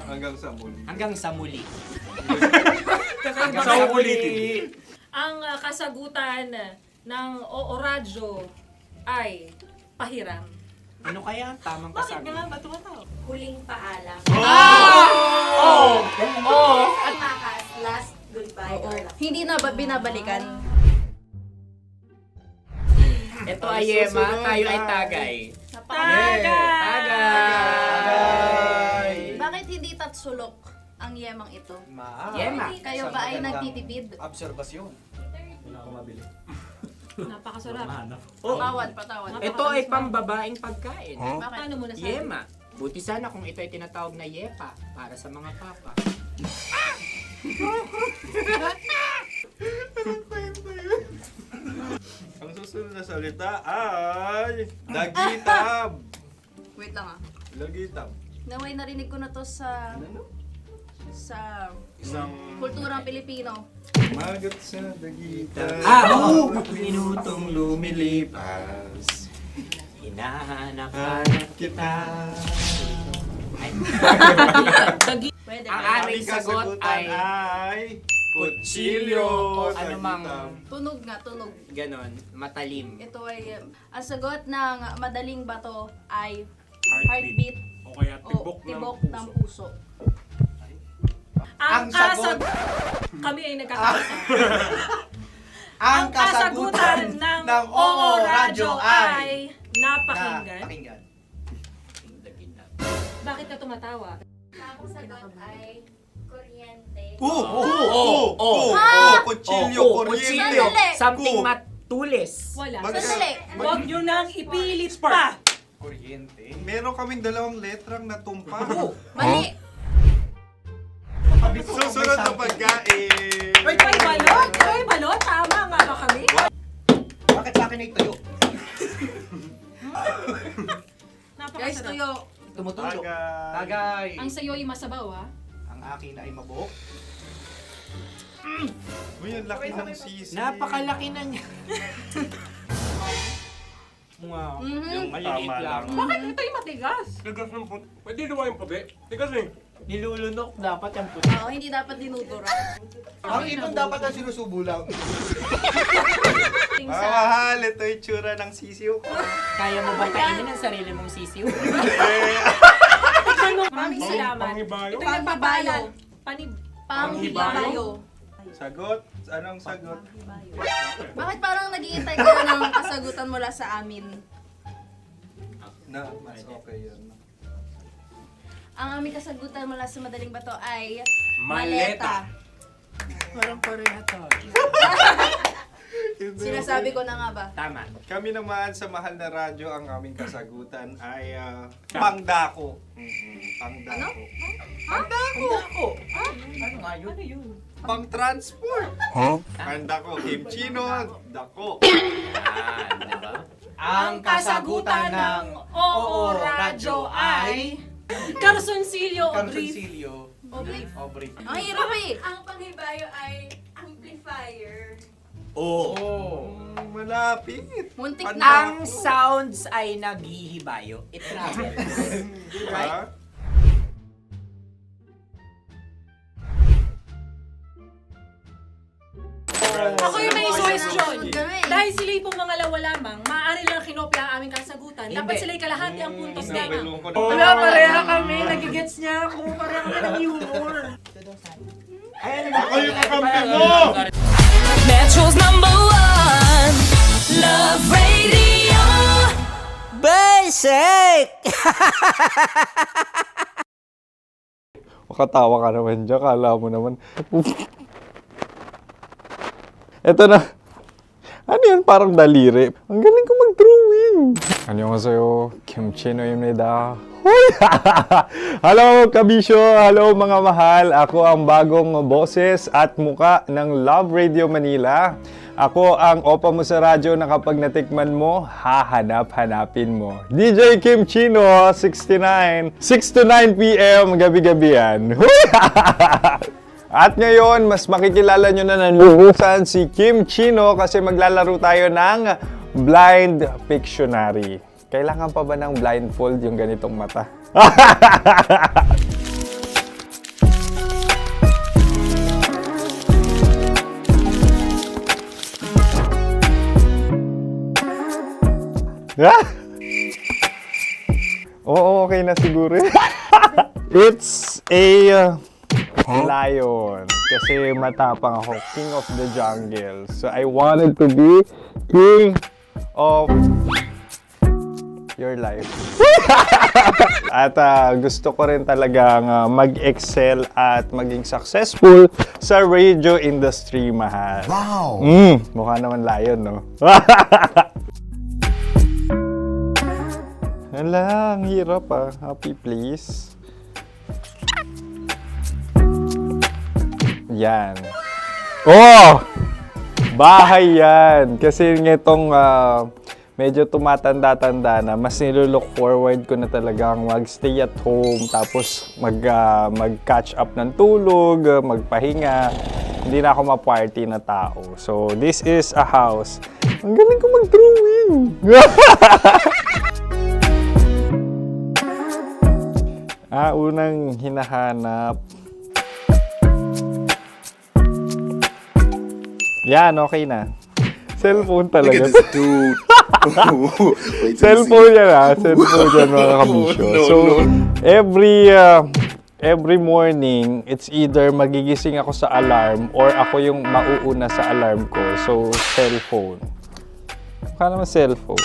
Hanggang sa muli. hanggang sa muli. Sa ulitin. Ang kasagutan ng Oo Radyo ay pahiram. Ano kaya ang tamang kasagutan? Huling paalam. Oh! At makas, last goodbye or last. Hindi na ba binabalikan? Ito ay Yema, tayo ay Tagay. Tagay! Bakit hindi tatsulok ang yemang ito? Yema. Kayo ba ay nagtitipid? Obserbasyon. Napakasarap. Patawad. Ito ay pambabaeng pagkain. Bakit? Paano mo nasabi? Yema. Buti sana kung ito ay tinatawag na Yepa para sa mga papa. Ang susunod na salita ay... Dagitab! Wait lang ah. Dagitab. Naway narinig ko na to sa Isang... kulturang Pilipino. Magat sa dagitab. Oo! Minutong lumilipas. Hinahanap-hanap kita. Pwede Ang ba? aming sagot ay kutsilyo o anumang Tunog nga, tunog. ganon, matalim. Ito ay, ang sagot ng madaling bato ay Heartbeat. heartbeat O kaya o tibok tibok ng ng puso. puso. Ang sagot- Kami ay nagkakasa. Ang kasagutan ng Oo Radyo ay napakinggan. Bakit ka tumatawa? Ang sagot ay kuryente. Kutsilyo, kuryente. Sandali. Something matulis. Wala. Sandali. Huwag nyo nang ipilit pa. Kuryente. Meron kaming dalawang letrang natumpa. Mali. Susunod na pagkain. May balot? May balot? Tama nga ba kami? Bakit sa akin ay tuyo? Guys, Napakasarap. tuyo. Tumutulo. Tagay. Ang sayo ay masabaw, ha? Ang akin ay mabuhok. Uy, ang laki ng sisi. Napakalaki na niya. Wow. Yung maliliit Tama lang. Bakit ito'y matigas? Tigas ng puti. Pwede naman yung puti. Tigas eh. Nilulunok dapat yung puti. Oo, hindi dapat dinudura. Ang ibon dapat ang sinusubo lang. Mahal, ito yung tsura ng sisiw ko. Kaya mo ba kainin ang sarili mong sisiw? Maraming salamat. Panghibayo. Ito'y nagpapaalala. Panghibayo. Sagot? Anong sagot? Bakit parang nag-iintay ka na ng kasagutan mula sa amin? Na, mas okay yun. Ang aming kasagutan mula sa Madaling Bato ay Maleta. Parang pareha to. Sinasabi ko na nga ba? Tama. Kami naman sa Mahal na Radyo, ang aming kasagutan ay pangdako. Pangdako. Pangdako! Ano nga yun? Ano yun? Pang-transport. Pangdako. Kimchino, dako. Yan, diba? Ang kasagutan ng Oo Radyo ay Carsoncillo Oblique. Ang hirap eh! Ang panghibayo ay amplifier. Malapit. Muntik Pangdako. na. Ang sounds ay naghihibayo. It travels. Diba? Ako yung may suggestion. Kami. Dahil sila'y pong mga lawa lamang, maaari lang kinopya ang aming kasagutan. Dapat sila'y kalahati ang puntos lamang. Wala, pareha kami. Nagigets niya ako. Pareha kami ng humor. Ako yung kakampi mo! Metro's #1 Love Radio. Basic! Makatawa ka naman dyan. Kala mo naman. Eto na. Ano yan? Parang daliri. Ang galing ko mag-drawing. 안녕하세요. 김치노입니다. Hello, kabisyo! Hello, mga mahal! Ako ang bagong boses at muka ng Love Radio Manila. Ako ang opa mo sa radyo na kapag natikman mo, hahanap-hanapin mo. DJ Kim Chino, 69. 6 to 9 p.m. gabi-gabi yan. At ngayon, mas makikilala nyo na ng lubusan si Kim Chino kasi maglalaro tayo ng Blind Pictionary. Kailangan pa ba ng blindfold yung ganitong mata? Oo, okay na siguro. It's a lion. Kasi matapang ako. King of the jungle. So I wanted to be king of your life. At gusto ko rin talagang mag-excel at maging successful sa radio industry, mahal. Wow! Mukha naman lion, no? Hala, ang hirap ah. Happy, please. Yan. Oh! Bahay yan. Kasi nitong medyo tumatanda-tanda na, mas nilulook forward ko na talagang mag-stay at home, tapos mag-catch up ng tulog, magpahinga. Hindi na ako ma-party na tao. So, this is a house. Ang galing ko mag-drawing! Unang hinahanap. Yan, okay na. Cellphone talaga. Dude. Cellphone yan Cellphone yan, mga kabisyo. So, every morning, it's either magigising ako sa alarm or ako yung mauuna sa alarm ko. So, cellphone. Mukha naman cellphone.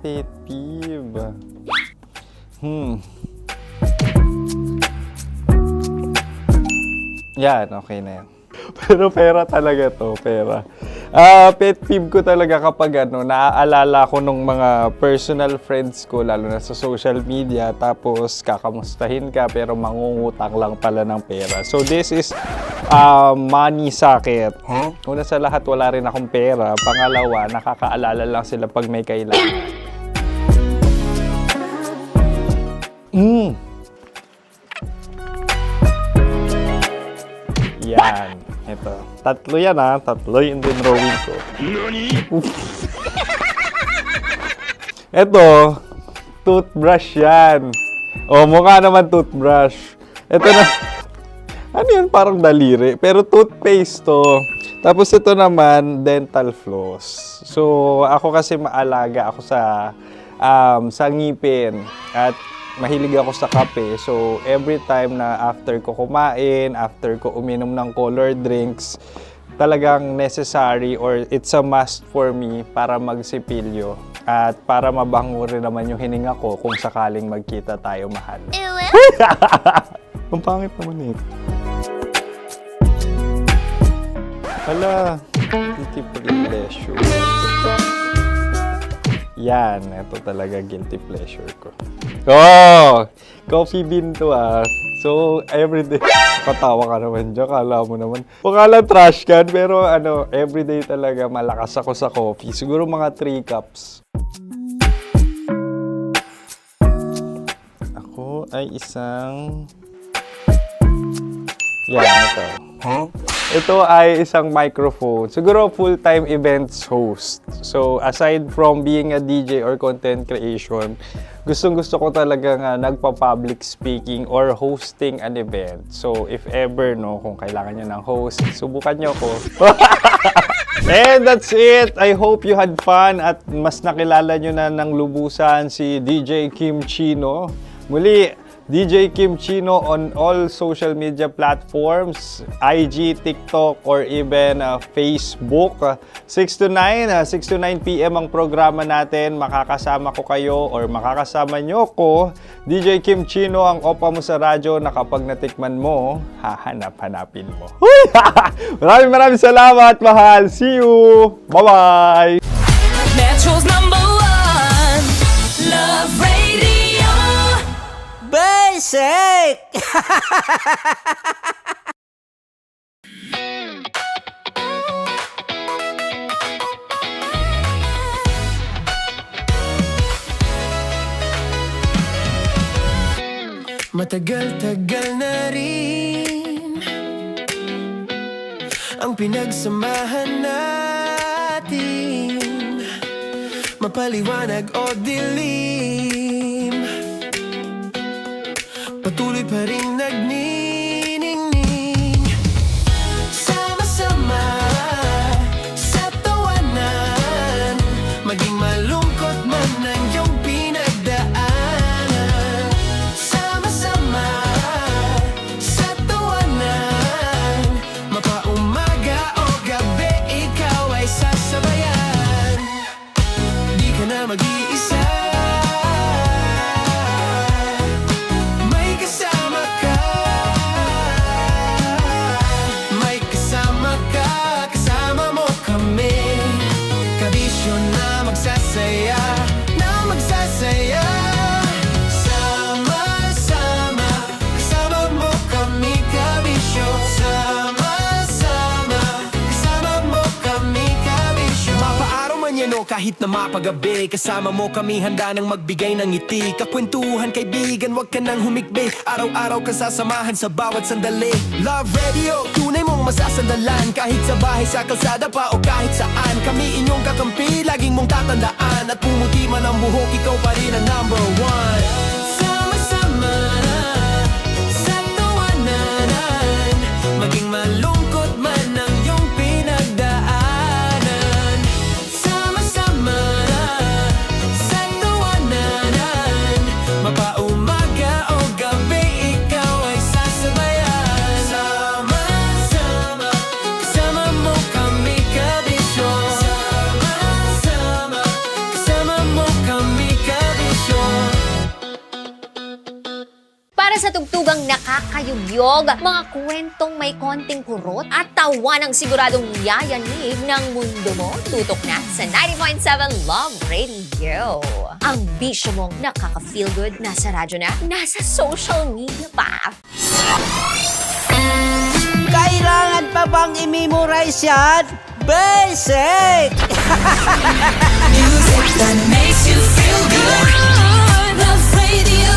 Pet peeve. Yan, okay na yan. Pero pera talaga to, pera. Pet peeve ko talaga kapag naaalala ko nung mga personal friends ko, lalo na sa social media, tapos kakamustahin ka pero mangungutang lang pala ng pera. So this is money sakit. Una sa lahat, wala rin akong pera. Pangalawa, nakakaalala lang sila pag may kailangan. Yan. Ito. Tatlo yan Tatlo yung dinrawing ko. Ito. Toothbrush yan. Mukha naman toothbrush. Ito na. Ano yun? Parang daliri. Pero toothpaste to. Tapos ito naman, dental floss. So, ako kasi maalaga ako sa ngipin. At mahilig ako sa kape. So, every time na after ko kumain, after ko uminom ng colored drinks, talagang necessary or it's a must for me para magsipilyo at para mabango rin naman yung hininga ko kung sakaling magkita tayo, mahal. Ang pangit naman ito. Hala, guilty pleasure. Yan, ito talaga guilty pleasure ko. Oh! Coffee bean to ah. So, everyday. Katawa ka naman dyan, kala mo naman. Pakala trash can, pero everyday talaga malakas ako sa coffee. Siguro mga 3 cups. Ako ay isang... Yan, ito. Huh? Ito ay isang microphone. Siguro full-time events host. So, aside from being a DJ or content creation, gustong-gusto ko talaga nga nagpa-public speaking or hosting an event. So, if ever, kung kailangan nyo ng host, subukan nyo ko. And that's it. I hope you had fun at mas nakilala nyo na ng lubusan si DJ Kim Chino. Muli, DJ Kim Chino on all social media platforms, IG, TikTok, or even Facebook. 6 to 9 p.m. ang programa natin. Makakasama ko kayo or makakasama nyo ko. DJ Kim Chino, ang opa mo sa radyo na kapag natikman mo, hahanap-hanapin mo. Maraming salamat, mahal. See you! Bye-bye! Metro's #1 Love Radio Basic! Matagal-tagal na rin ang pinagsamahan natin, mapaliwanag o dilim, patuloy pa rin nagniningning. Sama-sama sa tawanan, maging malungkot man ang iyong pinagdaanan. Sama-sama sa tawanan, mapaumaga o gabi, ikaw ay sasabayan. Di ka na mag-iisa, kahit na mapagabi, kasama mo kami handa nang magbigay ng ngiti. Kakwentuhan kaibigan, wag ka nang humikbi. Araw-araw kasasamahan sa bawat sandali. Love Radio, tunay mong masasandalan. Kahit sa bahay, sa kalsada pa o kahit saan, kami inyong kakampi, laging mong tatandaan. At pumuti man ang buhok, ikaw pa rin ang #1. Sama-sama sa tawanan, maging malungkot man ang iyong pinagdaanan. Sama-sama sa tawanan, mapaumaga o gabi, ikaw ay sasabayan. Sama-sama, kasama mo kami kabisyo. Sama-sama, kasama mo kami kabisyo. Para sa tugtugang nakakayugyog, mga kwentong may konting kurot at tawa ng siguradong yayanig ng mundo mo, tutok na sa 90.7 Love Radio. Ang bisyo mong nakaka-feel good, nasa radyo na, nasa social media pa. Kailangan pa bang i-memorize yan? Basic! Music that makes you feel good. Love Radio.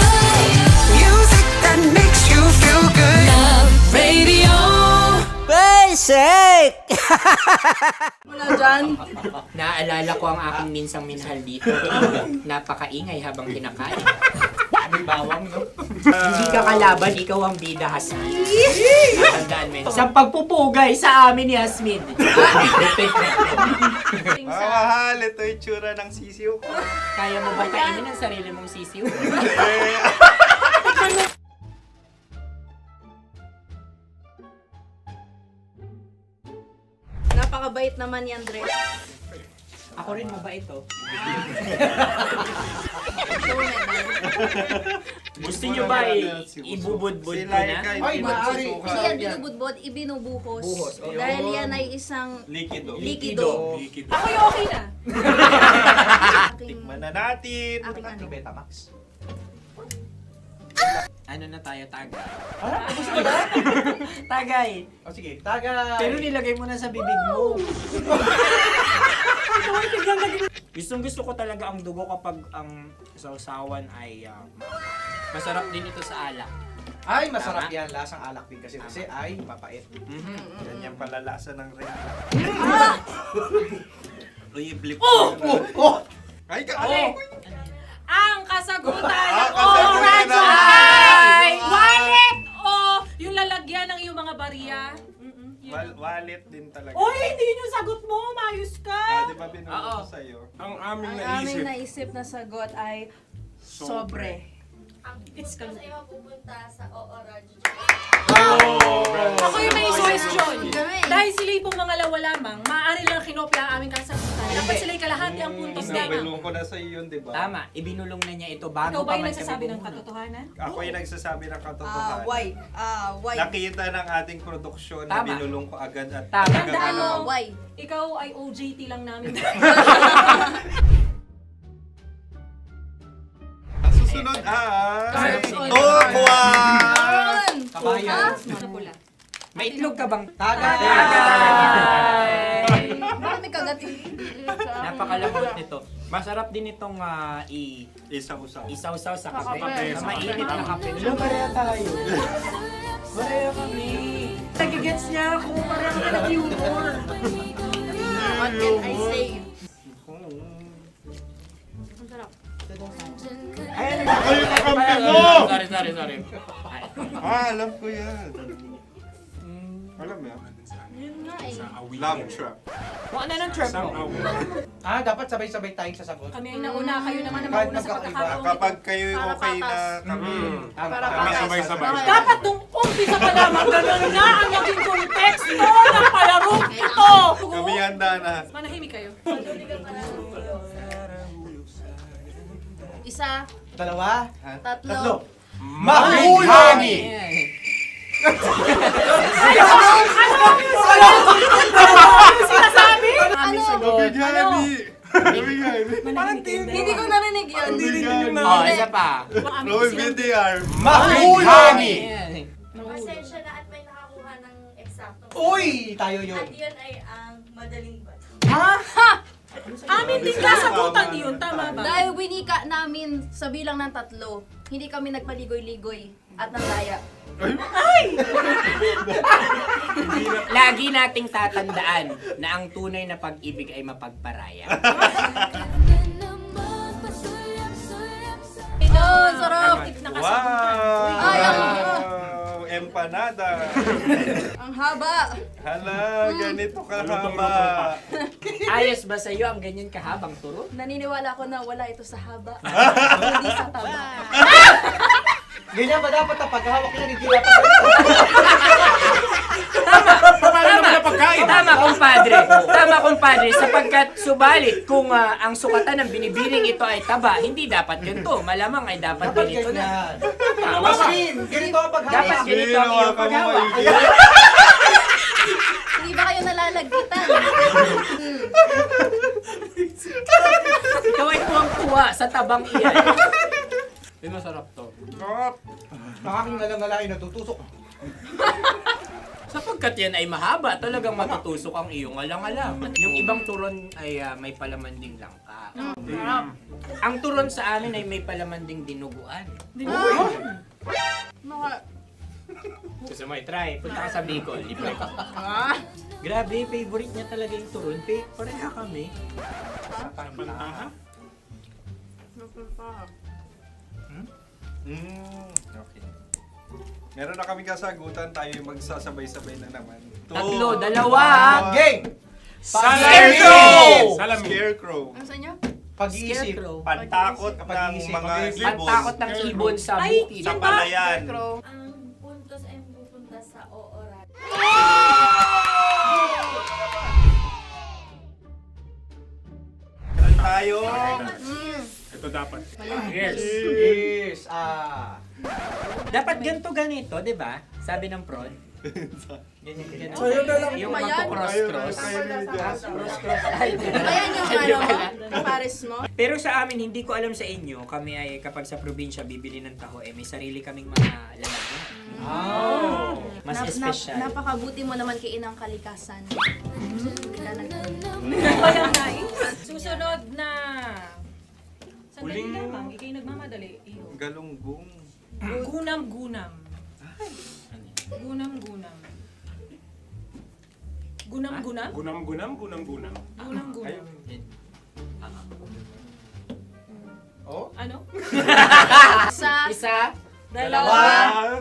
Music that makes you feel good. Love Radio. Basic! Wala dyan. Naalala ko ang aking minsang minahal dito. Napakaingay habang kinakain. may bawang, no? Hindi ka kalaban, ikaw ang bida, Hasmin. Tandaan mo yun. Sa pagpupugay sa amin ni Hasmin. Mahal, ito yung tsura ng sisiw ko. Kaya mo ba kainin ang sarili mong sisiw? Napakabait naman ni Andres. Ako rin mabait, oh. Gusto nyo ba ibubudbud ko na? Ay, maaari. Hindi yan binubudbod, ibinubuhos. Buhos, oh. Dahil yan ay isang Likido. likido. Ako yung okay na. Tikman na natin. Aking ano. Betamax. Ano na tayo, tagay? Gusto mo na? Tagay! O sige, tagay. Pero nilagay mo na sa bibig mo. Gustong gusto ko talaga ang dugo kapag ang sausawan ay masarap din ito sa alak. Ay, masarap yan. Lasang alak din kasi ay mapait. Ganyan pala lasa ng rin. Uy, blip. Ay, Okay. Ang kasagutan Ang ng kasagutan oradyo ng- ay wallet o yung lalagyan ng iyong mga barya. Wallet din talaga. Uy, hindi yun yung sagot mo. Mayos ka. Di ba binulong ko sa'yo? Ang aming Ang aming naisip na sagot ay sobre. It's Kasi mapupunta sa Orange. Ako yung may question. Dahil sila yung pangalawa lamang, maaari lang kinopya ang aming kasagutan. Dapat sila yung kalahati ang puntos lamang. Binulong ko na sa'yo yun, di ba? Tama, ibinulong na niya ito bago Ikaw ba pa yung man nagsasabi kami ng bumulong. katotohanan? Ako yung nagsasabi ng katotohanan. Why? Nakita ng ating produksyon na Tama. binulong ko agad at Tama. Tandaan mo, Why? ikaw ay OJT lang namin. Ang susunod ay... Sunod. Tokwa! Kabayan. Sa pula. May itlog ka bang? Tagay! Marami kagat. Napakalambot nito. Masarap din itong Isa-usaw. isaw-saw sa kape. kape, Sa sa mainit kape. na kape. Wala, pareha tayo. Pareha kami. Nagigets niya ako. Pareha ka ng humor. What can I say? Ay, Ay, kakampi mo! Sorry. Alam ko yan. Alam mo yan? Yun nga eh. Love trap. Kung ano ng trap mo? Dapat sabay-sabay tayong sasagot. Kami ang nauna, kayo naman ang Kahit mauna sa magkakaiba. pagkakataon. Kapag kayo Para okay na patas. kami, Para kami patas. sabay-sabay. Dapat nung umpisa pa lamang ganun na ang naging konteksto ng palarong ito. Kami handa na. Manahimik kayo. Isa, Dalawa. tatlo. Mahulani! Sinasabi? Ano? Hindi ko narinig yun. Oh, isa pa. Roll VTR. Mahulani! Pasensya na at may nakakuha ng eksakto. Uy! Tayo yun. At yun ay ang madaling bato. Amin din kasagutan yun, tama ba? Dahil winika namin sa bilang ng 3, hindi kami nagpaligoy-ligoy at nandaya. Lagi nating tatandaan na ang tunay na pag-ibig ay mapagparaya. Yun, sarap! Nakasagutan. Ay, Wow! Empanada. Ang haba! Hala, ganito kahaba. Ayos ba sa iyo ang ganyan kahabang turo? Naniniwala ko na wala ito sa haba. Hindi sa taba. Ganyan ba dapat ang paghahawak niya? Hindi dapat Tama, kumpadre. Sapagkat subalit kung ang sukatan ng binibining ito ay taba, hindi dapat ganito. Malamang ay dapat ganito na. Tama ba? Ganito ang paghahawak. Dapat ganito ang iyong paghawak. Hindi ba kayo nalalagkitan? Ikaw ay tuwang-tuwa sa tabang iyan. Ay, masarap to. Nakakingala-ngalain, natutusok. Sapagkat yan ay mahaba, talagang matutusok ang iyong alang-alang. Yung ibang turon ay may palaman ding langka. Ang turon sa amin ay may palaman ding dinuguan. Gusto mo i-try? Punta ka sa Bicol. Libre ka. Grabe, favorite niya talaga yung turon. Pareha kami. Okay. Meron na kami kasagutan, tayo yung magsasabay-sabay na naman. Tatlo, dalawa. Game! Scarecrow! Scarecrow. Ano sa inyo? Pag-iisip. Pantakot ng mga ibon. Pantakot ng ibon sa Ay, bukid. Sa palayan. Ang puntos ay pupunta sa oorat. Meron tayo. Ito dapat. Yes. Dapat ganito, di ba? Sabi ng prod. Ganyan. Yung magpo-cross-cross. Cross-cross. Ayan yung pares mo. Pero sa amin, hindi ko alam sa inyo, kami ay kapag sa probinsya bibili ng taho, may sarili kaming mga lalagyan. Mas espesyal. Napakabuti mo naman kay Inang Kalikasan. Susunod na. Sandali lamang, ikay nagmamadali. Iyo. Galunggong. Gunam-gunam. Gunam-gunam. Gunam-gunam? Gunam-gunam, gunam-gunam. Gunam-gunam. Oh? Ano? Isa, Dalawa.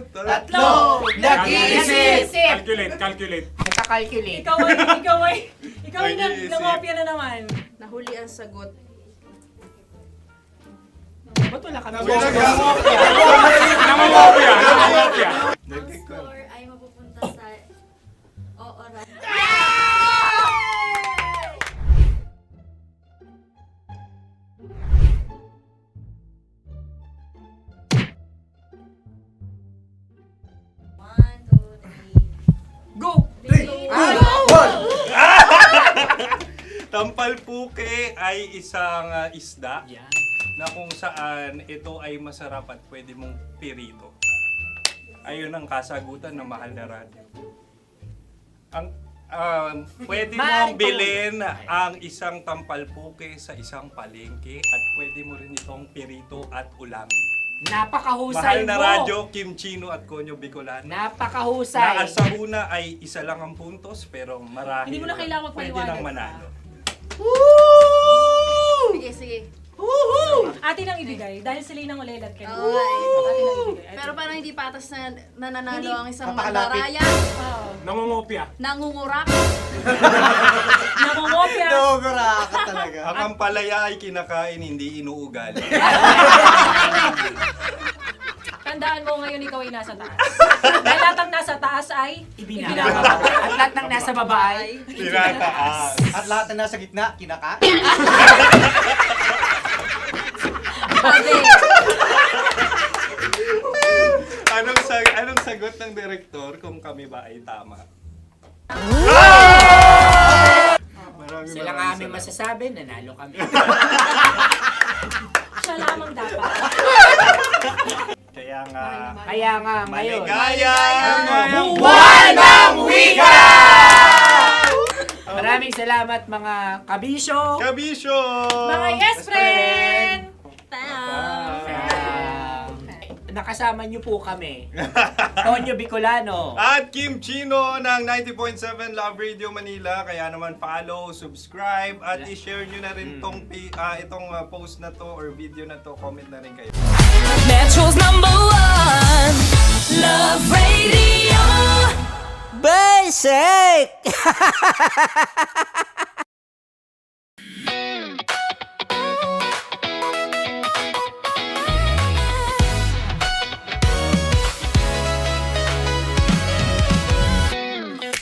tatlo, nag-iisip! Calculate. Nagka-calculate. Ikaw ay nangopya na naman. Nahuli ang sagot. Ba't wala kami? Namangopya. Ang score ay mapupunta sa oorat. Go! Tampalpuke ay isang isda na kung saan ito ay masarap at pwede mong pirito. Ayun ang kasagutan ng Mahal na Radyo. Ang pwede mong bilhin ang isang tampalpuke sa isang palengke at pwede mo rin itong pirito at ulamin. Napakahusay Mahal na mo! Radyo, Kim Chino at Konyo Bicolano. Napakahusay! Na sa una ay isa lang ang puntos pero marahil Hindi mo na kailangan pwede magpaliwanag nang manalo. Sige. Atin ang ibigay dahil sila yung nangulelat kayo. Okay. Atin ang ibigay. Pero parang hindi patas na nananalo Hindi. ang isang Papakalapit. mandaraya. Nangungopya. Nangungurak. Nangungopya. Ang ampalaya ay kinakain, hindi inuugali. Tandaan mo ngayon ikaw ay nasa taas. Dahil lahat ng nasa taas ay Ibinababa. At lahat ng nasa baba ay Tinataas. At lahat na nasa gitna, kinaka. Anong sagot ng direktor kung kami ba ay tama? Sila nga aming masasabi, nanalo kami. siya lamang dapat. Kaya nga, ngayon. maligayang Buwan ng Wika! Maraming salamat mga kabisyo. Mga yes friend! Nakasama niyo po kami. Konyo Bicolano. At Kim Chino ng 90.7 Love Radio Manila. Kaya naman follow, subscribe, at i-share nyo na rin itong post na to or video na to. Comment na rin kayo. Metro's #1 Love Radio Basic!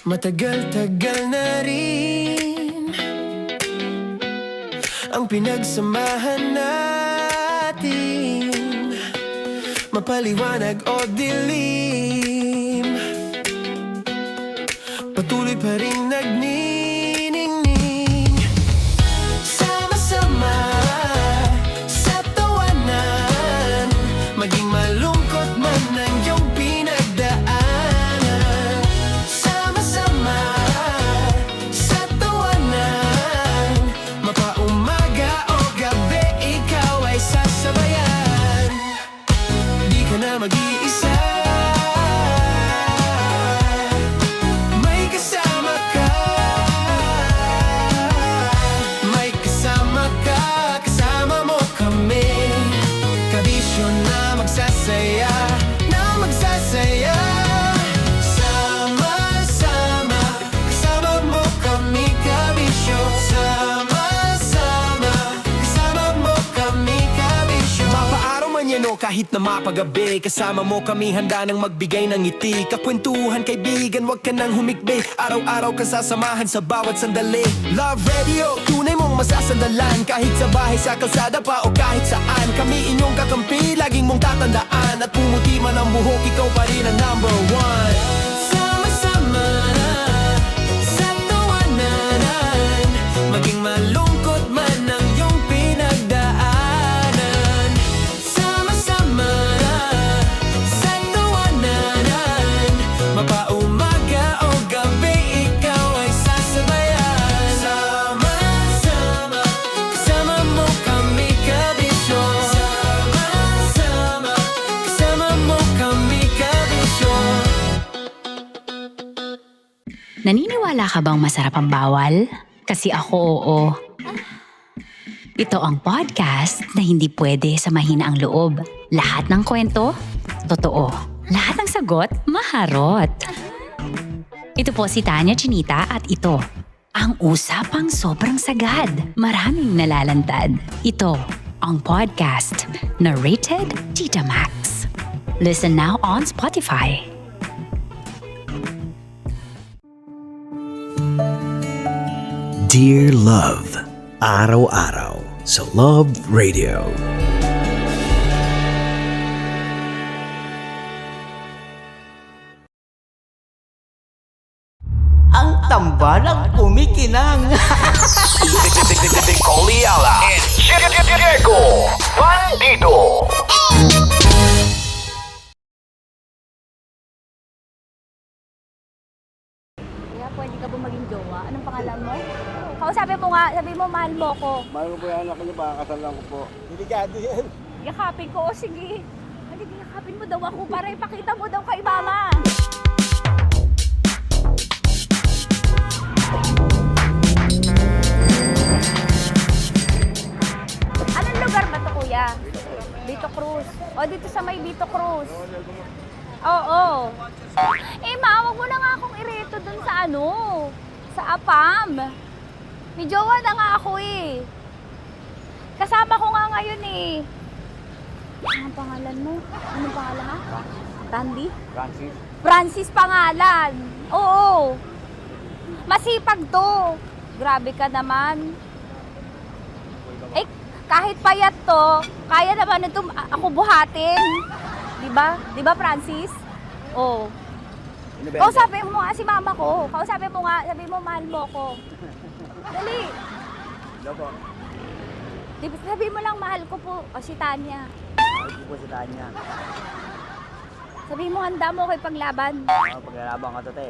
Matagal-tagal na rin ang pinagsamahan natin, mapaliwanag o dilim, patuloy pa rin nagniningning. Sama-sama sa tawanan, maging malungkot man ang iyong pinagdaanan. Sama-sama sa tawanan, mapaumaga o gabi, ikaw ay sasabayan. Di ka na mag-iisa, may kasama ka. manyano kahit na mapagabi. Kasama mo kami handa nang magbigay ng ngiti. Kakwentuhan kaibigan, wag ka nang humikbi. Araw-araw kasasamahan sa bawat sandali. Love Radio, tunay mong masasandalan. Kahit sa bahay, sa kalsada pa o kahit saan. Kami inyong kakampi, laging mong tatandaan. At pumuti man ang buhok, ikaw pa rin ang number one. Sama-sama na sa tawanan, maging malungkot man ang iyong pinagdaanan. Sama-sama na sa tawanan, mapaumaga o gabi, ikaw ay sasabayan. Sama-sama, kasama mo kami kabisyo. Sama-sama, kasama mo kami kabisyo. Naniniwala ka bang masarap ang bawal? Kasi ako oo. Ito ang podcast na hindi pwede sa mahina ang loob. Lahat ng kwento, totoo. Lahat ng sagot, maharot. Ito po si Tanya Chinita at ito, ang usapang sobrang sagad. Maraming nalalantad. Ito, ang podcast na Rated Tita Max. Listen now on Spotify. Dear Love, araw-araw sa Love Radio. Ang tambalang kumikinang. Coliala and Diego Bandido. Kaya pwede ka ba maging jowa? Anong pangalan mo? Kausapin mo nga, sabi mo mahal mo ko. Mahal ko po yung anak niyo, pakakasal lang ko po. Delikado yan. Yakapin ko, o sige. Halika, yakapin mo daw ako para ipakita mo daw kay mama. Anong lugar ba to, kuya? Vito Cruz. O, dito sa may Vito Cruz. Oo. Eh, ma, wag mo na nga akong ireto dun sa ano, sa APAM. May jowa na nga ako eh. Kasama ko nga ngayon eh. Anong pangalan mo? Anong pangalan ha? Randy? Francis. Francis pangalan. Oo. Masipag to. Grabe ka naman. Eh, kahit payat to, kaya naman ito ako buhatin. Diba? Diba, Francis? Oo. Kausapin mo nga si mama ko. Kausapin mo nga, sabi mo mahal mo ko. Dali. Lobo. Sabi mo lang mahal ko po. O si Tanya. Mahal ko po si Tanya. Sabi mo handa mo kay paglaban. Paglalaban ka to, te.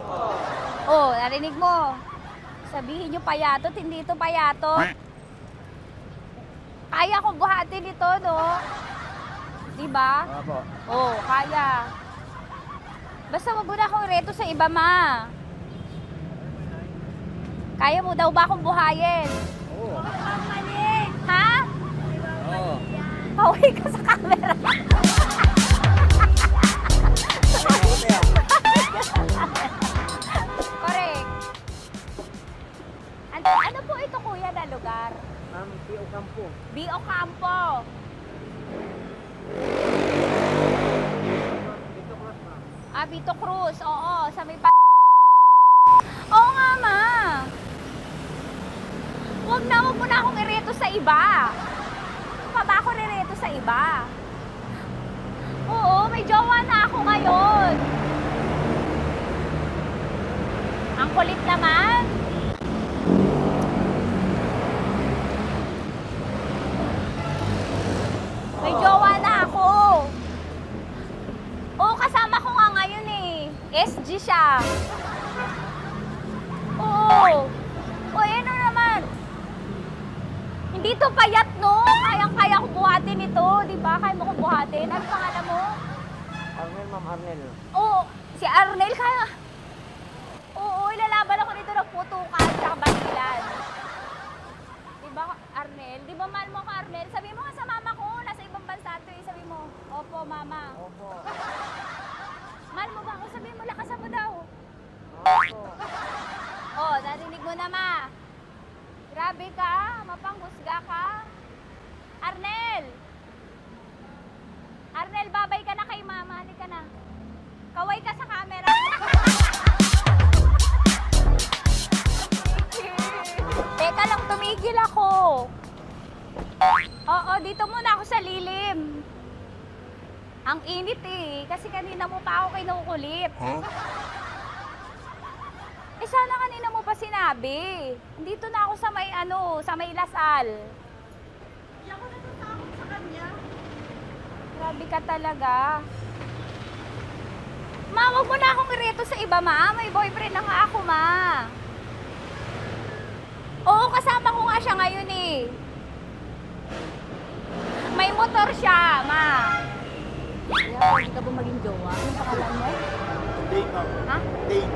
Oh, narinig mo. Sabihin nyo payatot, hindi ito payatot. Kaya kong buhatin ito, no? Diba? Opo. Oh, kaya. Basta wag mo na akong reto sa iba, ma. Kaya mo daw ba akong buhayin? Oo. Ha? Oo. Pauwi ka sa camera. Correct. Ano po ito, kuya, na lugar? B.O. Campo. B.O. Campo. Vito Cruz. Oo, sa may Oo nga, ma. Wag mo na akong ireto sa iba. Pa ba ako nireto sa iba? Oo, may jowa na ako ngayon. Ang kulit naman. May jowa na ako. Oo, kasama ko nga ngayon eh. SG siya. Oo. O, ano naman? Hindi to payat, no? Kayang-kaya ko buhatin ito. Di ba? Kaya mo kong buhatin. Ano pangalan mo? Arnel, ma'am, Arnel. Oo. Si Arnel, kaya. Oo, ilalaban ako dito ng putukan sa Basilan. Di ba, Arnel? Di ba mahal mo ko, Arnel? Sabi mo nga sa mama ko, nasa ibang bansa ito eh. Sabi mo, opo, mama. Opo. Mahal mo ba ako? Sabi mo, lakasan mo daw. Opo. Oh, narinig mo na, ma. Grabe ka, mapanghusga ka. Arnel! dito muna ako sa lilim. Ang init eh, kasi kanina mo pa ako kinukulit. Eh sana kanina mo pa sinabi. Dito na ako sa may sa may Lasal. Hindi ako natatakot sa kanya. Grabe ka talaga. Ma, wag mo na akong ireto sa iba, ma. May boyfriend na nga ako, ma. Oo, kasama ko nga siya ngayon eh. May motor siya, ma. Kaya, pwede ka ba maging jowa? Anong pangalan mo? Dane, ma'am. Ha? Dane.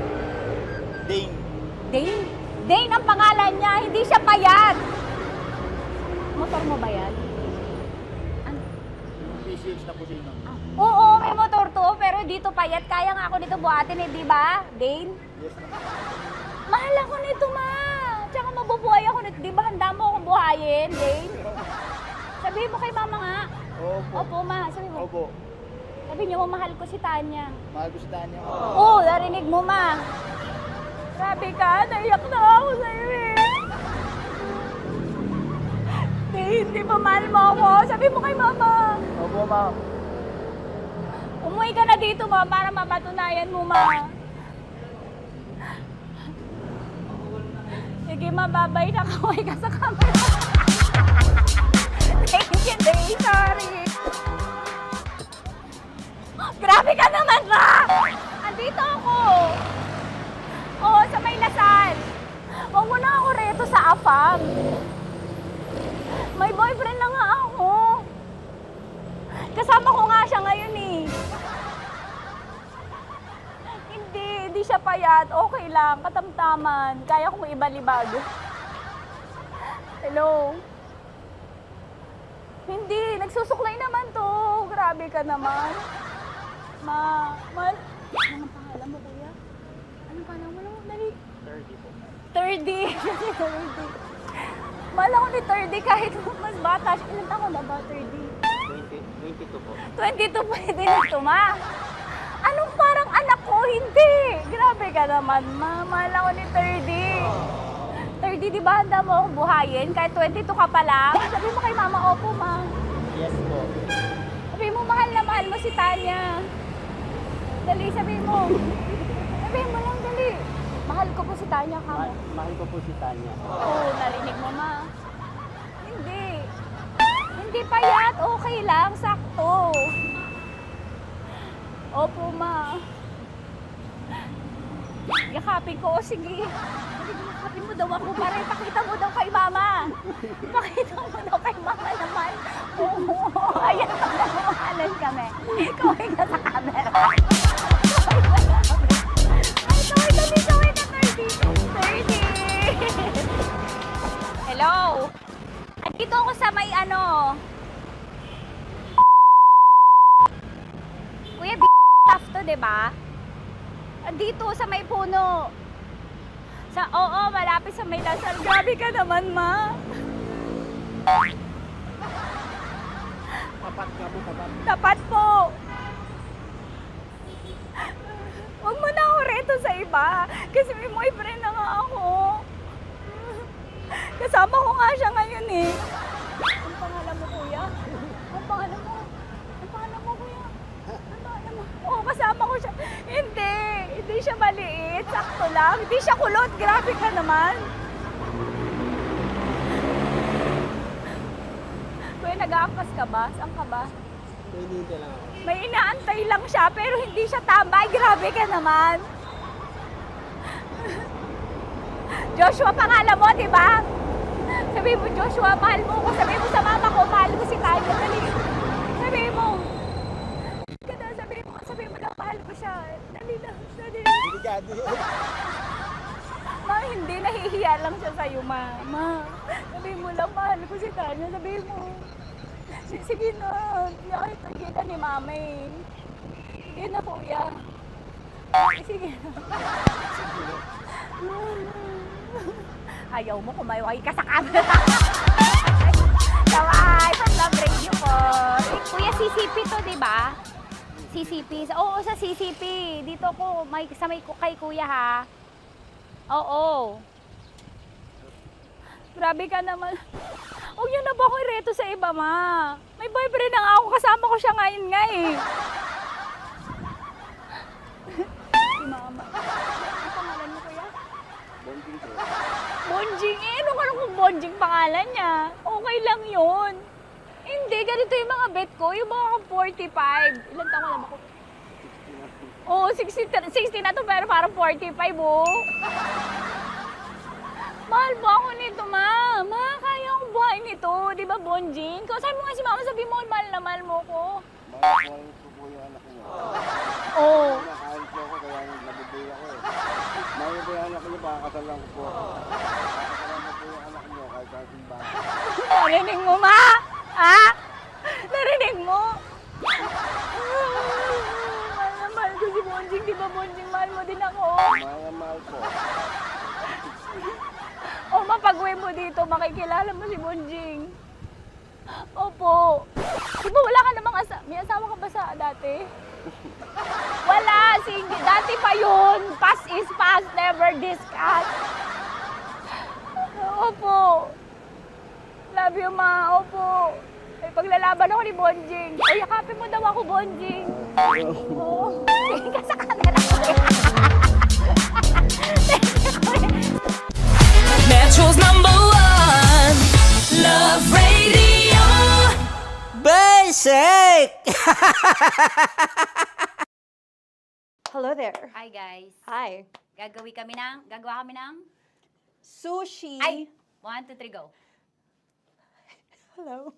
Dane. Dane? Dane ang pangalan niya, hindi siya payat. Motor mo ba yan? PCX na po siya, ma'am. Oo, may motor to, pero dito payat. Kaya nga ako nito buhatin eh, di ba? Dane? Yes, ma'am. Mahal ako nito, ma. Tsaka mabubuhay ako nito. Di ba handa mo akong buhayin, Dane? Sabihin mo kay mama nga. Opo. Opo, ma. Sabihin mo. Opo. Sabi niyo, mahal ko si Tanya. Mahal ko si Tanya. Oo, narinig mo, ma. Grabe ka, naiyak na ako sa'yo eh. Hindi ba mahal mo ako? Sabi mo kay mama. Opo, ma'am. Umuwi ka na dito, ma, para mapatunayan mo, ma. Sige, ma, babay na. Kaway ka sa camera. Thank you, Day. Sorry. Grabe ka naman, ma! Andito ako. Oo, sa may Lasal. Huwag mo na ako reto sa afam. May boyfriend na nga ako. Kasama ko nga siya ngayon eh. Hindi siya payat. Okay lang, katamtaman. Kaya kong ibalibag. Hello? Hindi, nagsusuklay naman to. Grabe ka naman. Anong pangalan mo, kuya? Anong pangalan mo? Dali. 30 po. 30. 30. Mahal ako ni 30 kahit mas bata siya. Ilan taon na ba, 30? 22 po. 22 pwede na ito, ma. Anong parang anak ko? Hindi. Grabe ka naman, ma. Mahal ako ni 30. 30, di ba handa mo akong buhayin? Kahit 22 ka pa lang. Sabi mo kay mama, opo, ma. Yes po. Sabi mo, mahal na mahal mo si Tanya. Dali, sabi mo. Sabi mo lang, dali. Mahal ko po si Tanya, ka mo. Mahal ko po si Tanya. Oo, narinig mo, ma. Hindi. Hindi payat. Okay lang. Sakto. Opo, ma. Yakapin ko. O, sige. Yakapin mo daw ako para ipakita mo daw kay mama. Ipakita mo daw kay mama naman. Oo. Ayan, nagmamahalan kami. Kaway ka sa camera. Kaway ka 30. Hello? Andito ako sa may Kuya, tough to, diba? Andito sa may puno. Oo, malapit sa may Lasal. Grabe ka naman, ma. Tapat ka po, tapat. Tapat po. Huwag mo na ako reto sa iba. Kasi may boyfriend na nga ako. Kasama ko nga siya ngayon eh. Ang pangalan mo, kuya? Ang pangalan mo? Ang pangalan mo, kuya? Ang pangalan mo? Oo, kasama ko siya. Hindi. Hindi siya maliit. Sakto lang. Hindi siya kulot. Grabe ka naman. Kuya, nag-aangkas ka ba? Saan ka ba? Pinita lang ako. May inaantay lang siya, pero hindi siya tambay. Grabe ka naman. Joshua, pangalan mo, di ba? Sabi mo, Joshua, mahal mo ko. Sabi mo sa mama ko, mahal ko si Tanya. Dali. Sabi mo. Sabi mo lang, mahal ko siya. Dali lang. Dali. Delikado. Ma, hindi. Nahihiya lang siya sa'yo, ma. Sabi mo lang, mahal ko si Tanya. Sabi mo. Sige na. Hindi ako itagita ni mama eh. Sige na, kuya. Sige na. Ayaw mo, kumayaway ka sa camera. Kaway, from Love Radio po. Kuya, CCP to, di ba? CCP. Oo, sa CCP. Dito ko, sa may kay kuya ha. Oo. Grabe ka naman. Huwag niyo na ba ako ito sa iba, ma. May boyfriend na nga ako, kasama ko siya ngayon nga eh. Si mama. Ano pangalan mo, kuya? Bonjing po. Bonjing eh. Ano kung Bonjing pangalan niya? Okay lang yun. Hindi, ganito yung mga bet ko. Yung mga 45. Ilan taon alam ako? Oo, 60 na to pero parang 45, oh. Mahal ba ako nito, ma? Ma, kaya akong buhay nito. Di ba, Bonjing? Sabi mo nga si mama, sabi mo, mahal na mahal mo ko. Mahal ko po yung anak niyo. Oo. Nakahal po ako kaya nabibigay ako eh. Mahal po yung anak niyo, pakakasal lang ko po. Pakakasalan mo po yung anak niyo kahit sa simbahan. Narinig mo, ma? Ha? Narinig mo? Mahal na mahal ko si Bonjing. Di ba, Bonjing, mahal mo din ako? Mahal na mahal po. O, mapag-uwi mo dito, makikilala mo si Bonjing. Opo. Di ba wala ka namang may asawa ka ba sa dati? Wala, single. Dati pa yun. Past is past, never discuss. Opo. Love you, ma. Opo. May paglalaban ako ni Bonjing. O, yakapin mo daw ako, Bonjing. Oo. Tingin ka sa camera. Metro's #1 Love Radio. Basic! Hello there. Hi, guys. Hi. Gagawa kami ng Sushi. Ay! 1, 2, 3, go. Hello.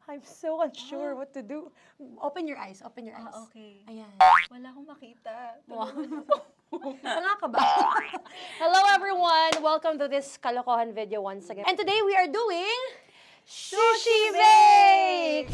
I'm so unsure what to do. Open your eyes. Open your eyes. Okay. Ayan. Wala akong makita. Tanga ka ba? Hello everyone! Welcome to this kalokohan video once again. And today we are doing Sushi Bake!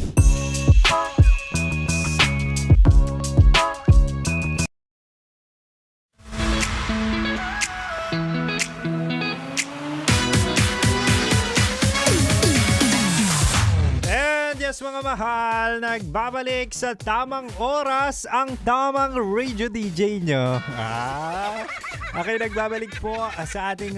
And yes mga mahal, nagbabalik sa tamang oras ang tamang radio DJ nyo. Okay, nagbabalik po sa ating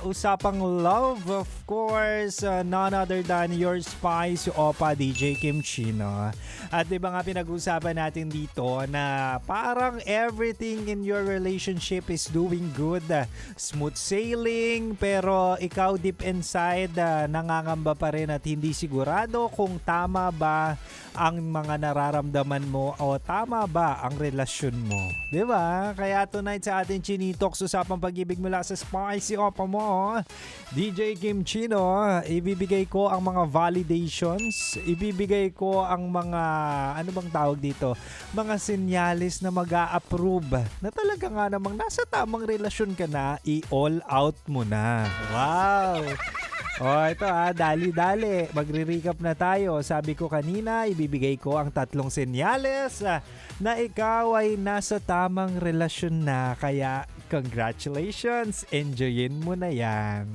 usapang love, of course, none other than your spice, Opa DJ Kim Chino. At diba nga pinag-usapan natin dito na parang everything in your relationship is doing good. Smooth sailing, pero ikaw deep inside nangangamba pa rin at hindi sigurado kung tama ba ang mga nararamdaman mo o tama ba ang relasyon mo. Diba? Kaya tonight sa ating Chinitox, usapang pag-ibig mula sa spicy Opa mo, DJ Kim Chino, ibibigay ko ang mga validations, ibibigay ko ang mga, ano bang tawag dito, mga senyalis na mag-a-approve na talaga nga namang nasa tamang relasyon ka na, i-all out mo na. Wow! Ito dali-dali. Magre-recap na tayo. Sabi ko kanina, ibibigay ko ang 3 senyales na ikaw ay nasa tamang relasyon na. Kaya, congratulations! Enjoyin mo na yan.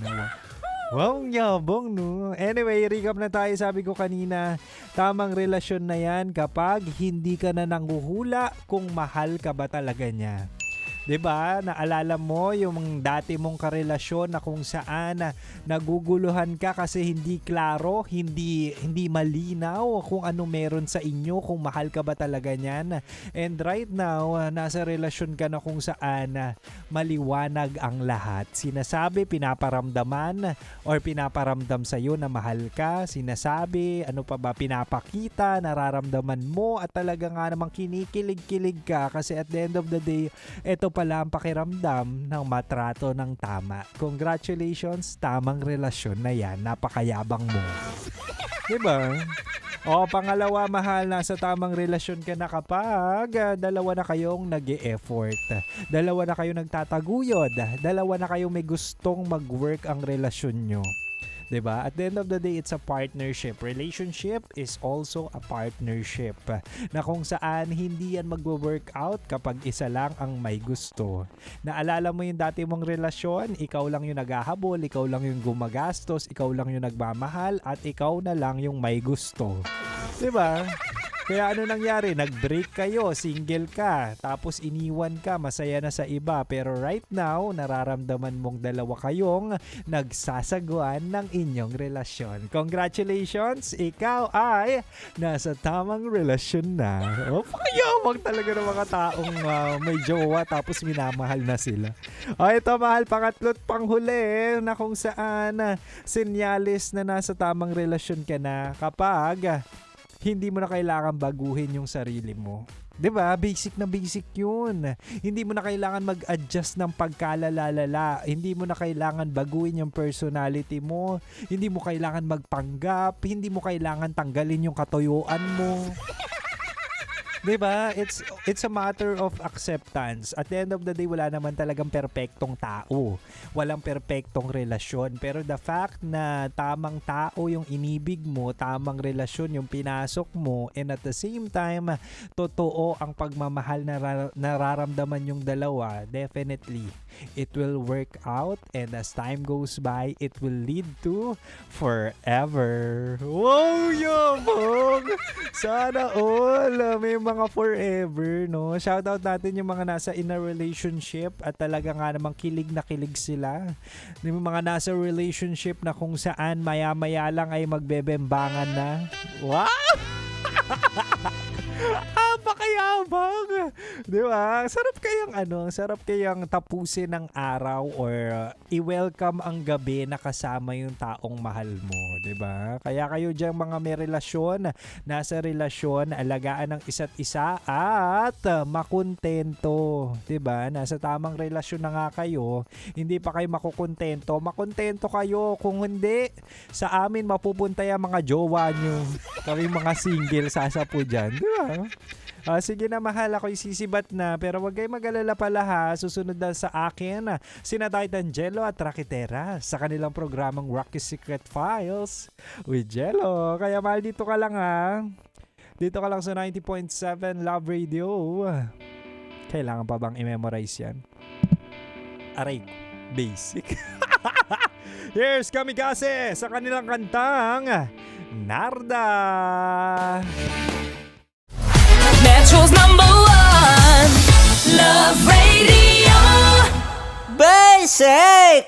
Wow, yabong no. Anyway, recap na tayo. Sabi ko kanina, tamang relasyon na yan kapag hindi ka na nanghuhula kung mahal ka ba talaga niya. 'Di ba? Naalala mo yung dati mong karelasyon na kung saan naguguluhan ka kasi hindi klaro, hindi malinaw kung ano meron sa inyo, kung mahal ka ba talaga niyan. And right now, nasa relasyon ka na kung saan maliwanag ang lahat. Sinasabi, pinaparamdaman or pinaparamdam sa iyo na mahal ka. Sinasabi, ano pa ba, pinapakita, nararamdaman mo at talaga nga namang kinikilig-kilig ka kasi at the end of the day, eto pala ang pakiramdam ng matrato ng tama. Congratulations, tamang relasyon na yan. Napakayabang mo. Diba? O, pangalawa, mahal, nasa tamang relasyon ka na kapag dalawa na kayong nag-e-effort. Dalawa na kayong nagtataguyod. Dalawa na kayong may gustong mag-work ang relasyon nyo. 'Di ba? At the end of the day, it's a partnership. Relationship is also a partnership. Na kung saan hindi yan magwo-work out kapag isa lang ang may gusto. Naalala mo yung dati mong relasyon, ikaw lang yung naghahabol, ikaw lang yung gumagastos, ikaw lang yung nagmamahal, at ikaw na lang yung may gusto. 'Di ba? Kaya ano nangyari? Nag-break kayo, single ka, tapos iniwan ka, masaya na sa iba. Pero right now, nararamdaman mong dalawa kayong nagsasagwan ng inyong relasyon. Congratulations! Ikaw ay nasa tamang relasyon na. Oh, pakayamang talaga ng mga taong may jowa tapos minamahal na sila. O ito, mahal, pangatlo't panghuli na kung saan senyalis na nasa tamang relasyon ka na kapag hindi mo na kailangan baguhin yung sarili mo. 'Di ba? Basic na basic 'yun. Hindi mo na kailangan mag-adjust ng pagkalalalala. Hindi mo na kailangan baguhin yung personality mo. Hindi mo kailangan magpanggap. Hindi mo kailangan tanggalin yung katuyuan mo. 'Di ba? It's a matter of acceptance. At the end of the day, wala naman talagang perpektong tao. Walang perpektong relasyon. Pero the fact na tamang tao yung inibig mo, tamang relasyon yung pinasok mo, and at the same time, totoo ang pagmamahal na nararamdaman yung dalawa, definitely, it will work out, and as time goes by, it will lead to forever. Wow, yabang! Sana all may mga forever, no? Shoutout natin yung mga nasa in a relationship at talaga nga namang kilig na kilig sila. Yung mga nasa relationship na kung saan maya-maya lang ay magbebembangan na. Wow! Pakayabang. Di ba? Sarap kayang tapusin ng araw or i-welcome ang gabi na kasama yung taong mahal mo. Di ba? Kaya kayo dyan mga may relasyon, nasa relasyon, alagaan ng isa't isa at makontento. Di ba? Nasa tamang relasyon na nga kayo, hindi pa kayo makukontento. Makontento kayo. Kung hindi, sa amin mapupunta yung mga jowa nyo. Kami mga single sasapo dyan. Di ba? Sige na, mahal, ako'y sisibat na. Pero wag kayo mag-alala pala ha. Susunod na sa akin, sina Titan Jello at Rakitera sa kanilang programang Rocky Secret Files with Jello. Kaya mahal, dito ka lang ha. Dito ka lang sa 90.7 Love Radio. Kailangan pa bang i-memorize yan? Aray, basic. Here's Kamikaze sa kanilang kantang Narda. Metro's #1 Love Radio. Basic!